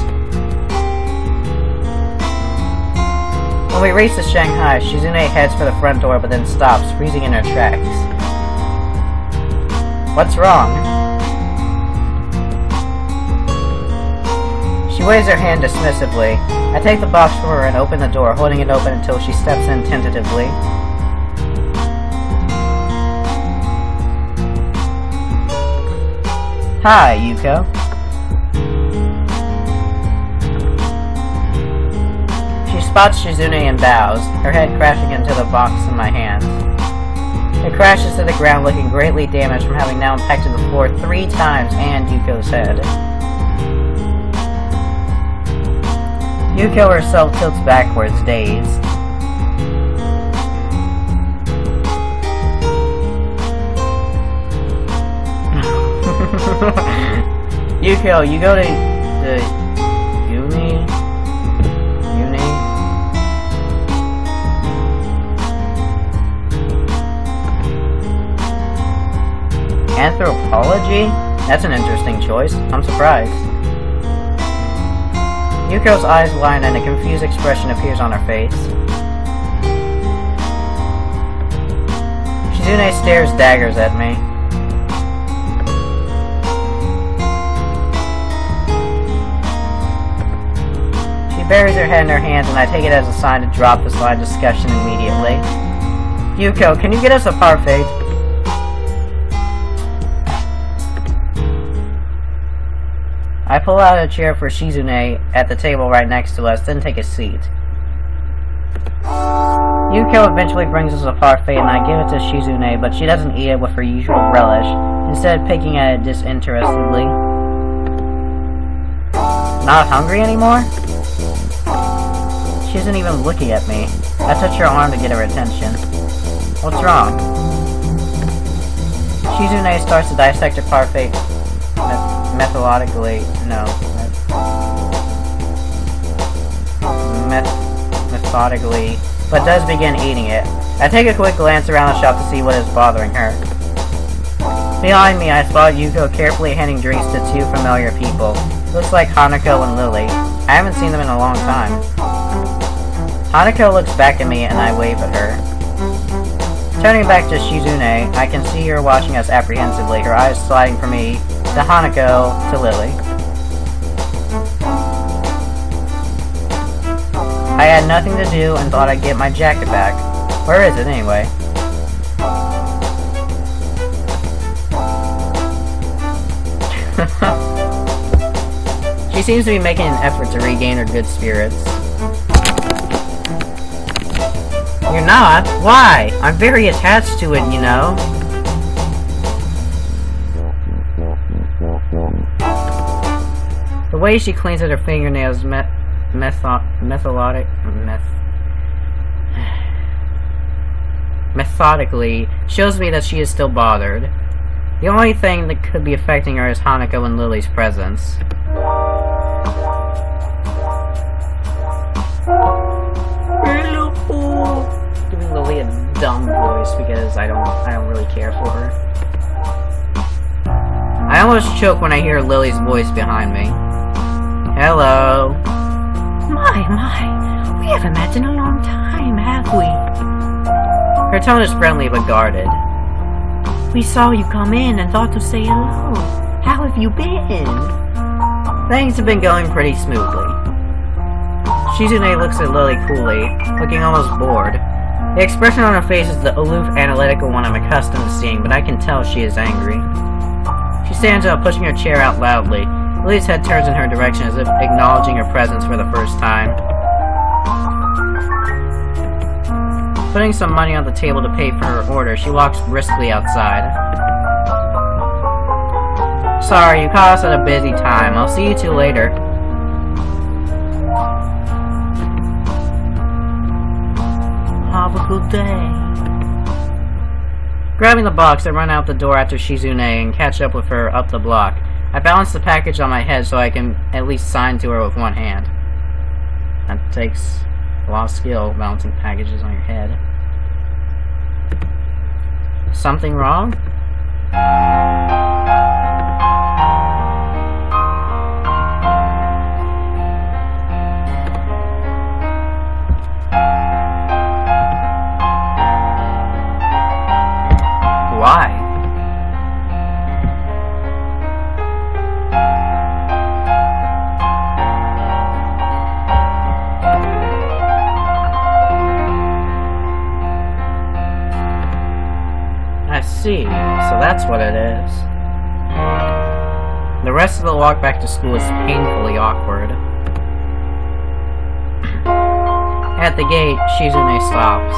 When we reach the Shanghai, Shizune heads for the front door but then stops, freezing in her tracks. What's wrong? She waves her hand dismissively. I take the box from her and open the door, holding it open until she steps in tentatively. Hi, Yuko. She spots Shizune and bows, her head crashing into the box in my hands. It crashes to the ground, looking greatly damaged from having now impacted the floor 3 times and Yuko's head. Yuko herself tilts backwards, dazed. Yuko, you go to the uni? Anthropology? That's an interesting choice. I'm surprised. Yuko's eyes line and a confused expression appears on her face. Shizune stares daggers at me. She buries her head in her hands and I take it as a sign to drop the slide discussion immediately. Yuko, can you get us a parfait? I pull out a chair for Shizune at the table right next to us, then take a seat. Yuko eventually brings us a parfait and I give it to Shizune, but she doesn't eat it with her usual relish, instead picking at it disinterestedly. Not hungry anymore? She isn't even looking at me. I touch her arm to get her attention. What's wrong? Shizune starts to dissect her parfait methodically, but does begin eating it. I take a quick glance around the shop to see what is bothering her. Behind me, I spot Yuko carefully handing drinks to 2 familiar people. Looks like Hanako and Lily. I haven't seen them in a long time. Hanako looks back at me and I wave at her. Turning back to Shizune, I can see her watching us apprehensively, her eyes sliding from me to Hanako to Lily. I had nothing to do and thought I'd get my jacket back. Where is it anyway? She seems to be making an effort to regain her good spirits. You're not? Why? I'm very attached to it, you know. The way she cleans at her fingernails methodically shows me that she is still bothered. The only thing that could be affecting her is Hanako and Lily's presence. voice because I don't really care for her. I almost choke when I hear Lily's voice behind me. Hello. My, we haven't met in a long time, have we? Her tone is friendly but guarded. We saw you come in and thought to say hello. How have you been? Things have been going pretty smoothly. Shizune looks at Lily coolly, looking almost bored. The expression on her face is the aloof, analytical one I'm accustomed to seeing, but I can tell she is angry. She stands up, pushing her chair out loudly. Lily's head turns in her direction as if acknowledging her presence for the first time. Putting some money on the table to pay for her order, she walks briskly outside. Sorry, you caught us at a busy time. I'll see you two later. Have a good day. Grabbing the box, I run out the door after Shizune and catch up with her up the block. I balance the package on my head so I can at least sign to her with one hand. That takes a lot of skill, balancing packages on your head. Something wrong? Why? I see. So that's what it is. The rest of the walk back to school is painfully awkward. At the gate, Shizune stops.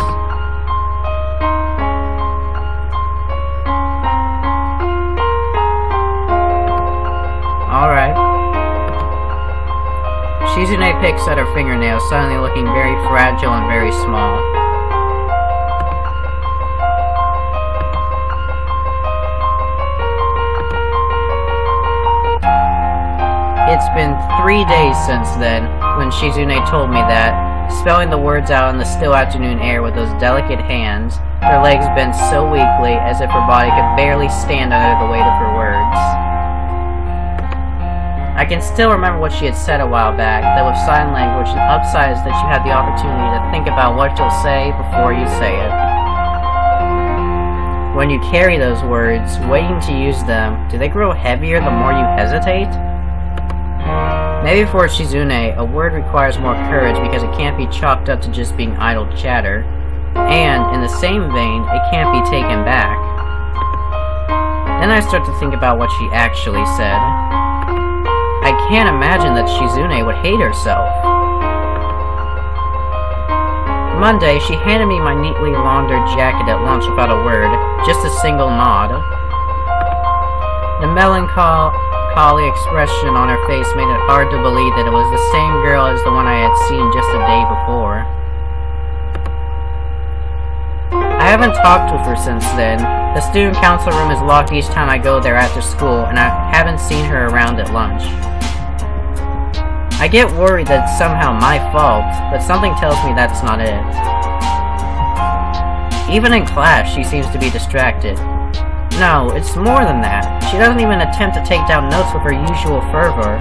Alright. Shizune picks at her fingernails, suddenly looking very fragile and very small. It's been 3 days since then, when Shizune told me that, spelling the words out in the still afternoon air with those delicate hands, her legs bent so weakly as if her body could barely stand under the weight of her words. I can still remember what she had said a while back, that with sign language and upsides that you had the opportunity to think about what you'll say before you say it. When you carry those words, waiting to use them, do they grow heavier the more you hesitate? Maybe for Shizune, a word requires more courage because it can't be chalked up to just being idle chatter, and, in the same vein, it can't be taken back. Then I start to think about what she actually said. I can't imagine that Shizune would hate herself. Monday, she handed me my neatly laundered jacket at lunch without a word, just a single nod. The melancholy expression on her face made it hard to believe that it was the same girl as the one I had seen just a day before. I haven't talked with her since then. The student council room is locked each time I go there after school, and I haven't seen her around at lunch. I get worried that it's somehow my fault, but something tells me that's not it. Even in class, she seems to be distracted. No, it's more than that. She doesn't even attempt to take down notes with her usual fervor.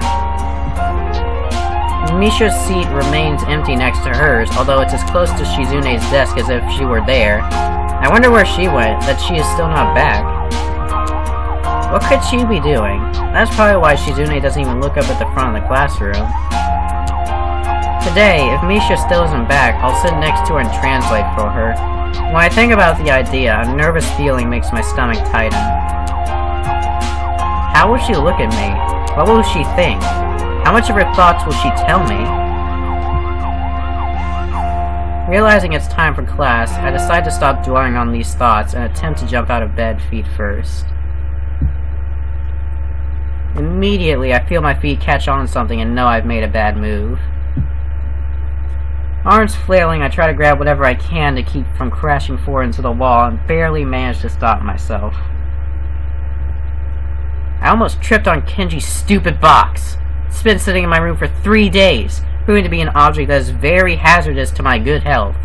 Misha's seat remains empty next to hers, although it's as close to Shizune's desk as if she were there. I wonder where she went, that she is still not back. What could she be doing? That's probably why Shizune doesn't even look up at the front of the classroom. Today, if Misha still isn't back, I'll sit next to her and translate for her. When I think about the idea, a nervous feeling makes my stomach tighten. How will she look at me? What will she think? How much of her thoughts will she tell me? Realizing it's time for class, I decide to stop dwelling on these thoughts and attempt to jump out of bed feet first. Immediately, I feel my feet catch on something and know I've made a bad move. Arms flailing, I try to grab whatever I can to keep from crashing forward into the wall and barely manage to stop myself. I almost tripped on Kenji's stupid box. It's been sitting in my room for 3 days, proving to be an object that is very hazardous to my good health.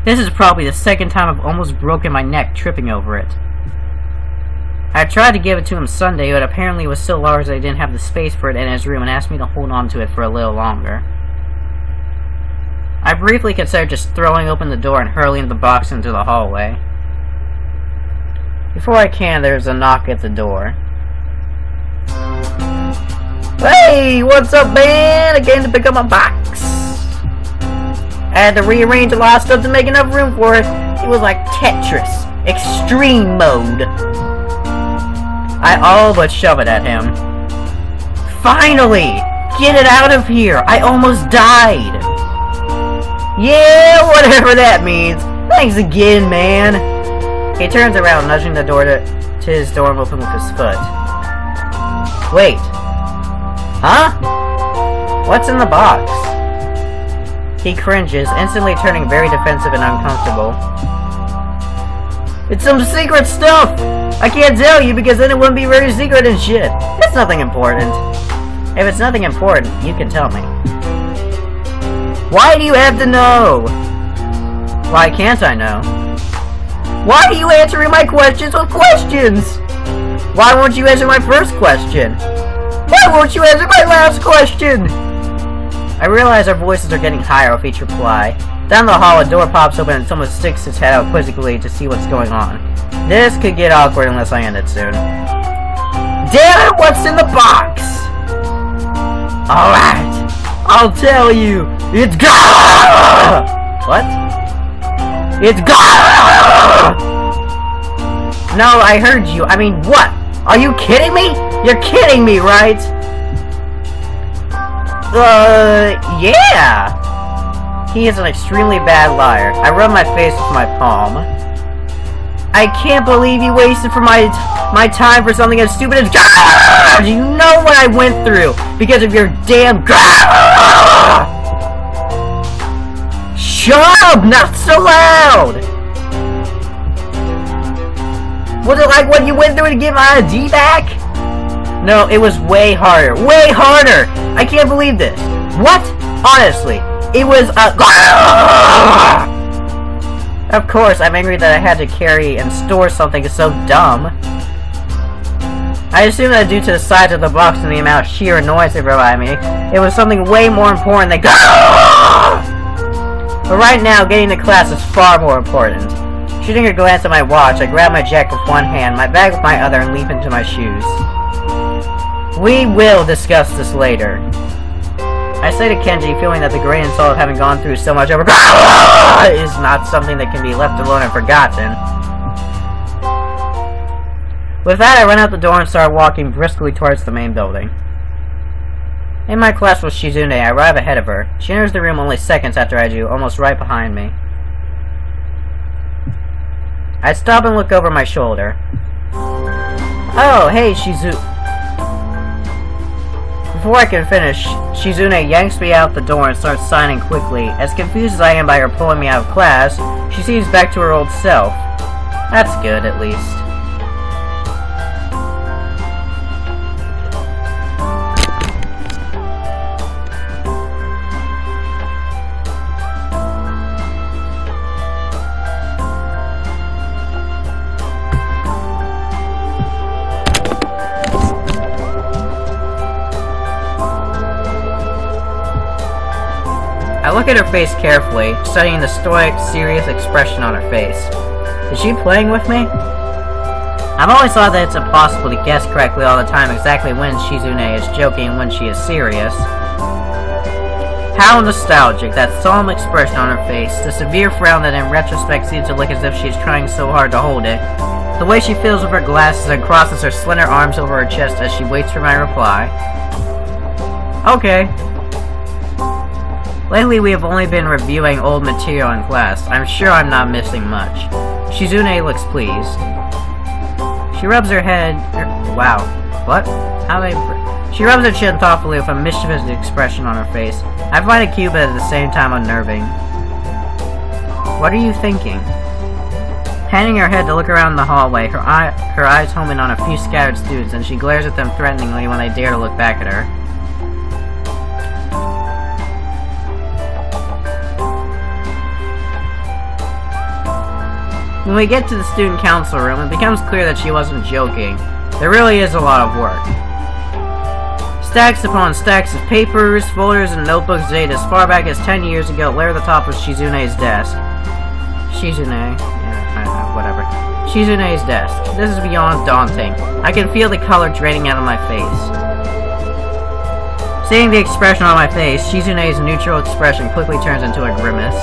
This is probably the second time I've almost broken my neck tripping over it. I tried to give it to him Sunday, but apparently it was so large that he didn't have the space for it in his room and asked me to hold on to it for a little longer. I briefly considered just throwing open the door and hurling the box into the hallway. Before I can, there's a knock at the door. Hey, what's up, man? I came to pick up my box. I had to rearrange a lot of stuff to make enough room for it. It was like Tetris. Extreme mode. I all but shove it at him. Finally! Get it out of here! I almost died! Yeah, whatever that means. Thanks again, man. He turns around, nudging the door to his door open with his foot. Wait. Huh? What's in the box? He cringes, instantly turning very defensive and uncomfortable. It's some secret stuff! I can't tell you because then it wouldn't be very secret and shit. It's nothing important. If it's nothing important, you can tell me. Why do you have to know? Why can't I know? Why are you answering my questions with questions? Why won't you answer my first question? Why won't you answer my last question? I realize our voices are getting higher with each reply. Down the hall, a door pops open and someone sticks his head out quizzically to see what's going on. This could get awkward unless I end it soon. Damn it, what's in the box? Alright, I'll tell you. It's gone! What? It's gone! No, I heard you. I mean, what? Are you kidding me? You're kidding me, right? Yeah! He is an extremely bad liar. I rub my face with my palm. I can't believe you wasted for my time for something as stupid as God! You know what I went through because of your damn God! Shut up! Not so loud! Was it like what you went through to get my ID back? No, it was way harder. Way harder! I can't believe this. What? Honestly, it was a... Of course, I'm angry that I had to carry and store something so dumb. I assume that due to the size of the box and the amount of sheer annoyance it provided me, it was something way more important than... But right now, getting to class is far more important. Shooting a glance at my watch, I grab my jacket with one hand, my bag with my other, and leap into my shoes. We will discuss this later. I say to Kenji, feeling that the great insult of having gone through so much over is not something that can be left alone and forgotten. With that, I run out the door and start walking briskly towards the main building. In my class with Shizune, I arrive ahead of her. She enters the room only seconds after I do, almost right behind me. I stop and look over my shoulder. Oh, hey, Shizune. Before I can finish, Shizune yanks me out the door and starts signing quickly. As confused as I am by her pulling me out of class, she seems back to her old self. That's good, at least. I look at her face carefully, studying the stoic, serious expression on her face. Is she playing with me? I've always thought that it's impossible to guess correctly all the time exactly when Shizune is joking and when she is serious. How nostalgic, that solemn expression on her face, the severe frown that in retrospect seems to look as if she is trying so hard to hold it, the way she fills with her glasses and crosses her slender arms over her chest as she waits for my reply. Okay. Lately, we have only been reviewing old material in class. I'm sure I'm not missing much. Shizune looks pleased. She rubs her head... Wow. What? How they... She rubs her chin thoughtfully with a mischievous expression on her face. I find it cute, but at the same time unnerving. What are you thinking? Panning her head to look around the hallway, her eyes home in on a few scattered students, and she glares at them threateningly when they dare to look back at her. When we get to the student council room, it becomes clear that she wasn't joking. There really is a lot of work. Stacks upon stacks of papers, folders, and notebooks dated as far back as 10 years ago lay at the top of Shizune's desk. Whatever. Shizune's desk. This is beyond daunting. I can feel the color draining out of my face. Seeing the expression on my face, Shizune's neutral expression quickly turns into a grimace.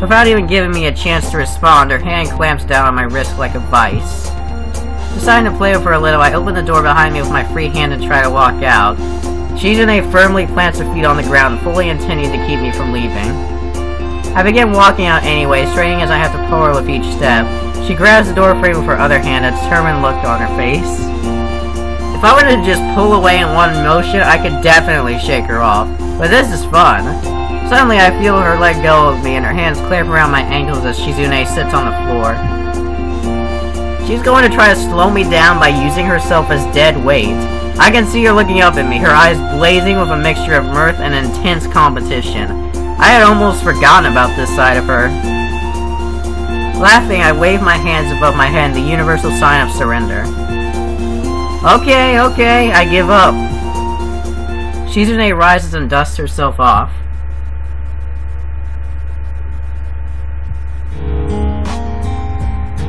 Without even giving me a chance to respond, her hand clamps down on my wrist like a vice. Deciding to play with her a little, I open the door behind me with my free hand and try to walk out. Shizune firmly plants her feet on the ground, fully intending to keep me from leaving. I begin walking out anyway, straining as I have to pull her with each step. She grabs the door frame with her other hand, a determined look on her face. If I were to just pull away in one motion, I could definitely shake her off. But this is fun. Suddenly I feel her let go of me and her hands clamp around my ankles as Shizune sits on the floor. She's going to try to slow me down by using herself as dead weight. I can see her looking up at me, her eyes blazing with a mixture of mirth and intense competition. I had almost forgotten about this side of her. Laughing, I wave my hands above my head in the universal sign of surrender. Okay, I give up. Shizune rises and dusts herself off.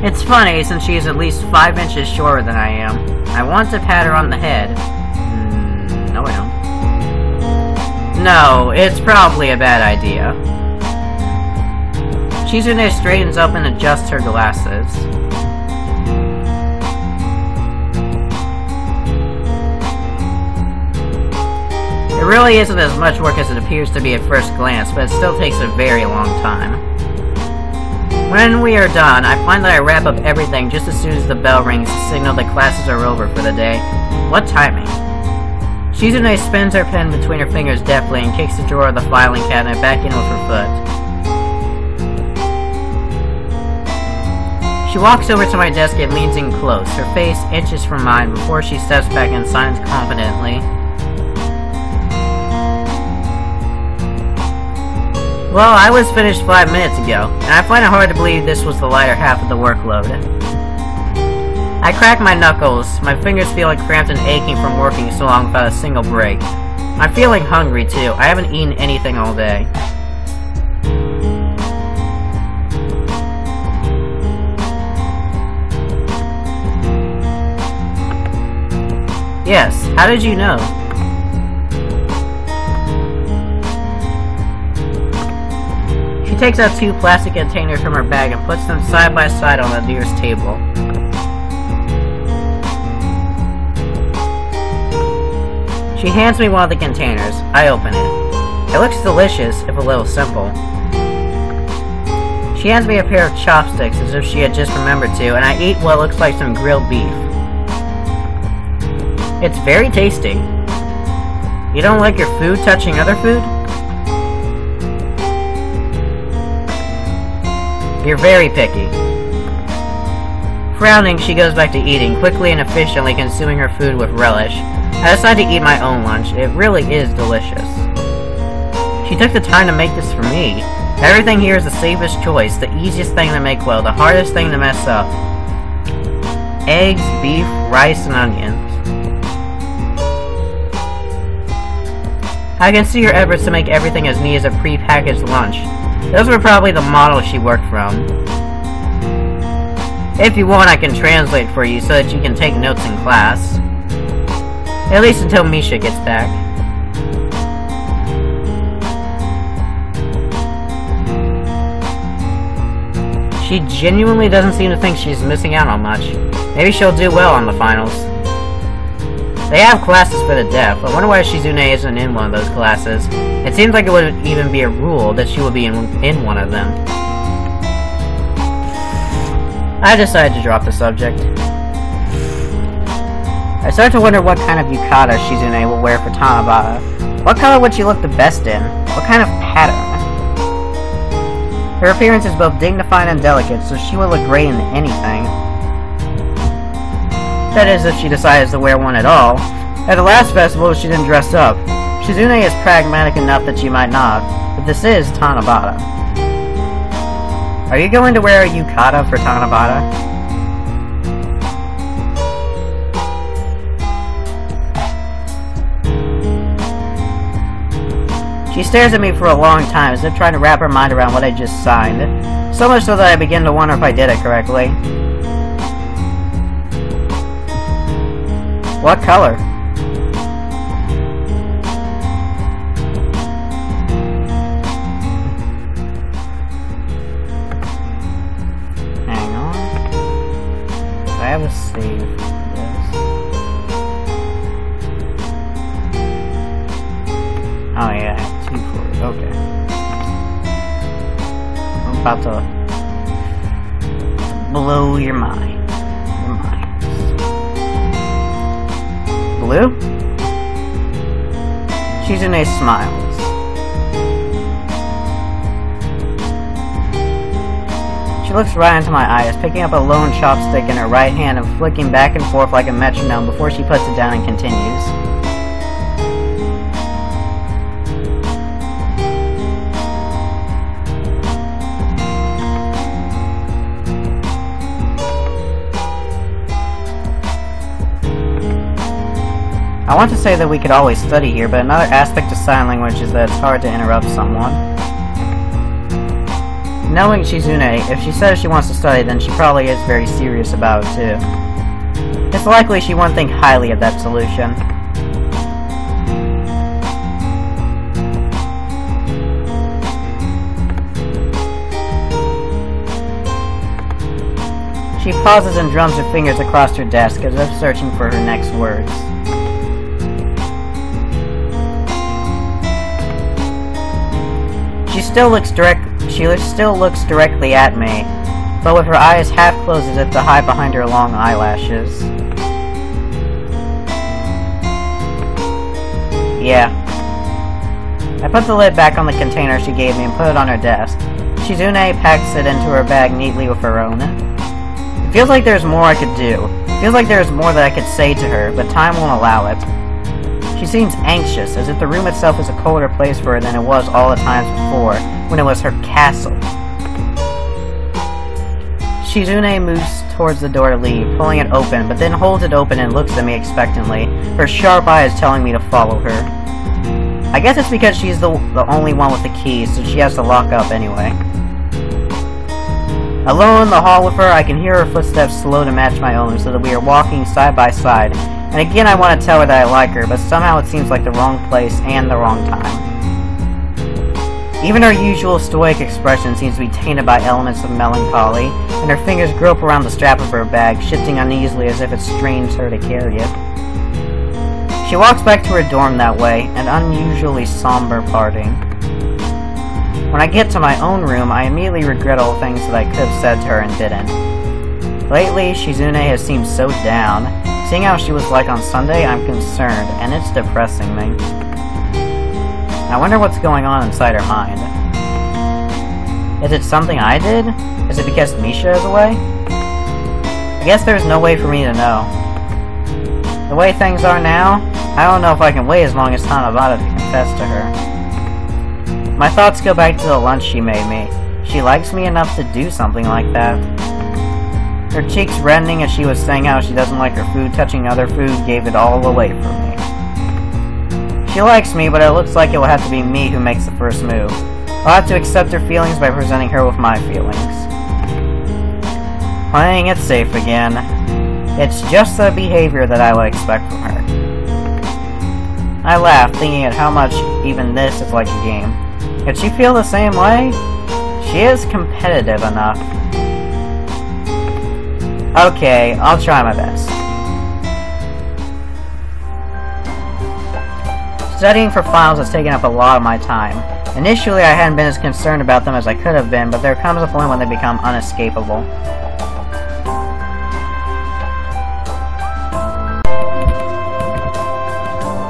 It's funny, since she is at least 5 inches shorter than I am. I want to pat her on the head. No, I don't. No, it's probably a bad idea. Shizune straightens up and adjusts her glasses. It really isn't as much work as it appears to be at first glance, but it still takes a very long time. When we are done, I find that I wrap up everything just as soon as the bell rings to signal that classes are over for the day. What timing? Shizune spins her pen between her fingers deftly and kicks the drawer of the filing cabinet back in with her foot. She walks over to my desk and leans in close, her face inches from mine before she steps back and signs confidently. Well, I was finished 5 minutes ago, and I find it hard to believe this was the lighter half of the workload. I crack my knuckles. My fingers feel like cramped and aching from working so long without a single break. I'm feeling hungry, too. I haven't eaten anything all day. Yes, how did you know? She takes out 2 plastic containers from her bag and puts them side by side on the nearest table. She hands me one of the containers. I open it. It looks delicious, if a little simple. She hands me a pair of chopsticks as if she had just remembered to, and I eat what looks like some grilled beef. It's very tasty. You don't like your food touching other food? You're very picky. Frowning, she goes back to eating, quickly and efficiently consuming her food with relish. I decide to eat my own lunch. It really is delicious. She took the time to make this for me. Everything here is the safest choice, the easiest thing to make well, the hardest thing to mess up. Eggs, beef, rice, and onions. I can see her efforts to make everything as neat as a pre-packaged lunch. Those were probably the models she worked from. If you want, I can translate for you so that you can take notes in class. At least until Misha gets back. She genuinely doesn't seem to think she's missing out on much. Maybe she'll do well on the finals. They have classes for the deaf. I wonder why Shizune isn't in one of those classes. It seems like it would even be a rule that she would be in one of them. I decided to drop the subject. I start to wonder what kind of yukata Shizune will wear for Tanabata. What color would she look the best in? What kind of pattern? Her appearance is both dignified and delicate, so she would look great in anything. That is, if she decides to wear one at all. At the last festival, she didn't dress up. Shizune is pragmatic enough that she might not, but this is Tanabata. Are you going to wear a yukata for Tanabata? She stares at me for a long time, as if trying to wrap her mind around what I just signed. So much so that I begin to wonder if I did it correctly. What color? Hang on. I have a save for this. Oh yeah, 2 for it. Okay. I'm about to blow your mind. Blue? Shizune smiles. She looks right into my eyes, picking up a lone chopstick in her right hand and flicking back and forth like a metronome before she puts it down and continues. I want to say that we could always study here, but another aspect of sign language is that it's hard to interrupt someone. Knowing Shizune, if she says she wants to study, then she probably is very serious about it too. It's likely she won't think highly of that solution. She pauses and drums her fingers across her desk as if searching for her next words. She still looks directly at me, but with her eyes half closed as if to hide behind her long eyelashes. Yeah. I put the lid back on the container she gave me and put it on her desk. Shizune packs it into her bag neatly with her own. It feels like there's more I could do. It feels like there's more that I could say to her, but time won't allow it. She seems anxious, as if the room itself is a colder place for her than it was all the times before, when it was her castle. Shizune moves towards the door to leave, pulling it open, but then holds it open and looks at me expectantly, her sharp eyes telling me to follow her. I guess it's because she's the only one with the key, so she has to lock up anyway. Alone in the hall with her, I can hear her footsteps slow to match my own, so that we are walking side by side. And again, I want to tell her that I like her, but somehow it seems like the wrong place and the wrong time. Even her usual stoic expression seems to be tainted by elements of melancholy, and her fingers grope around the strap of her bag, shifting uneasily as if it strains her to carry it. She walks back to her dorm that way, an unusually somber parting. When I get to my own room, I immediately regret all the things that I could have said to her and didn't. Lately, Shizune has seemed so down. Seeing how she was like on Sunday, I'm concerned, and it's depressing me. I wonder what's going on inside her mind. Is it something I did? Is it because Misha is away? I guess there's no way for me to know. The way things are now, I don't know if I can wait as long as Tanabata to confess to her. My thoughts go back to the lunch she made me. She likes me enough to do something like that. Her cheeks reddening as she was saying how she doesn't like her food touching other food gave it all away from me. She likes me, but it looks like it will have to be me who makes the first move. I'll have to accept her feelings by presenting her with my feelings. Playing it safe again. It's just the behavior that I would expect from her. I laugh, thinking at how much even this is like a game. Could she feel the same way? She is competitive enough. Okay, I'll try my best. Studying for finals has taken up a lot of my time. Initially, I hadn't been as concerned about them as I could have been, but there comes a point when they become unescapable.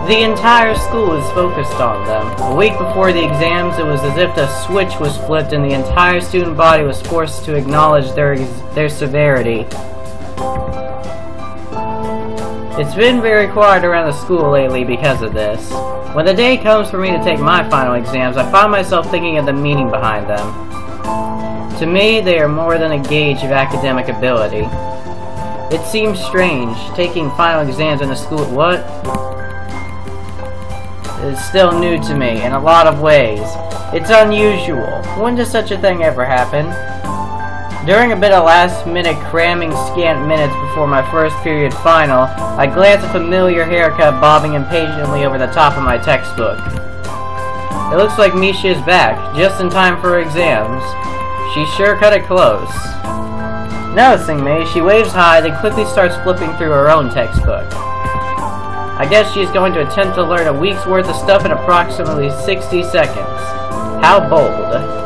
The entire school is focused on them. A week before the exams, it was as if the switch was flipped and the entire student body was forced to acknowledge their severity. It's been very quiet around the school lately because of this. When the day comes for me to take my final exams, I find myself thinking of the meaning behind them. To me, they are more than a gauge of academic ability. It seems strange, taking final exams in a school— what? It's still new to me, in a lot of ways. It's unusual. When does such a thing ever happen? During a bit of last-minute cramming scant minutes before my first period final, I glance at a familiar haircut bobbing impatiently over the top of my textbook. It looks like Misha is back, just in time for her exams. She sure cut it close. Noticing me, she waves hi, then quickly starts flipping through her own textbook. I guess she's going to attempt to learn a week's worth of stuff in approximately 60 seconds. How bold.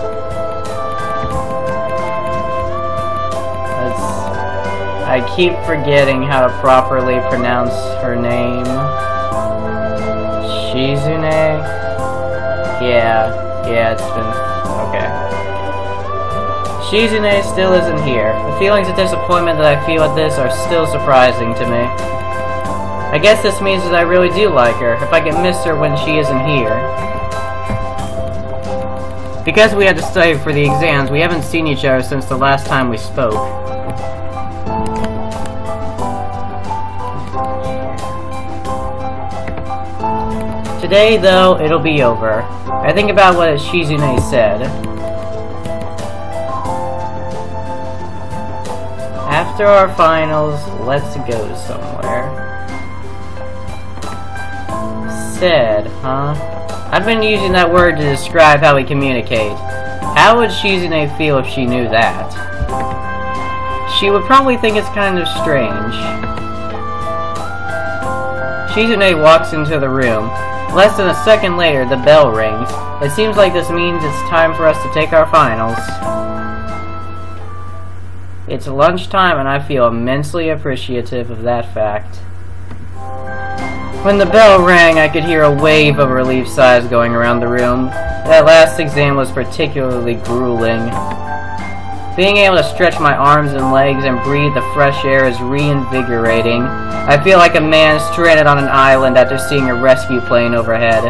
I keep forgetting how to properly pronounce her name. Shizune? Yeah, it's been... okay. Shizune still isn't here. The feelings of disappointment that I feel at this are still surprising to me. I guess this means that I really do like her, if I can miss her when she isn't here. Because we had to study for the exams, we haven't seen each other since the last time we spoke. Today, though, it'll be over. I think about what Shizune said. After our finals, let's go somewhere. Said, huh? I've been using that word to describe how we communicate. How would Shizune feel if she knew that? She would probably think it's kind of strange. Shizune walks into the room. Less than a second later, the bell rings. It seems like this means it's time for us to take our finals. It's lunchtime and I feel immensely appreciative of that fact. When the bell rang, I could hear a wave of relief sighs going around the room. That last exam was particularly grueling. Being able to stretch my arms and legs and breathe the fresh air is reinvigorating. I feel like a man stranded on an island after seeing a rescue plane overhead.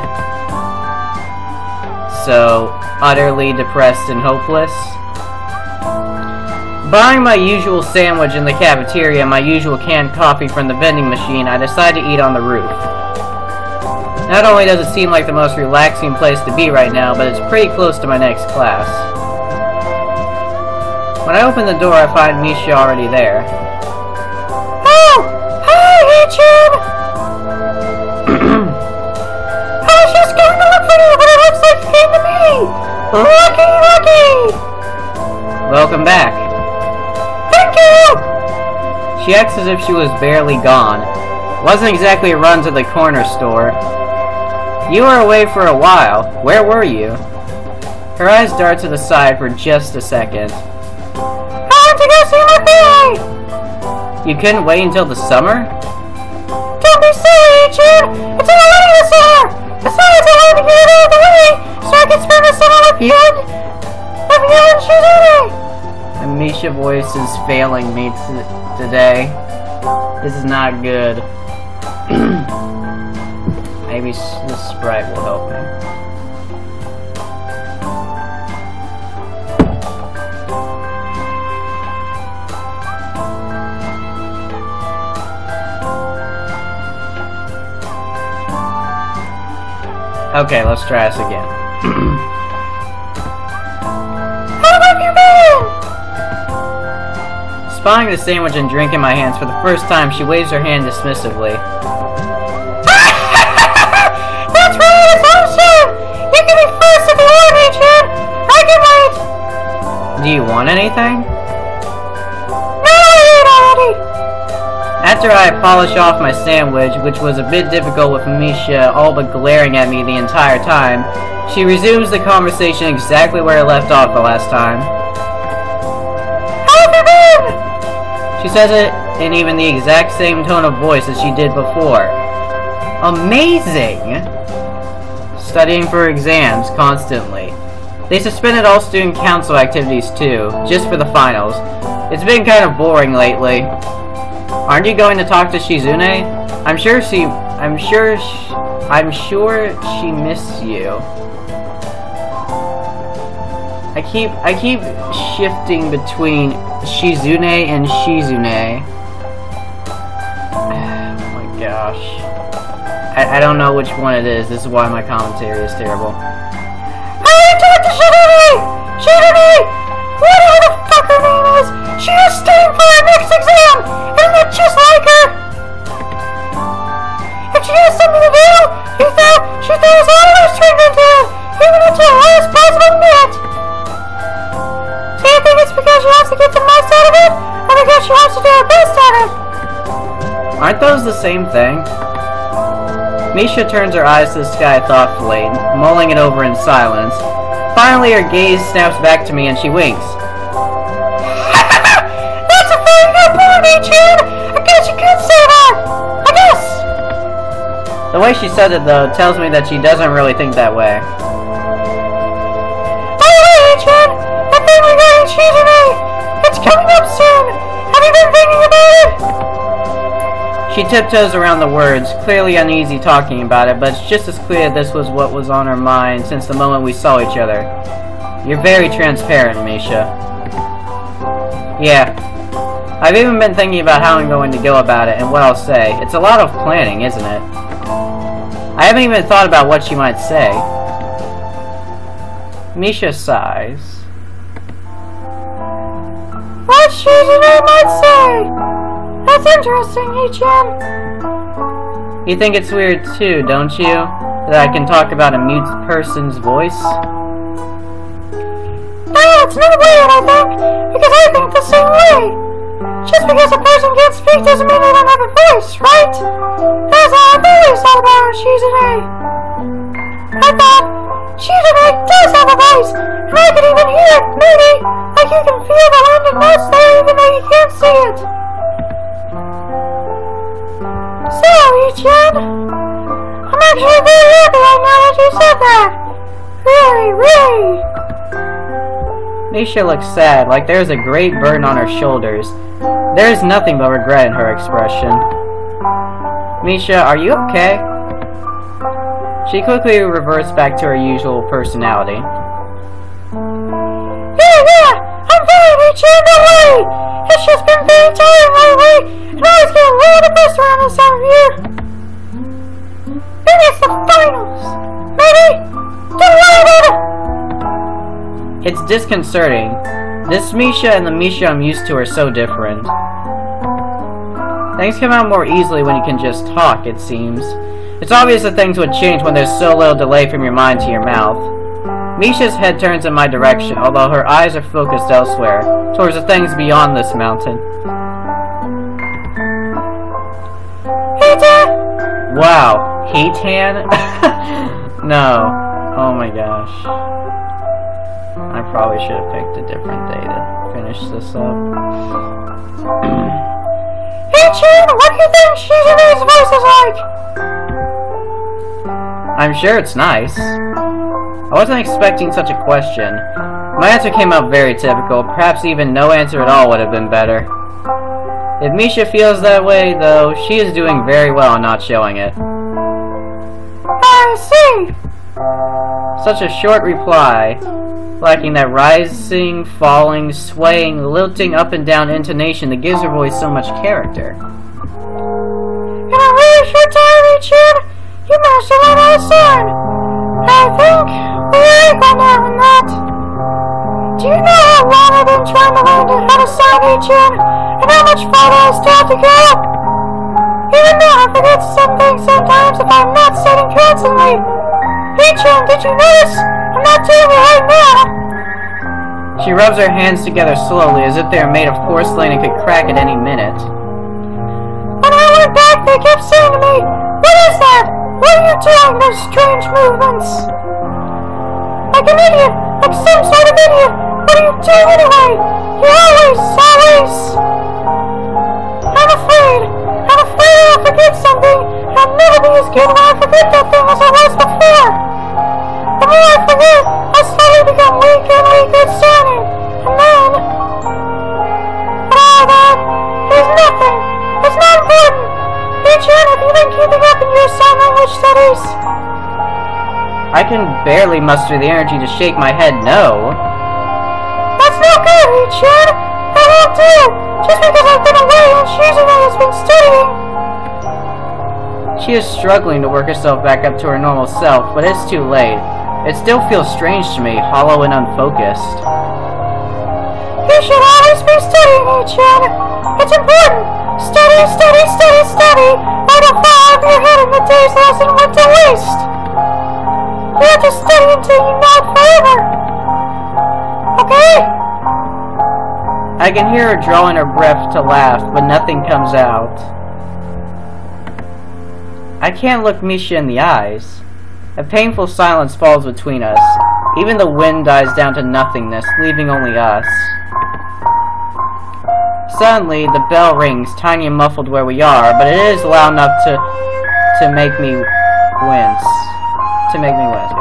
So, utterly depressed and hopeless. Buying my usual sandwich in the cafeteria and my usual canned coffee from the vending machine, I decide to eat on the roof. Not only does it seem like the most relaxing place to be right now, but it's pretty close to my next class. When I open the door, I find Misha already there. Oh! Hi, Richard! I was just going to look for you, but it looks like you came to me! Lucky! Welcome back. Thank you! She acts as if she was barely gone. Wasn't exactly a run to the corner store. You were away for a while. Where were you? Her eyes dart to the side for just a second. I went to go see my family! You couldn't wait until the summer? Don't be silly, Richard! It's already the summer! Besides, I wanted to get it out of the way so I could spend the summer with you and Shizune! My Misha voice is failing me today. This is not good. Maybe this Sprite will help me. Okay, let's try this again. How have you been? Spying the sandwich and drink in my hands for the first time, she waves her hand dismissively. That's right, it's awesome! You can be first if you want, Richard! I can wait! Do you want anything? No, I ate already! After I polish off my sandwich, which was a bit difficult with Misha all but glaring at me the entire time, she resumes the conversation exactly where I left off the last time. How have you been? She says it in even the exact same tone of voice as she did before. Amazing! Studying for exams constantly. They suspended all student council activities too, just for the finals. It's been kind of boring lately. Aren't you going to talk to Shizune? I'm sure I'm sure she missed you. I keep shifting between Shizune and Shizune. Oh my gosh. I don't know which one it is. This is why my commentary is terrible. I talked to Shizune! Shizune! Whatever the fuck her name is! She is studying for her next exam! Isn't that just like her? If she has something to do, she throws all her strength into it, even into the lowest possible net. Do you think it's because she wants to get the most out of it, or because she wants to do her best at it? Aren't those the same thing? Misha turns her eyes to the sky thoughtfully, mulling it over in silence. Finally, her gaze snaps back to me and she winks. That's a very good point, Chan! I guess you could say that! I guess! The way she said it, though, tells me that she doesn't really think that way. By the way, Chan, that thing regarding Shizune, it's coming up soon! Have you been thinking about it? She tiptoes around the words, clearly uneasy talking about it, but it's just as clear this was what was on her mind since the moment we saw each other. You're very transparent, Misha. Yeah. I've even been thinking about how I'm going to go about it and what I'll say. It's a lot of planning, isn't it? I haven't even thought about what she might say. Misha sighs. What Shizune might say? That's interesting, Ichan. You think it's weird too, don't you? That I can talk about a mute person's voice? No, it's not weird, I think, because I think the same way. Just because a person can't speak doesn't mean they don't have a voice, right? That's how I've always thought about Shizune. I thought, Shizune does have a voice, and I can even hear it, maybe, like you can feel the landing notes there even though you can't see it. So, Ichan, I'm actually very happy right now that you said that. Really, really. Misha looks sad, like there's a great burden on her shoulders. There is nothing but regret in her expression. Misha, are you okay? She quickly reverts back to her usual personality. Yeah, I'm fine, Ichan, don't worry. It's just been very tiring lately. And I always get a little depressed around this time of year. Maybe it's the finals. Maybe. Don't worry about it. It's disconcerting. This Misha and the Misha I'm used to are so different. Things come out more easily when you can just talk, it seems. It's obvious that things would change when there's so little delay from your mind to your mouth. Misha's head turns in my direction, although her eyes are focused elsewhere, towards the things beyond this mountain. Wow, Heitan? No. Oh my gosh. I probably should have picked a different day to finish this up. Hey Chan, what do you think Shizune's voice is like? I'm sure it's nice. I wasn't expecting such a question. My answer came out very typical. Perhaps even no answer at all would have been better. If Misha feels that way, though, she is doing very well in not showing it. I see. Such a short reply, lacking that rising, falling, swaying, lilting up and down intonation that gives her voice so much character. In a really short time, Ichan, you managed to learn how to sing. I think we're equal now in that. Do you know how long I've been trying to learn how to sing, Ichan, and how much farther I still have to go? Even though I forget some things sometimes if I'm not singing constantly. Ichan, did you notice? I'm not doing it right now. She rubs her hands together slowly, as if they are made of porcelain and could crack at any minute. When I went back, they kept saying to me, "What is that? Why are you doing those strange movements?" Like an idiot, like some sort of idiot. What are you doing anyway? You always... I'm afraid I'll forget something, and I'll never be as good when I forget that thing as I was before. The more I forget, I slowly become weaker and weaker at sounding, and then... all that is nothing. It's not important. Ichan, have you been keeping up in your sign language studies? I can barely muster the energy to shake my head no. That's no good, Richard. I won't do. Just because I've been away and Shizune has been studying. She is struggling to work herself back up to her normal self, but it's too late. It still feels strange to me, hollow and unfocused. You should always be studying, Richard. It's important. Study, study, study, study. Or to fall off your head and the day's lesson went to waste. You have to study until you know it forever. Okay? I can hear her drawing her breath to laugh, but nothing comes out. I can't look Misha in the eyes. A painful silence falls between us. Even the wind dies down to nothingness, leaving only us. Suddenly, the bell rings, tiny and muffled where we are, but it is loud enough to make me wince. Yeah.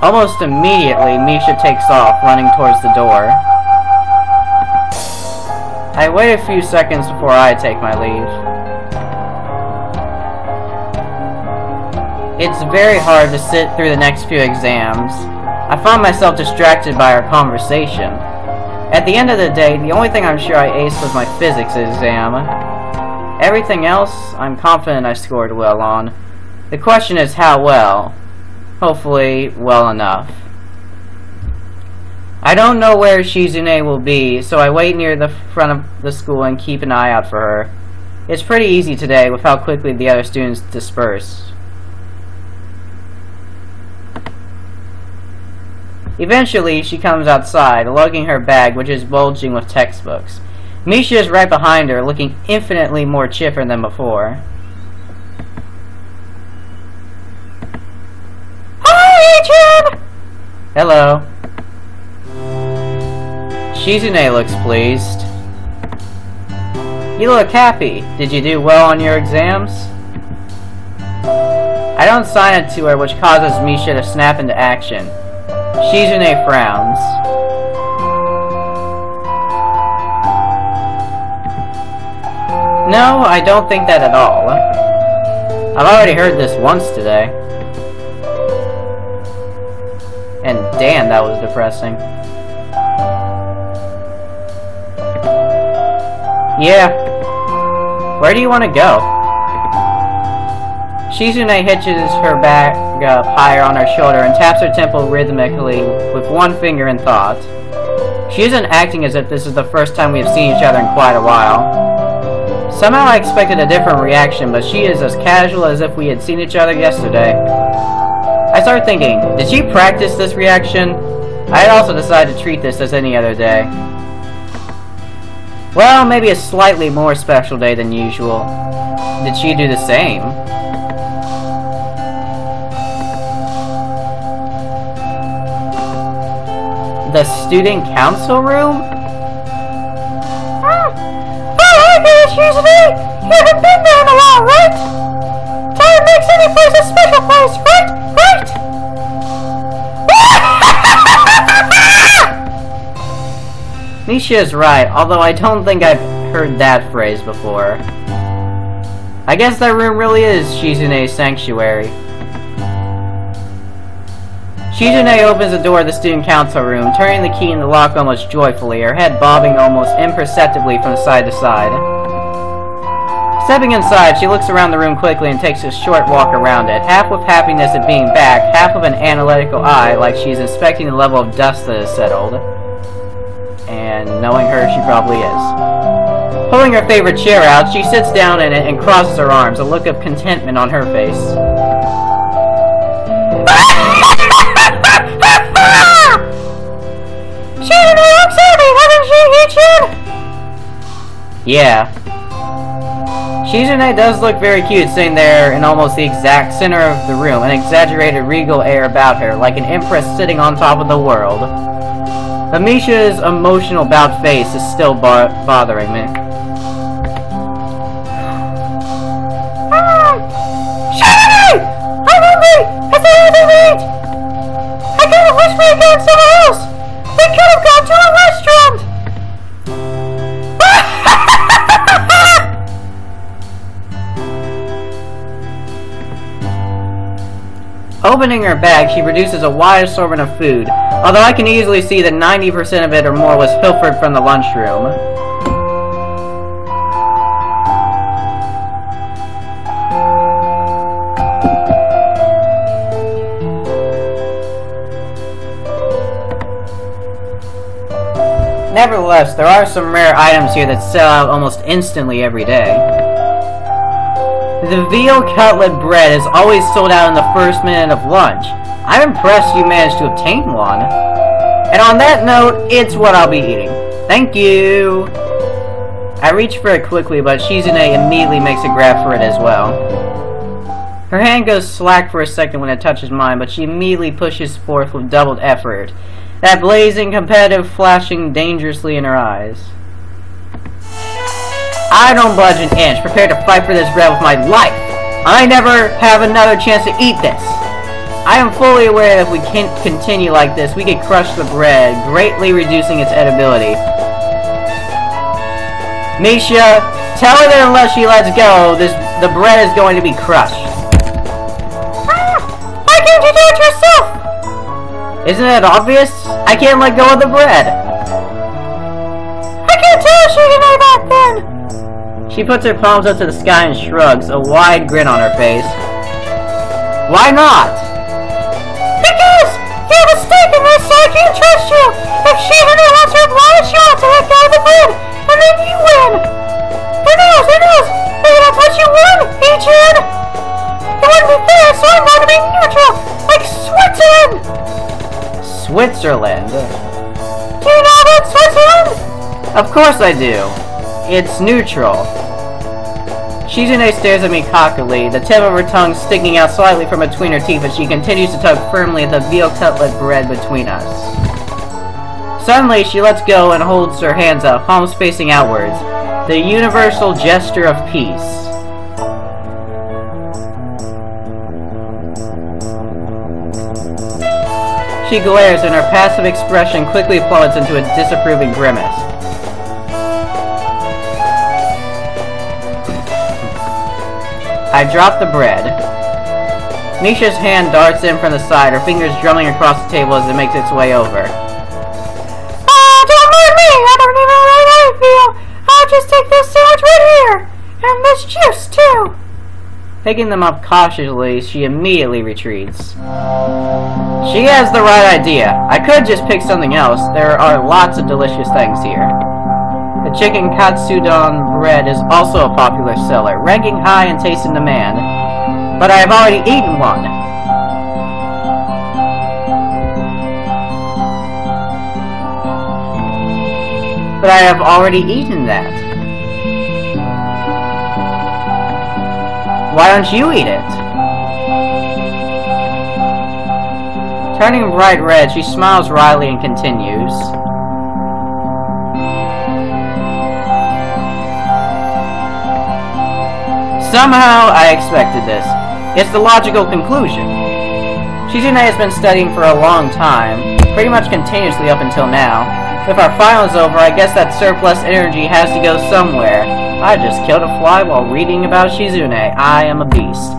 Almost immediately, Misha takes off, running towards the door. I wait a few seconds before I take my leave. It's very hard to sit through the next few exams. I find myself distracted by our conversation. At the end of the day, the only thing I'm sure I aced was my physics exam. Everything else, I'm confident I scored well on. The question is how well. Hopefully, well enough. I don't know where Shizune will be, so I wait near the front of the school and keep an eye out for her. It's pretty easy today with how quickly the other students disperse. Eventually, she comes outside, lugging her bag, which is bulging with textbooks. Misha is right behind her, looking infinitely more chipper than before. Hi, Adrian! Hello. Shizune looks pleased. You look happy. Did you do well on your exams? I don't sign it to her, which causes Misha to snap into action. Shizune frowns. No, I don't think that at all. I've already heard this once today. And damn, that was depressing. Yeah. Where do you want to go? Shizune hitches her bag up higher on her shoulder and taps her temple rhythmically with one finger in thought. She isn't acting as if this is the first time we have seen each other in quite a while. Somehow I expected a different reaction, but she is as casual as if we had seen each other yesterday. I started thinking, did she practice this reaction? I had also decided to treat this as any other day. Well, maybe a slightly more special day than usual. Did she do the same? The student council room? Hi there, Shizune! You haven't been there in a while, right? Time makes any place a special place, right? Right? Misha is right, although I don't think I've heard that phrase before. I guess that room really is Shizune's sanctuary. Shizune opens the door of the student council room, turning the key in the lock almost joyfully, her head bobbing almost imperceptibly from side to side. Stepping inside, she looks around the room quickly and takes a short walk around it, half with happiness at being back, half with an analytical eye like she's inspecting the level of dust that has settled. And knowing her, she probably is. Pulling her favorite chair out, she sits down in it and crosses her arms, a look of contentment on her face. Shizune looks happy, hasn't she, Hichin? Yeah. Shizune does look very cute sitting there in almost the exact center of the room, an exaggerated regal air about her, like an empress sitting on top of the world. But Misha's emotional bowed face is still bothering me. Shizune! I'm hungry! Is there anything to eat? I kind of wish we had gone somewhere else! We could have gone to a restaurant! Oh Opening her bag, she produces a wide assortment of food, although I can easily see that 90% of it or more was pilfered from the lunchroom. Nevertheless, there are some rare items here that sell out almost instantly every day. The veal cutlet bread is always sold out in the first minute of lunch. I'm impressed you managed to obtain one. And on that note, it's what I'll be eating. Thank you! I reach for it quickly, but Shizune immediately makes a grab for it as well. Her hand goes slack for a second when it touches mine, but she immediately pushes forth with doubled effort, that blazing, competitive flashing dangerously in her eyes. I don't budge an inch, prepared to fight for this bread with my life. I never have another chance to eat this. I am fully aware that if we can't continue like this, we could crush the bread, greatly reducing its edibility. Misha, tell her that unless she lets go, the bread is going to be crushed. Why can't you do it yourself? Isn't it obvious? I can't let go of the bread. I can't tell Shizune back then. She puts her palms up to the sky and shrugs, a wide grin on her face. Why not? Because you have a stake in this, so I can't trust you. If Shizune wants her blind, she wants to let go of the bread, and then you win. Who knows? Maybe that's what you won, Ichan. It wouldn't be fair, so I'm going to be neutral, like Switzerland. Switzerland? Do you know about Switzerland? Of course I do. It's neutral. Shizune stares at me cockily, the tip of her tongue sticking out slightly from between her teeth as she continues to tug firmly at the veal cutlet bread between us. Suddenly, she lets go and holds her hands up, palms facing outwards, the universal gesture of peace. She glares and her passive expression quickly plummets into a disapproving grimace. I drop the bread. Misha's hand darts in from the side, her fingers drumming across the table as it makes its way over. Don't mind me! I don't even know how I feel! I'll just take this sandwich right here! And this juice, too! Picking them up cautiously, she immediately retreats. She has the right idea. I could just pick something else. There are lots of delicious things here. The chicken katsudon bread is also a popular seller, ranking high in taste and demand. But I have already eaten one. But I have already eaten that. Why don't you eat it? Turning bright red, she smiles wryly and continues. Somehow, I expected this. It's the logical conclusion. Shizune has been studying for a long time, pretty much continuously up until now. If our final is over, I guess that surplus energy has to go somewhere. I just killed a fly while reading about Shizune. I am a beast.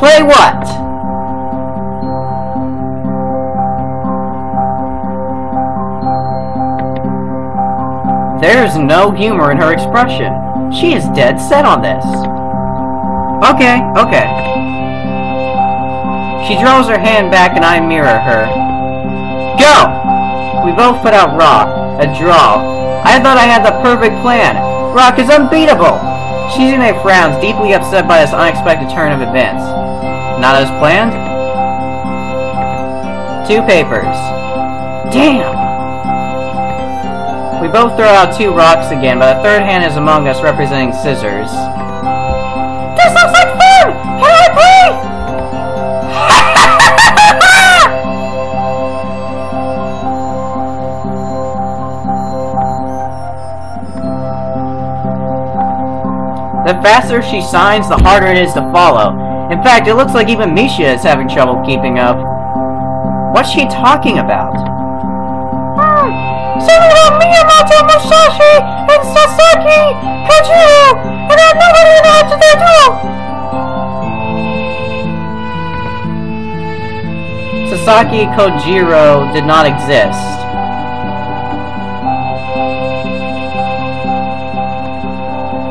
Play what? There's no humor in her expression. She is dead set on this. Okay. She draws her hand back and I mirror her. Go! We both put out Rock. A draw. I thought I had the perfect plan. Rock is unbeatable! Shizune frowns, deeply upset by this unexpected turn of events. Not as planned? 2 papers. Damn! We both throw out 2 rocks again, but a third hand is among us representing scissors. This looks like fun! Can I play? The faster she signs, the harder it is to follow. In fact, it looks like even Misha is having trouble keeping up. What's she talking about? Something about Miyamoto Musashi and Sasaki Kajiro, and I know what it adds to their duel. Sasaki Kojiro did not exist.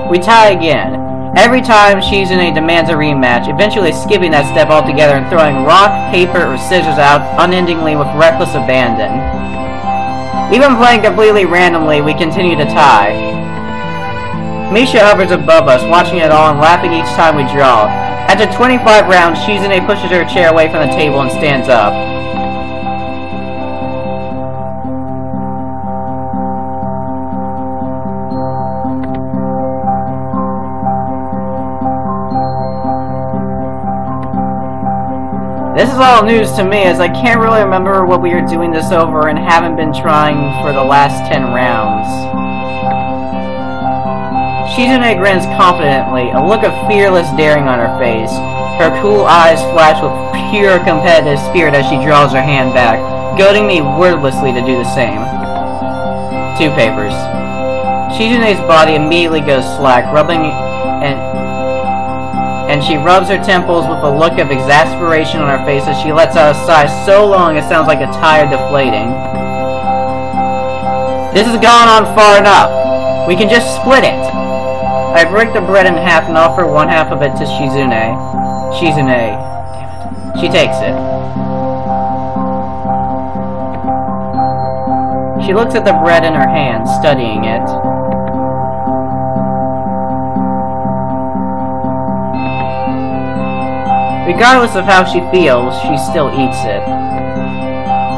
We tie again. Every time Shizune demands a rematch, eventually skipping that step altogether and throwing rock, paper, or scissors out unendingly with reckless abandon. Even playing completely randomly, we continue to tie. Misha hovers above us, watching it all and laughing each time we draw. After 25 rounds, Shizune pushes her chair away from the table and stands up. This is all news to me, as I can't really remember what we were doing this over and haven't been trying for the last 10 rounds. Shizune grins confidently, a look of fearless daring on her face. Her cool eyes flash with pure competitive spirit as she draws her hand back, goading me wordlessly to do the same. 2 papers. Shizune's body immediately goes slack, and she rubs her temples with a look of exasperation on her face as she lets out a sigh so long it sounds like a tire deflating. This has gone on far enough. We can just split it. I break the bread in half and offer one half of it to Shizune. Damn it. She takes it. She looks at the bread in her hand, studying it. Regardless of how she feels, she still eats it.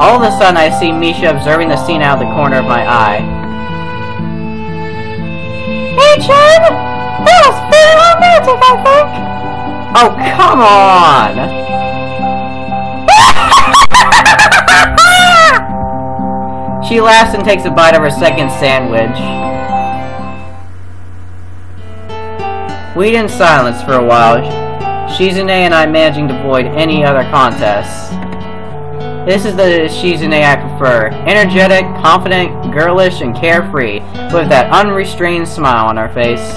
All of a sudden, I see Misha observing the scene out of the corner of my eye. Hey, Jen! That was very romantic, I think! Oh, come on! She laughs and takes a bite of her second sandwich. We eat in silence for a while, Shizune and I managing to avoid any other contests. This is the Shizune I prefer. Energetic, confident, girlish, and carefree, with that unrestrained smile on her face.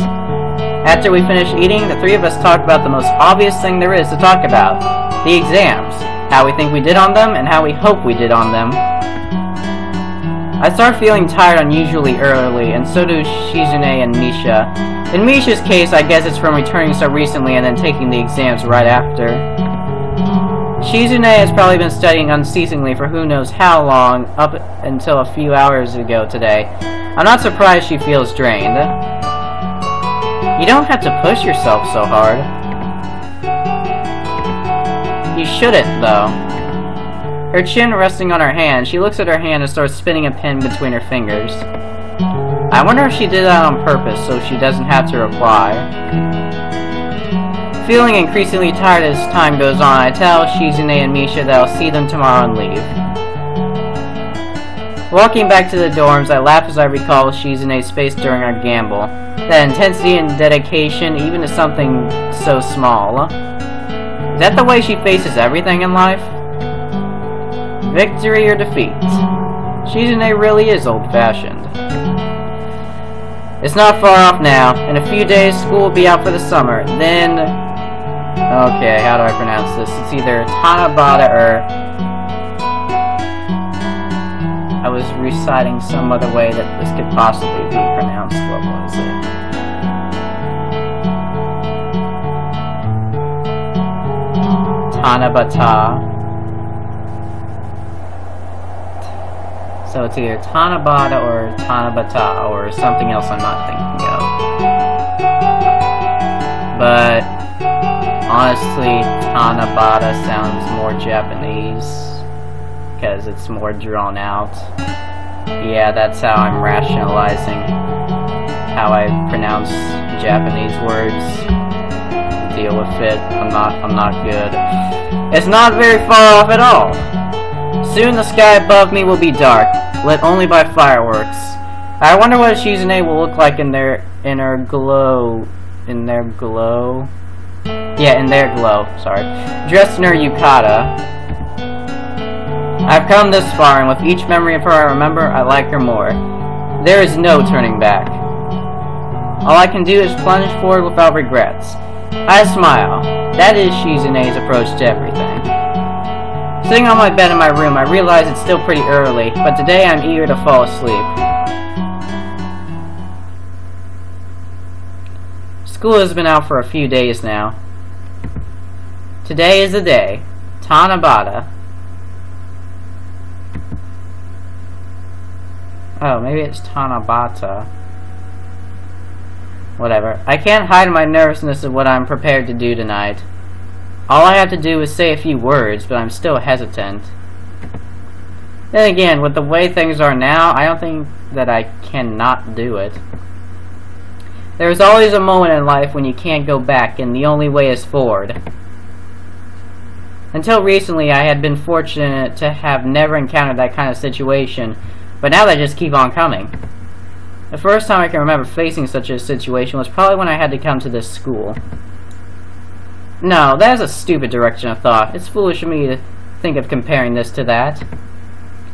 After we finish eating, the 3 of us talk about the most obvious thing there is to talk about. The exams. How we think we did on them, and how we hope we did on them. I start feeling tired unusually early, and so do Shizune and Misha. In Misha's case, I guess it's from returning so recently and then taking the exams right after. Shizune has probably been studying unceasingly for who knows how long, up until a few hours ago today. I'm not surprised she feels drained. You don't have to push yourself so hard. You shouldn't, though. Her chin resting on her hand, she looks at her hand and starts spinning a pen between her fingers. I wonder if she did that on purpose so she doesn't have to reply. Feeling increasingly tired as time goes on, I tell Shizune and Misha that I'll see them tomorrow and leave. Walking back to the dorms, I laugh as I recall Shizune's face during our gamble. That intensity and dedication, even to something so small. Is that the way she faces everything in life? Victory or defeat? Shizune really is old-fashioned. It's not far off now. In a few days, school will be out for the summer. Then... okay, how do I pronounce this? It's either Tanabata or... I was reciting some other way that this could possibly be pronounced. What was it? Tanabata. So it's either Tanabata or Tanabata or something else I'm not thinking of. But honestly, Tanabata sounds more Japanese because it's more drawn out. Yeah, that's how I'm rationalizing how I pronounce Japanese words. Deal with it. I'm not good. It's not very far off at all. Soon the sky above me will be dark, lit only by fireworks. I wonder what Shizune will look like in their glow. Yeah, in their glow, sorry. Dressed in her yukata. I've come this far, and with each memory of her I remember, I like her more. There is no turning back. All I can do is plunge forward without regrets. I smile. That is Shizune's approach to everything. Sitting on my bed in my room, I realize it's still pretty early, but today I'm eager to fall asleep. School has been out for a few days now. Today is the day. Tanabata. Oh, maybe it's Tanabata. Whatever. I can't hide my nervousness of what I'm prepared to do tonight. All I have to do is say a few words, but I'm still hesitant. Then again, with the way things are now, I don't think that I cannot do it. There's always a moment in life when you can't go back, and the only way is forward. Until recently, I had been fortunate to have never encountered that kind of situation, but now they just keep on coming. The first time I can remember facing such a situation was probably when I had to come to this school. No, that is a stupid direction of thought. It's foolish of me to think of comparing this to that.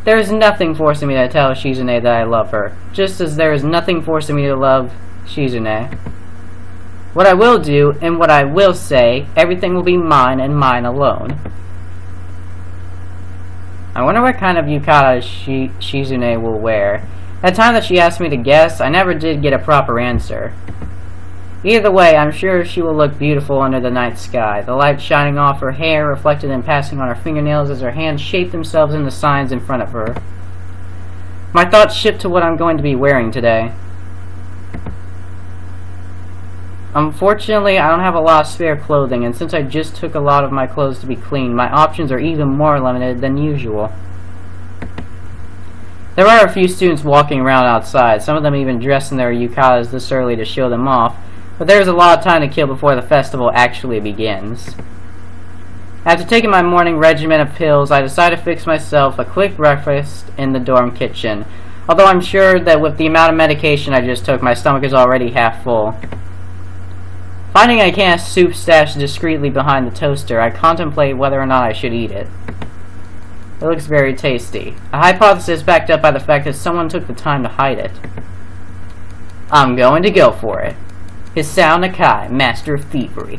There is nothing forcing me to tell Shizune that I love her, just as there is nothing forcing me to love Shizune. What I will do, and what I will say, everything will be mine and mine alone. I wonder what kind of yukata Shizune will wear. At the time that she asked me to guess, I never did get a proper answer. Either way, I'm sure she will look beautiful under the night sky, the light shining off her hair reflected and passing on her fingernails as her hands shape themselves into signs in front of her. My thoughts shift to what I'm going to be wearing today. Unfortunately, I don't have a lot of spare clothing, and since I just took a lot of my clothes to be cleaned, my options are even more limited than usual. There are a few students walking around outside, some of them even dressed in their yukatas this early to show them off, but there's a lot of time to kill before the festival actually begins. After taking my morning regimen of pills, I decided to fix myself a quick breakfast in the dorm kitchen, although I'm sure that with the amount of medication I just took, my stomach is already half full. Finding a can of soup stashed discreetly behind the toaster, I contemplate whether or not I should eat it. It looks very tasty. A hypothesis backed up by the fact that someone took the time to hide it. I'm going to go for it. Hisao Nakai, master of thievery.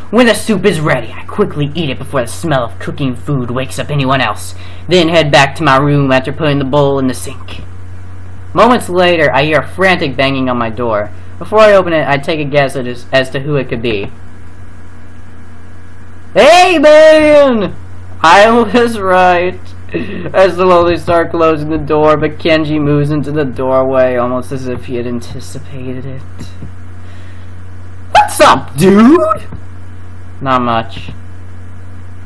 When the soup is ready, I quickly eat it before the smell of cooking food wakes up anyone else, then head back to my room after putting the bowl in the sink. Moments later, I hear a frantic banging on my door. Before I open it, I take a guess as to who it could be. Hey, man! I was right. I slowly start closing the door, but Kenji moves into the doorway almost as if he had anticipated it. What's up, dude? Not much.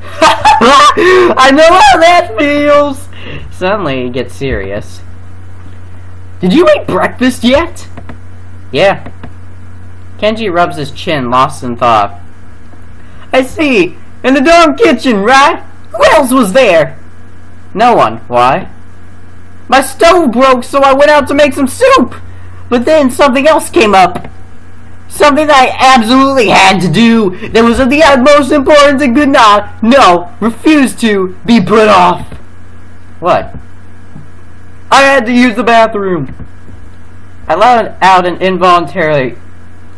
I know how that feels! Suddenly, he gets serious. Did you eat breakfast yet? Yeah. Kenji rubs his chin, lost in thought. I see. In the dorm kitchen, right? Who else was there? No one. Why? My stove broke, so I went out to make some soup. But then something else came up. Something that I absolutely had to do that was of the utmost importance and could not, no, refused to, be put off. What? I had to use the bathroom. I let out an involuntary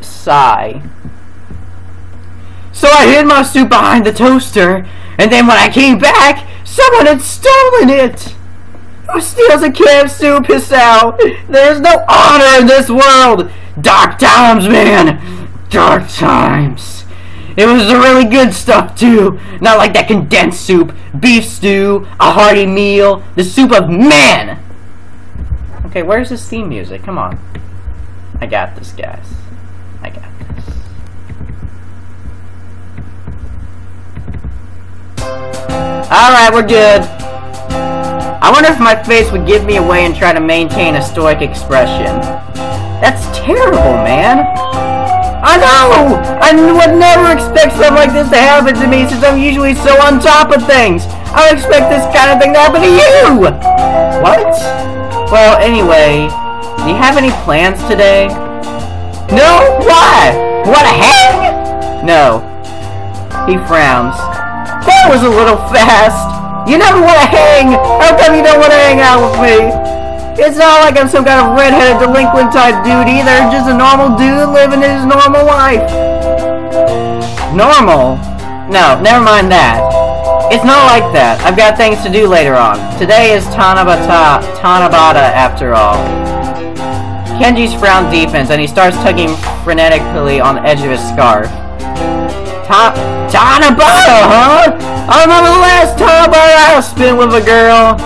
sigh. So I hid my soup behind the toaster, and then when I came back, someone had stolen it. Who steals a can of soup, Hisao? There's no honor in this world. Dark times, man. Dark times. It was the really good stuff, too. Not like that condensed soup, beef stew, a hearty meal, the soup of man. Okay, where's this theme music? Come on. I got this, guys. I got this. Alright, we're good. I wonder if my face would give me away and try to maintain a stoic expression. That's terrible, man. I know! I would never expect something like this to happen to me since I'm usually so on top of things. I would expect this kind of thing to happen to you! What? Well, anyway, do you have any plans today? No? Why? Wanna hang? No. He frowns. That was a little fast. You never want to hang! How come you don't want to hang out with me? It's not like I'm some kind of redheaded delinquent type dude either. Just a normal dude living his normal life. Normal? No, never mind that. It's not like that. I've got things to do later on. Today is Tanabata after all. Kenji's frown deepens and he starts tugging frenetically on the edge of his scarf. Tanabata, huh? I remember the last Tanabata I spent with a girl.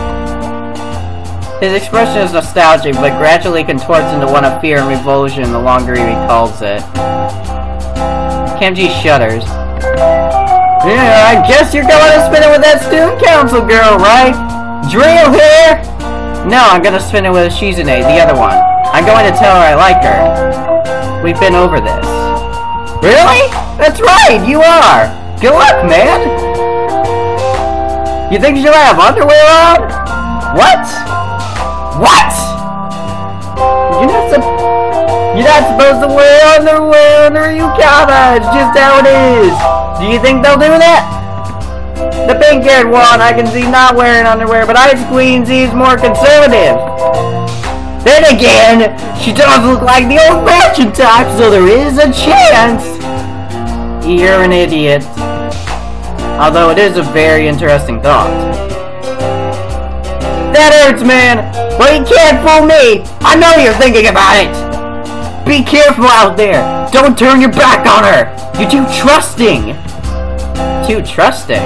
His expression is nostalgic, but gradually contorts into one of fear and revulsion the longer he recalls it. Kenji shudders. Yeah, I guess you're going to spend it with that student council girl, right? Drill here? No, I'm going to spend it with Shizune, the other one. I'm going to tell her I like her. We've been over this. Really? That's right, you are. Good luck, man. You think she'll have underwear on? What? What? You're not supposed to wear underwear under a yukata. It's just how it is. Do you think they'll do that? The pink-haired one I can see not wearing underwear, but Ice Queen seems more conservative. Then again, she does look like the old-fashioned type, so there is a chance. You're an idiot. Although it is a very interesting thought. That hurts, man. Well, you can't fool me. I know you're thinking about it. Be careful out there. Don't turn your back on her. You're too trusting. Too trusting?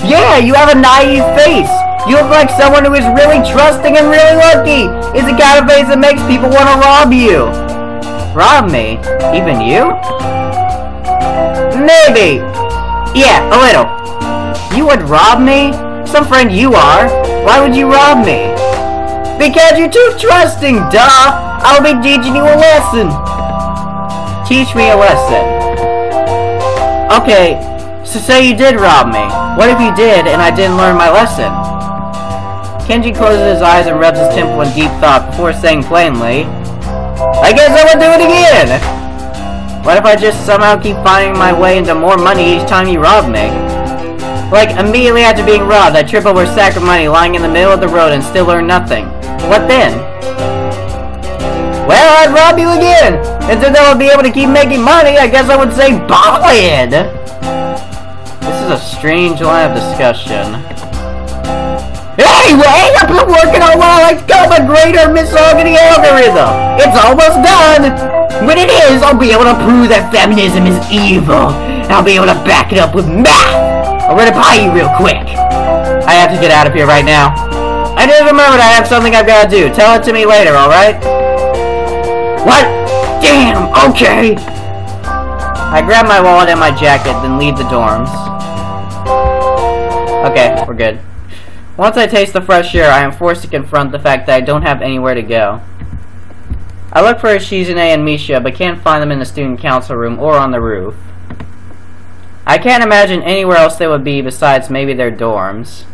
Yeah, you have a naive face. You look like someone who is really trusting and really lucky. It's the kind of face that makes people want to rob you. Rob me? Even you? Maybe. Yeah, a little. You would rob me? Some friend you are. Why would you rob me? Because you're too trusting, duh! I'll be teaching you a lesson. Teach me a lesson. Okay, so say you did rob me. What if you did and I didn't learn my lesson? Kenji closes his eyes and rubs his temple in deep thought before saying plainly, I guess I would do it again! What if I just somehow keep finding my way into more money each time you rob me? Like, immediately after being robbed, I trip over a sack of money lying in the middle of the road and still earn nothing. What then? Well, I'd rob you again! And since I would be able to keep making money, I guess I would say ballin'! This is a strange line of discussion. Anyway, I've been working on what I like to call the greater misogyny algorithm! It's almost done! When it is, I'll be able to prove that feminism is evil! I'll be able to back it up with math! I'll run it by you real quick. I have to get out of here right now. I just remembered I have something I've got to do. Tell it to me later, alright? What? Damn, okay. I grab my wallet and my jacket, then leave the dorms. Okay, we're good. Once I taste the fresh air, I am forced to confront the fact that I don't have anywhere to go. I look for Shizune and Misha, but can't find them in the student council room or on the roof. I can't imagine anywhere else they would be besides maybe their dorms.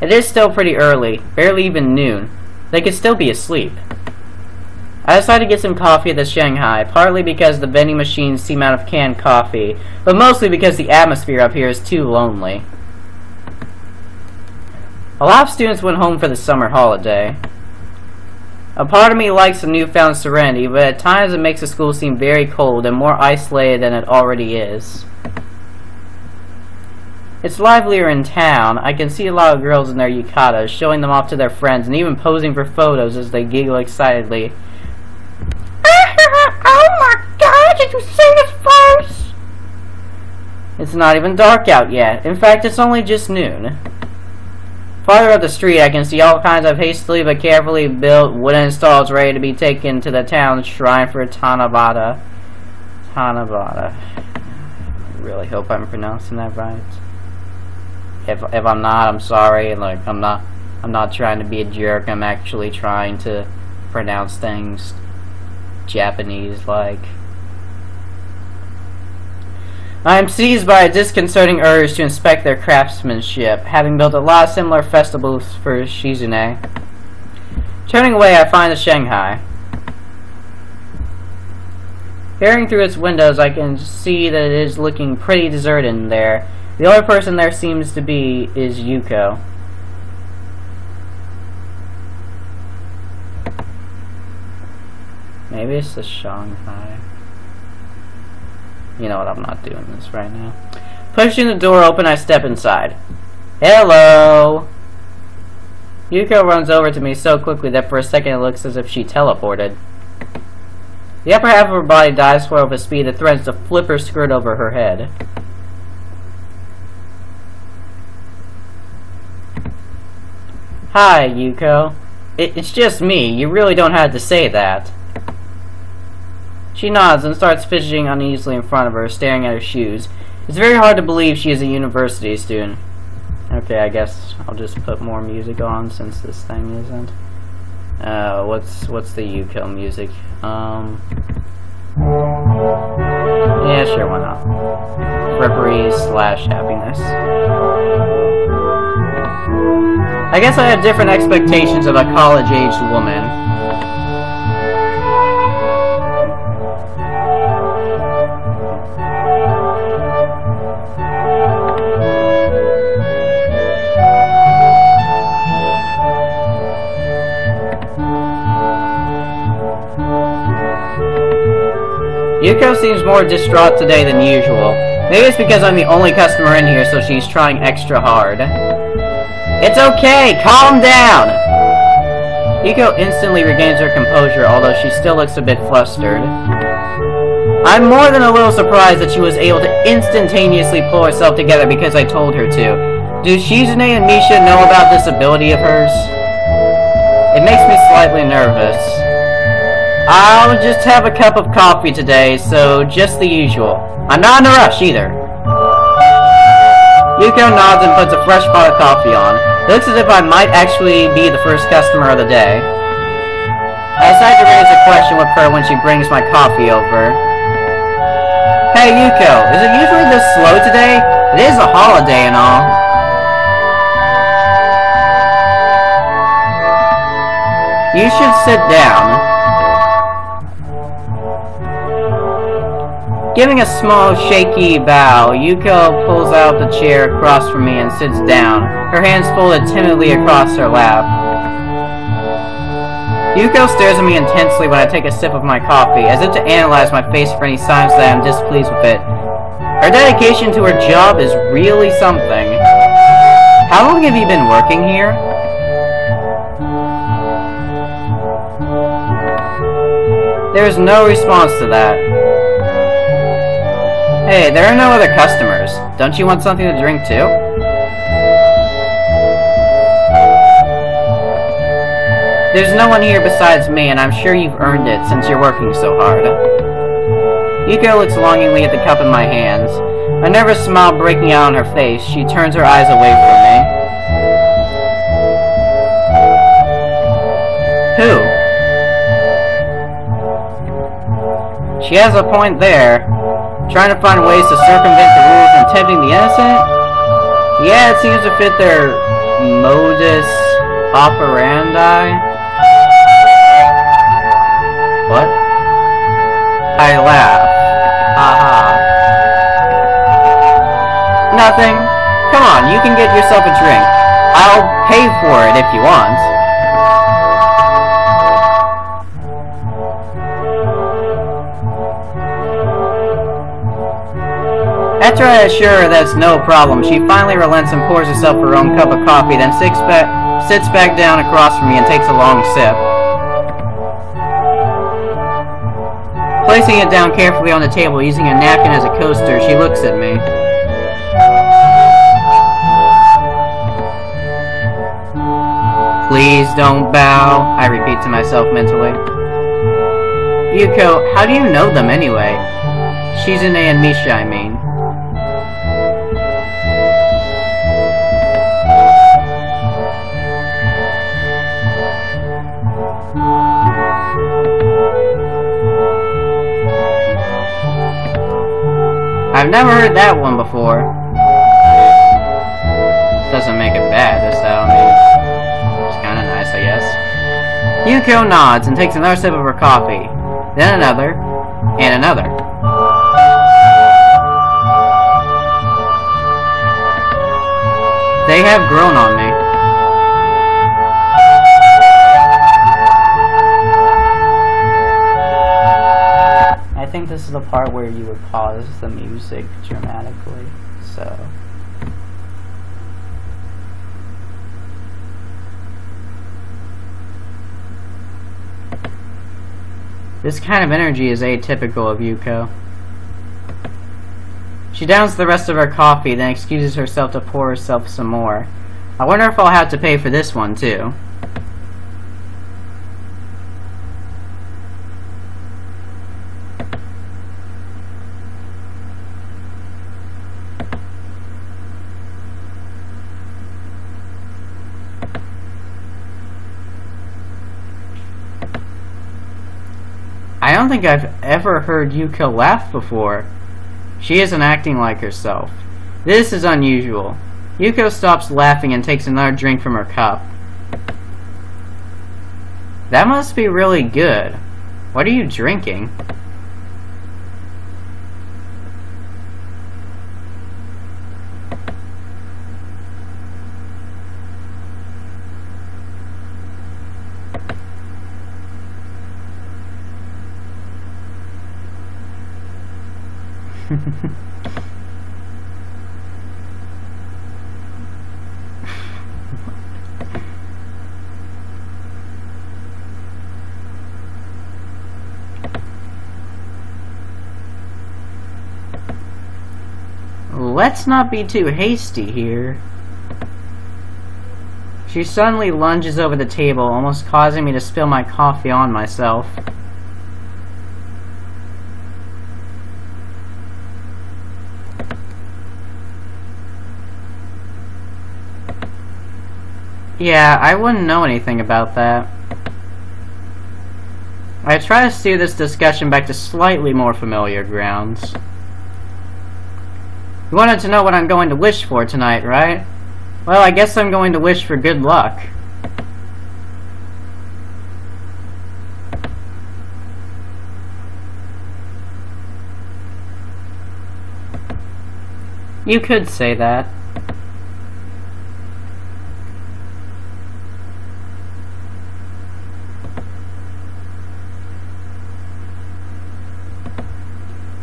It is still pretty early, barely even noon. They could still be asleep. I decided to get some coffee at the Shanghai, partly because the vending machines seem out of canned coffee, but mostly because the atmosphere up here is too lonely. A lot of students went home for the summer holiday. A part of me likes the newfound serenity, but at times it makes the school seem very cold and more isolated than it already is. It's livelier in town. I can see a lot of girls in their yukatas, showing them off to their friends and even posing for photos as they giggle excitedly. Oh my god, did you see this first? It's not even dark out yet. In fact, it's only just noon. Farther up the street, I can see all kinds of hastily but carefully built wooden stalls ready to be taken to the town's shrine for Tanabata. Tanabata. I really hope I'm pronouncing that right. If I'm not, I'm sorry. Like, I'm not trying to be a jerk. I'm actually trying to pronounce things Japanese-like. I am seized by a disconcerting urge to inspect their craftsmanship, having built a lot of similar festivals for Shizune. Turning away, I find the Shanghai. Peering through its windows, I can see that it is looking pretty deserted in there. The only person there seems to be is Yuko. Maybe it's the Shanghai. You know what, I'm not doing this right now. Pushing the door open, I step inside. Hello! Yuko runs over to me so quickly that for a second it looks as if she teleported. The upper half of her body dives forward with a speed that threatens to flip her skirt over her head. Hi, Yuko. It's just me. You really don't have to say that. She nods and starts fidgeting uneasily in front of her, staring at her shoes. It's very hard to believe she is a university student. Okay, I guess I'll just put more music on since this thing isn't. What's the Yuko music? Yeah, sure, why not? Frippery / happiness. I guess I have different expectations of a college-aged woman. Yuko seems more distraught today than usual. Maybe it's because I'm the only customer in here, so she's trying extra hard. It's okay! Calm down! Yuko instantly regains her composure, although she still looks a bit flustered. I'm more than a little surprised that she was able to instantaneously pull herself together because I told her to. Do Shizune and Misha know about this ability of hers? It makes me slightly nervous. I'll just have a cup of coffee today, so just the usual. I'm not in a rush, either. Yuko nods and puts a fresh pot of coffee on. It looks as if I might actually be the first customer of the day. I decide to raise a question with her when she brings my coffee over. Hey Yuko, is it usually this slow today? It is a holiday and all. You should sit down. Giving a small, shaky bow, Yuko pulls out the chair across from me and sits down, her hands folded timidly across her lap. Yuko stares at me intensely when I take a sip of my coffee, as if to analyze my face for any signs that I am displeased with it. Her dedication to her job is really something. How long have you been working here? There is no response to that. Hey, there are no other customers. Don't you want something to drink too? There's no one here besides me, and I'm sure you've earned it since you're working so hard. Yuko looks longingly at the cup in my hands. A nervous smile breaking out on her face, she turns her eyes away from me. Who? She has a point there. Trying to find ways to circumvent the rules and tempting the innocent? Yeah, it seems to fit their modus operandi. What? I laugh. Haha. Nothing. Come on, you can get yourself a drink. I'll pay for it if you want. After I assure her that's no problem, she finally relents and pours herself her own cup of coffee, then sits back down across from me and takes a long sip. Placing it down carefully on the table, using a napkin as a coaster, she looks at me. Please don't bow, I repeat to myself mentally. Yuko, how do you know them anyway? Shizune and Misha, I mean. I've never heard that one before. Doesn't make it bad, though, I mean, it's kinda nice, I guess. Yuko nods and takes another sip of her coffee, then another, and another. They have grown on me. think this is the part where you would pause the music dramatically, so... This kind of energy is atypical of Yuko. She downs the rest of her coffee, then excuses herself to pour herself some more. I wonder if I'll have to pay for this one, too. I don't think I've ever heard Yuko laugh before. She isn't acting like herself. This is unusual. Yuko stops laughing and takes another drink from her cup. That must be really good. What are you drinking? Let's not be too hasty here. She suddenly lunges over the table, almost causing me to spill my coffee on myself. Yeah, I wouldn't know anything about that. I try to steer this discussion back to slightly more familiar grounds. You wanted to know what I'm going to wish for tonight, right? Well, I guess I'm going to wish for good luck. You could say that.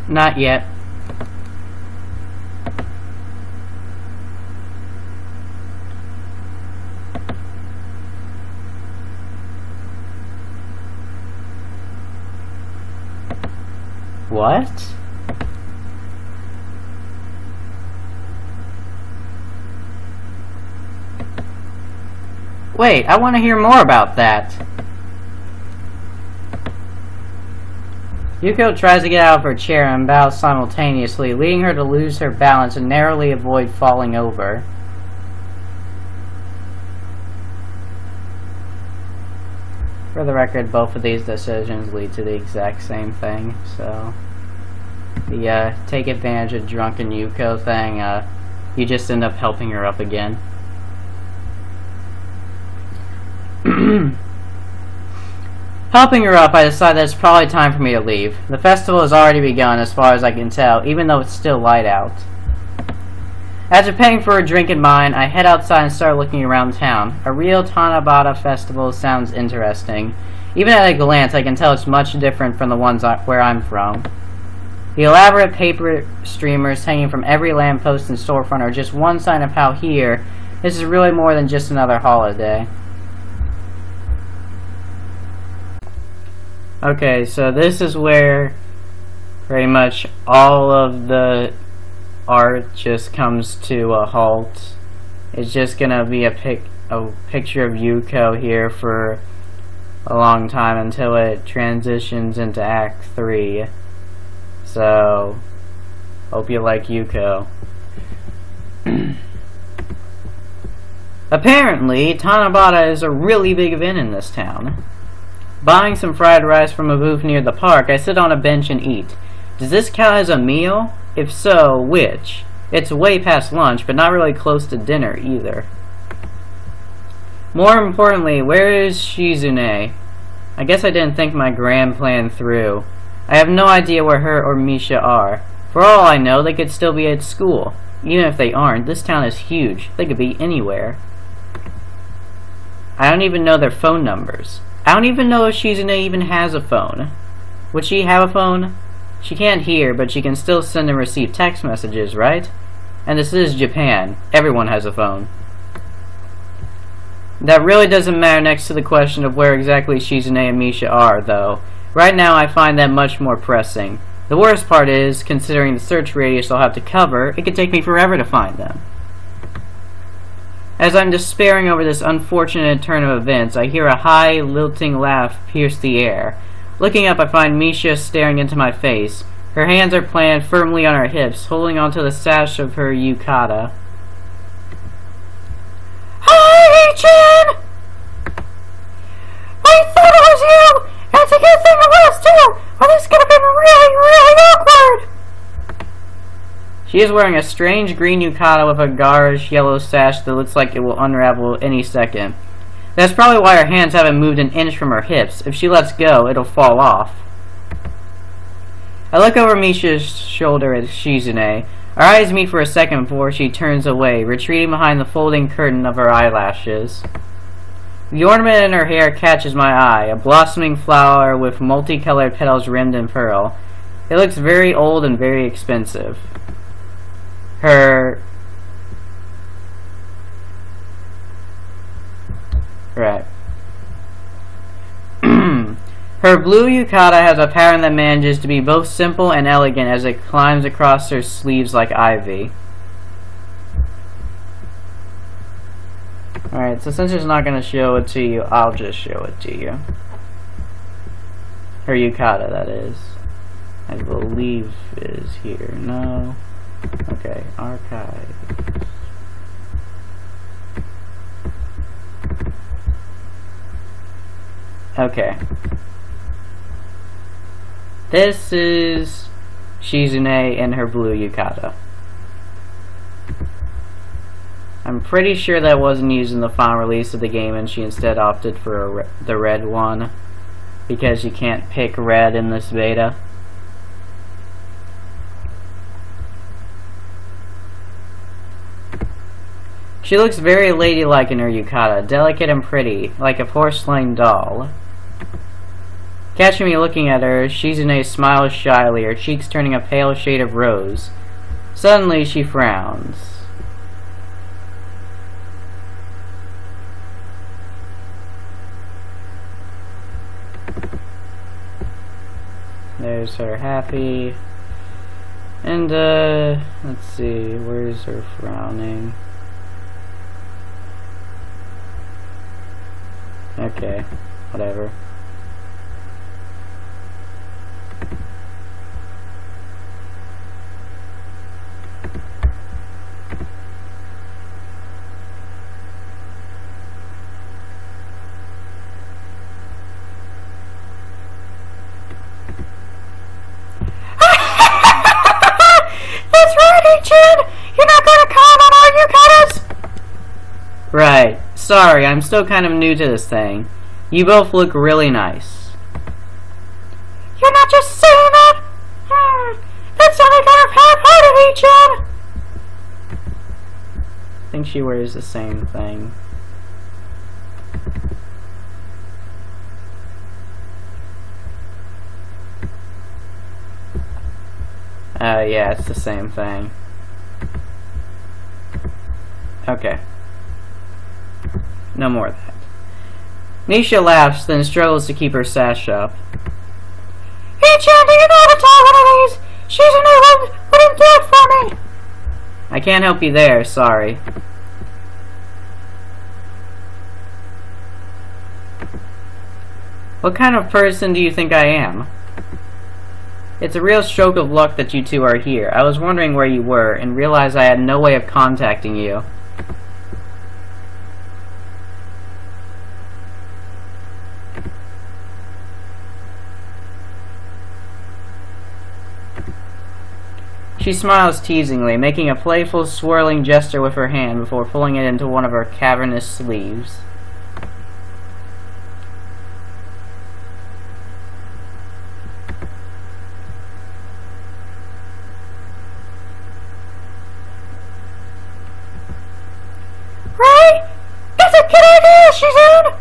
Not yet. What? Wait, I want to hear more about that. Yuko tries to get out of her chair and bows simultaneously, leading her to lose her balance and narrowly avoid falling over. For the record, both of these decisions lead to the exact same thing, so... The, take advantage of drunken Yuko thing, you just end up helping her up again. Helping her up, I decide that it's probably time for me to leave. The festival has already begun, as far as I can tell, even though it's still light out. After paying for a drink in mine, I head outside and start looking around town. A real Tanabata festival sounds interesting. Even at a glance, I can tell it's much different from the ones where I'm from. The elaborate paper streamers hanging from every lamppost and storefront are just one sign of how here, this is really more than just another holiday. Okay, so this is where pretty much all of the art just comes to a halt. It's just gonna be a picture of Yuko here for a long time until it transitions into Act 3. So, hope you like Yuko. Apparently, Tanabata is a really big event in this town. Buying some fried rice from a booth near the park, I sit on a bench and eat. Does this count as a meal? If so, which? It's way past lunch, but not really close to dinner either. More importantly, where is Shizune? I guess I didn't think my grand plan through. I have no idea where her or Misha are. For all I know, they could still be at school. Even if they aren't, this town is huge. They could be anywhere. I don't even know their phone numbers. I don't even know if Shizune even has a phone. Would she have a phone? She can't hear, but she can still send and receive text messages, right? And this is Japan. Everyone has a phone. That really doesn't matter next to the question of where exactly Shizune and Misha are, though. Right now I find that much more pressing. The worst part is, considering the search radius I'll have to cover, it could take me forever to find them. As I'm despairing over this unfortunate turn of events, I hear a high, lilting laugh pierce the air. Looking up, I find Misha staring into my face. Her hands are planted firmly on her hips, holding onto the sash of her yukata. Hi, Chan! I thought it was you! That's a good thing it was, too! Or this could have been really, really awkward! She is wearing a strange green yukata with a garish yellow sash that looks like it will unravel any second. That's probably why her hands haven't moved an inch from her hips. If she lets go, it'll fall off. I look over Misha's shoulder at Shizune. Our eyes meet for a second before she turns away, retreating behind the folding curtain of her eyelashes. The ornament in her hair catches my eye, a blossoming flower with multicolored petals rimmed in pearl. It looks very old and very expensive. Her blue yukata has a pattern that manages to be both simple and elegant as it climbs across her sleeves like ivy. Alright, so since it's not going to show it to you, I'll just show it to you. Her yukata, that is. I believe is here. No. Okay, archive. Okay. This is Shizune in her blue yukata. I'm pretty sure that wasn't used in the final release of the game and she instead opted for the red one because you can't pick red in this beta. She looks very ladylike in her yukata, delicate and pretty, like a porcelain doll. Catching me looking at her, Shizune smiles shyly, her cheeks turning a pale shade of rose. Suddenly, she frowns. There's her happy. And, let's see, where's her frowning? Okay, whatever. That's right, Chan! You're not gonna comment on our yukatas? Right. Sorry, I'm still kind of new to this thing. You both look really nice. You're not just saying that? That sounded kind of half-hearted, Chan! I think she wears the same thing. Yeah, it's the same thing. Okay. No more of that. Misha laughs, then struggles to keep her sash up. Hey, Chan, do you know how to tie one of these? Shizune wouldn't do it for me. I can't help you there, sorry. What kind of person do you think I am? It's a real stroke of luck that you two are here. I was wondering where you were, and realized I had no way of contacting you. She smiles teasingly, making a playful, swirling gesture with her hand before pulling it into one of her cavernous sleeves. Right? That's a good idea, Shizune!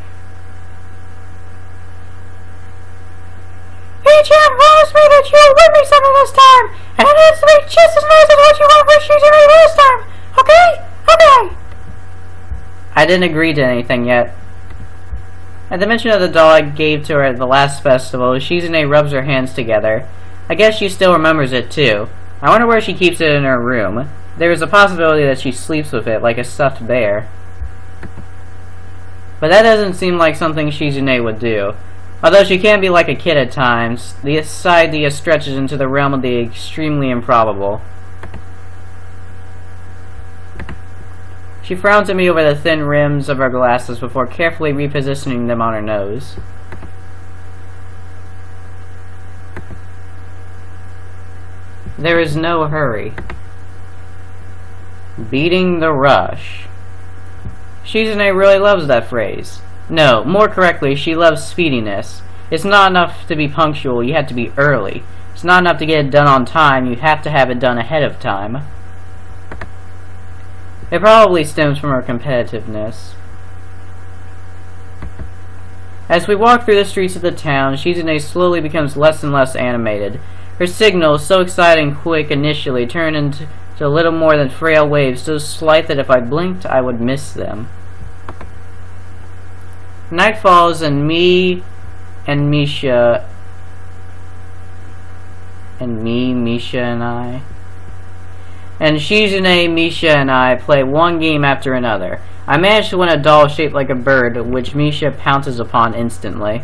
Hey, Chan, promise me that you'll win me some of just as nice as what you went for Shizune last time. Okay? Okay. I didn't agree to anything yet. At the mention of the doll I gave to her at the last festival, Shizune rubs her hands together. I guess she still remembers it too. I wonder where she keeps it in her room. There is a possibility that she sleeps with it, like a stuffed bear. But that doesn't seem like something Shizune would do. Although she can be like a kid at times, this idea stretches into the realm of the extremely improbable. She frowns at me over the thin rims of her glasses before carefully repositioning them on her nose. There is no hurry. Beating the rush. Shizune really loves that phrase. No, more correctly, she loves speediness. It's not enough to be punctual, you have to be early. It's not enough to get it done on time, you have to have it done ahead of time. It probably stems from her competitiveness. As we walk through the streets of the town, Shizune slowly becomes less and less animated. Her signals, so exciting and quick initially, turn into little more than frail waves, so slight that if I blinked, I would miss them. Night falls and Misha and I. And Shizune, Misha, and I play one game after another. I manage to win a doll shaped like a bird, which Misha pounces upon instantly.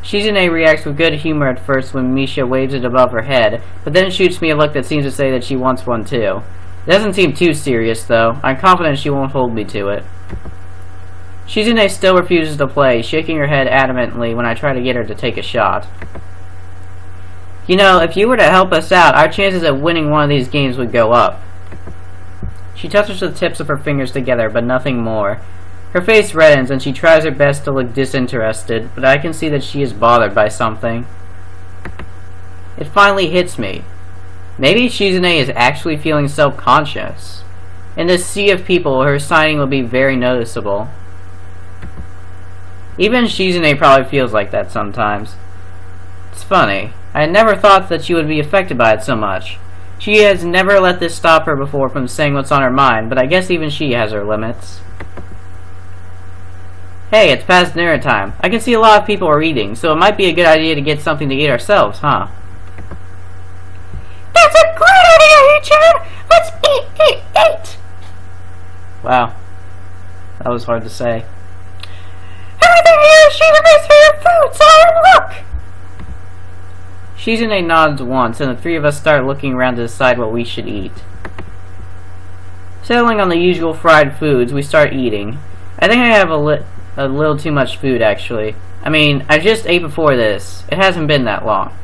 Shizune reacts with good humor at first when Misha waves it above her head, but then shoots me a look that seems to say that she wants one too. It doesn't seem too serious, though. I'm confident she won't hold me to it. Shizune still refuses to play, shaking her head adamantly when I try to get her to take a shot. You know, if you were to help us out, our chances of winning one of these games would go up. She touches the tips of her fingers together, but nothing more. Her face reddens, and she tries her best to look disinterested, but I can see that she is bothered by something. It finally hits me. Maybe Shizune is actually feeling self-conscious. In this sea of people, her signing will be very noticeable. Even Shizune probably feels like that sometimes. It's funny. I had never thought that she would be affected by it so much. She has never let this stop her before from saying what's on her mind, but I guess even she has her limits. Hey, it's past dinner time. I can see a lot of people are eating, so it might be a good idea to get something to eat ourselves, huh? That's a great idea, Ichad! Let's eat! Wow. That was hard to say. Everything here is Shizune's favorite food, so look! Shizune nods once, and the three of us start looking around to decide what we should eat. Settling on the usual fried foods, we start eating. I think I have a little too much food, actually. I mean, I just ate before this. It hasn't been that long.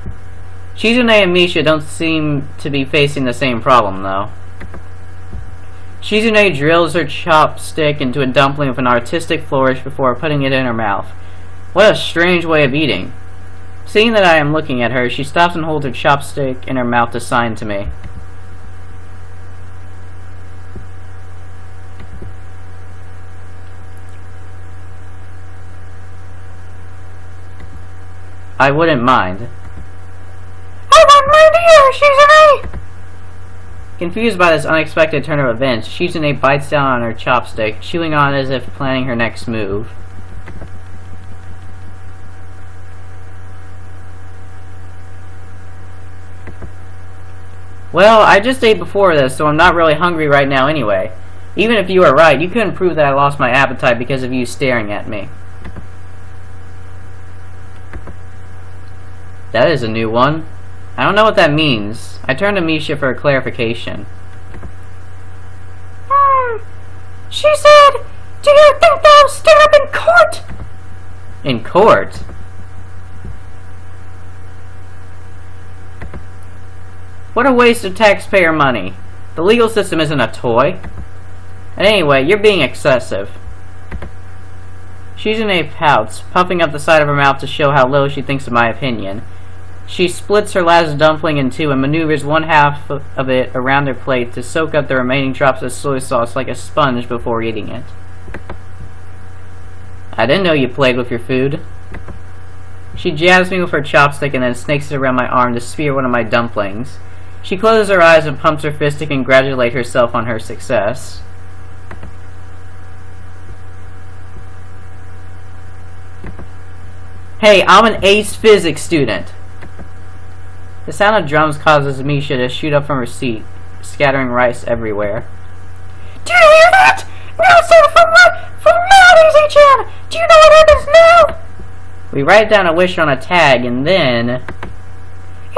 Shizune and Misha don't seem to be facing the same problem, though. Shizune drills her chopstick into a dumpling with an artistic flourish before putting it in her mouth. What a strange way of eating. Seeing that I am looking at her, she stops and holds her chopstick in her mouth to sign to me. I wouldn't mind. I wouldn't mind either, Shizune! Confused by this unexpected turn of events, Shizune bites down on her chopstick, chewing on it as if planning her next move. Well, I just ate before this, so I'm not really hungry right now anyway. Even if you were right, you couldn't prove that I lost my appetite because of you staring at me. That is a new one. I don't know what that means. I turned to Misha for a clarification. She said, do you think they'll stand up in court? In court? What a waste of taxpayer money. The legal system isn't a toy. And anyway, you're being excessive. Shizune pouts, puffing up the side of her mouth to show how little she thinks of my opinion. She splits her last dumpling in two and maneuvers one half of it around her plate to soak up the remaining drops of soy sauce like a sponge before eating it. I didn't know you played with your food. She jabs me with her chopstick and then snakes it around my arm to spear one of my dumplings. She closes her eyes and pumps her fist to congratulate herself on her success. Hey, I'm an ace physics student! The sound of drums causes Misha to shoot up from her seat, scattering rice everywhere. Do you hear that? Now it's time for Maddie's HM! Do you know what happens now? We write down a wish on a tag, and then...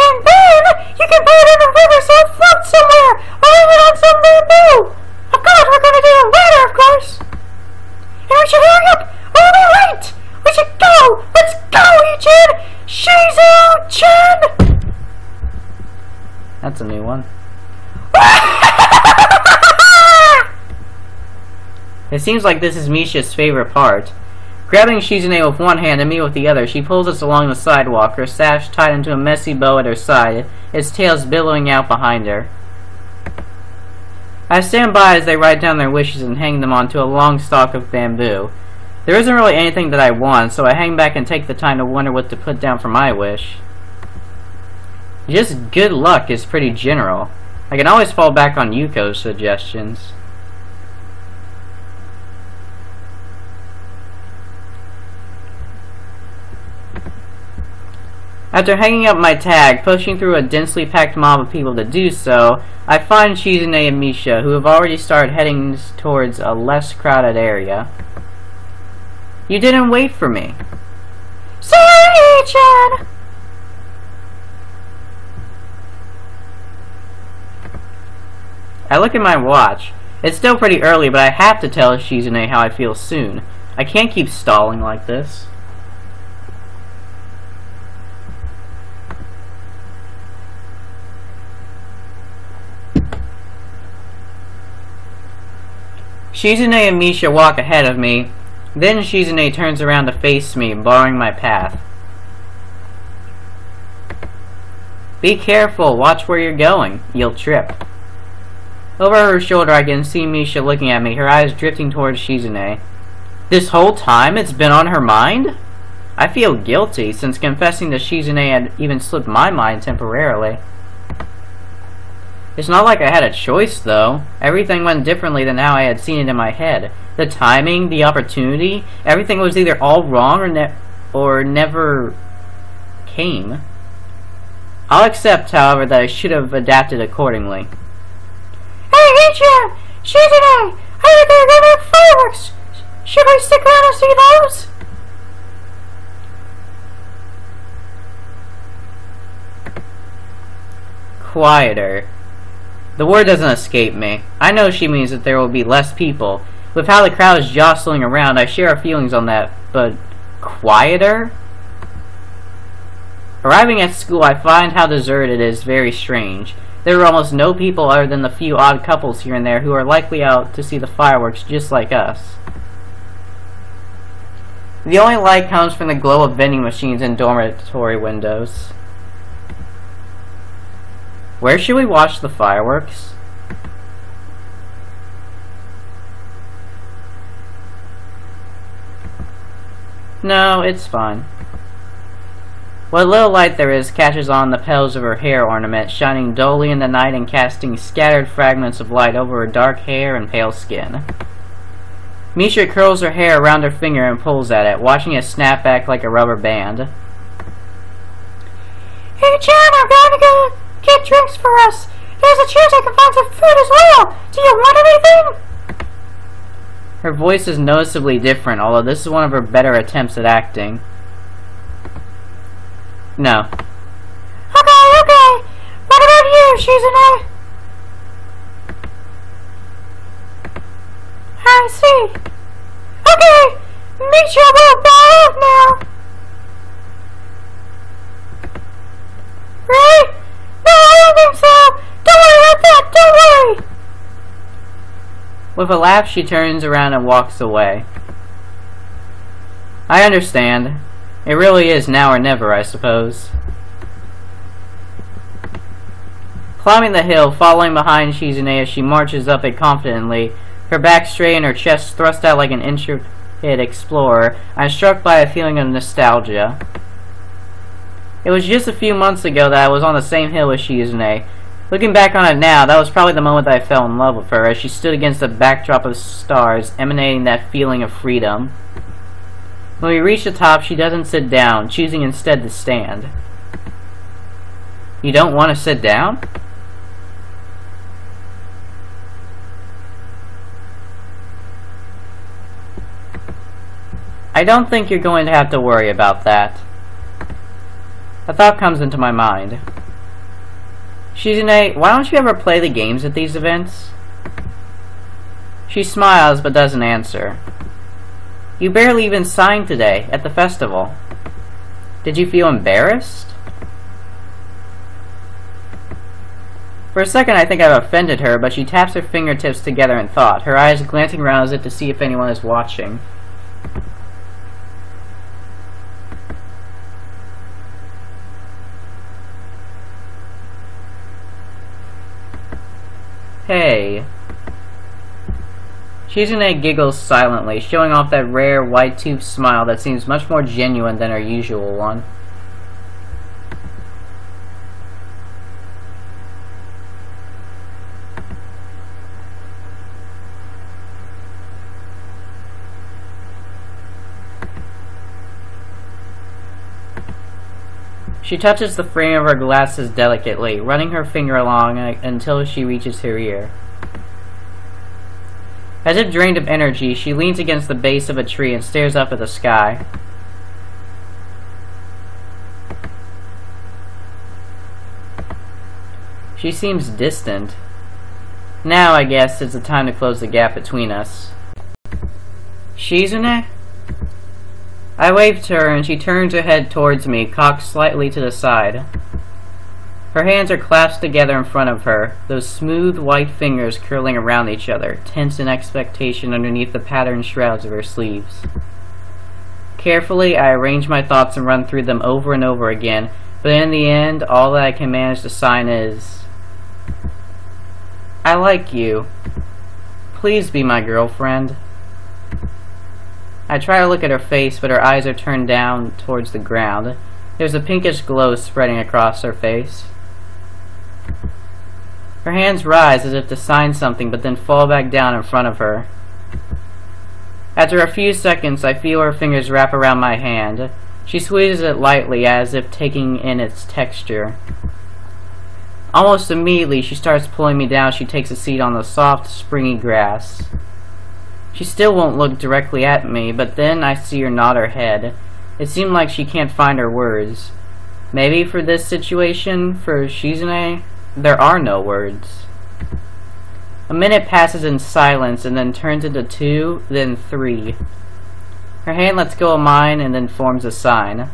And then, you can put it in a river so it floats somewhere, or leave it on some bamboo! Of course, we're gonna do it later, of course! And we should hurry up, or we'll be late! We should go! Let's go, Ichan! Shizu-chan! That's a new one. It seems like this is Misha's favorite part. Grabbing Shizune with one hand and me with the other, she pulls us along the sidewalk, her sash tied into a messy bow at her side, its tails billowing out behind her. I stand by as they write down their wishes and hang them onto a long stalk of bamboo. There isn't really anything that I want, so I hang back and take the time to wonder what to put down for my wish. Just good luck is pretty general. I can always fall back on Yuko's suggestions. After hanging up my tag, pushing through a densely packed mob of people to do so, I find Shizune and Misha, who have already started heading towards a less crowded area. You didn't wait for me. Sorry, Chan! I look at my watch. It's still pretty early, but I have to tell Shizune how I feel soon. I can't keep stalling like this. Shizune and Misha walk ahead of me. Then Shizune turns around to face me, barring my path. Be careful, watch where you're going. You'll trip. Over her shoulder I can see Misha looking at me, her eyes drifting towards Shizune. This whole time it's been on her mind? I feel guilty, since confessing to Shizune had even slipped my mind temporarily. It's not like I had a choice, though. Everything went differently than how I had seen it in my head. The timing, the opportunity, everything was either all wrong or never came. I'll accept, however, that I should have adapted accordingly. Hey, Ichian! Shizune! I think they're gonna have fireworks! Should we stick around and see those? Quieter. The word doesn't escape me. I know she means that there will be less people. With how the crowd is jostling around, I share our feelings on that, but quieter? Arriving at school, I find how deserted it is very strange. There are almost no people other than the few odd couples here and there who are likely out to see the fireworks just like us. The only light comes from the glow of vending machines and dormitory windows. Where should we watch the fireworks? No, it's fine. What little light there is catches on the petals of her hair ornament, shining dully in the night and casting scattered fragments of light over her dark hair and pale skin. Misha curls her hair around her finger and pulls at it, watching it snap back like a rubber band. Hey, Chan, I'm going to go get drinks for us. There's a chance I can find some food as well. Do you want anything? Her voice is noticeably different, although this is one of her better attempts at acting. No. Okay. What about you, Shizune? I see. Okay, Misha will bow out now. Right? No, I don't think so. Don't worry about that, don't worry. With a laugh, she turns around and walks away. I understand. It really is now or never, I suppose. Climbing the hill, following behind Shizune as she marches up it confidently, her back straight and her chest thrust out like an intrepid explorer, I'm struck by a feeling of nostalgia. It was just a few months ago that I was on the same hill as Shizune. Looking back on it now, that was probably the moment that I fell in love with her, as she stood against a backdrop of stars, emanating that feeling of freedom. When we reach the top, she doesn't sit down, choosing instead to stand. You don't want to sit down? I don't think you're going to have to worry about that. A thought comes into my mind. Shizune, why don't you ever play the games at these events? She smiles but doesn't answer. You barely even sang today at the festival. Did you feel embarrassed? For a second I think I've offended her, but she taps her fingertips together in thought, her eyes glancing around as if to see if anyone is watching. Hey. Shizune giggles silently, showing off that rare, white-toothed smile that seems much more genuine than her usual one. She touches the frame of her glasses delicately, running her finger along until she reaches her ear. As if drained of energy, she leans against the base of a tree and stares up at the sky. She seems distant. Now, I guess, is the time to close the gap between us. Shizune? I waved to her and she turns her head towards me, cocked slightly to the side. Her hands are clasped together in front of her, those smooth white fingers curling around each other, tense in expectation underneath the patterned shrouds of her sleeves. Carefully, I arrange my thoughts and run through them over and over again, but in the end, all that I can manage to sign is, I like you. Please be my girlfriend. I try to look at her face, but her eyes are turned down towards the ground. There's a pinkish glow spreading across her face. Her hands rise as if to sign something, but then fall back down in front of her. After a few seconds, I feel her fingers wrap around my hand. She squeezes it lightly, as if taking in its texture. Almost immediately, she starts pulling me down. She takes a seat on the soft, springy grass. She still won't look directly at me, but then I see her nod her head. It seemed like she can't find her words. Maybe for this situation, for Shizune, there are no words. A minute passes in silence and then turns into 2, then 3. Her hand lets go of mine and then forms a sign.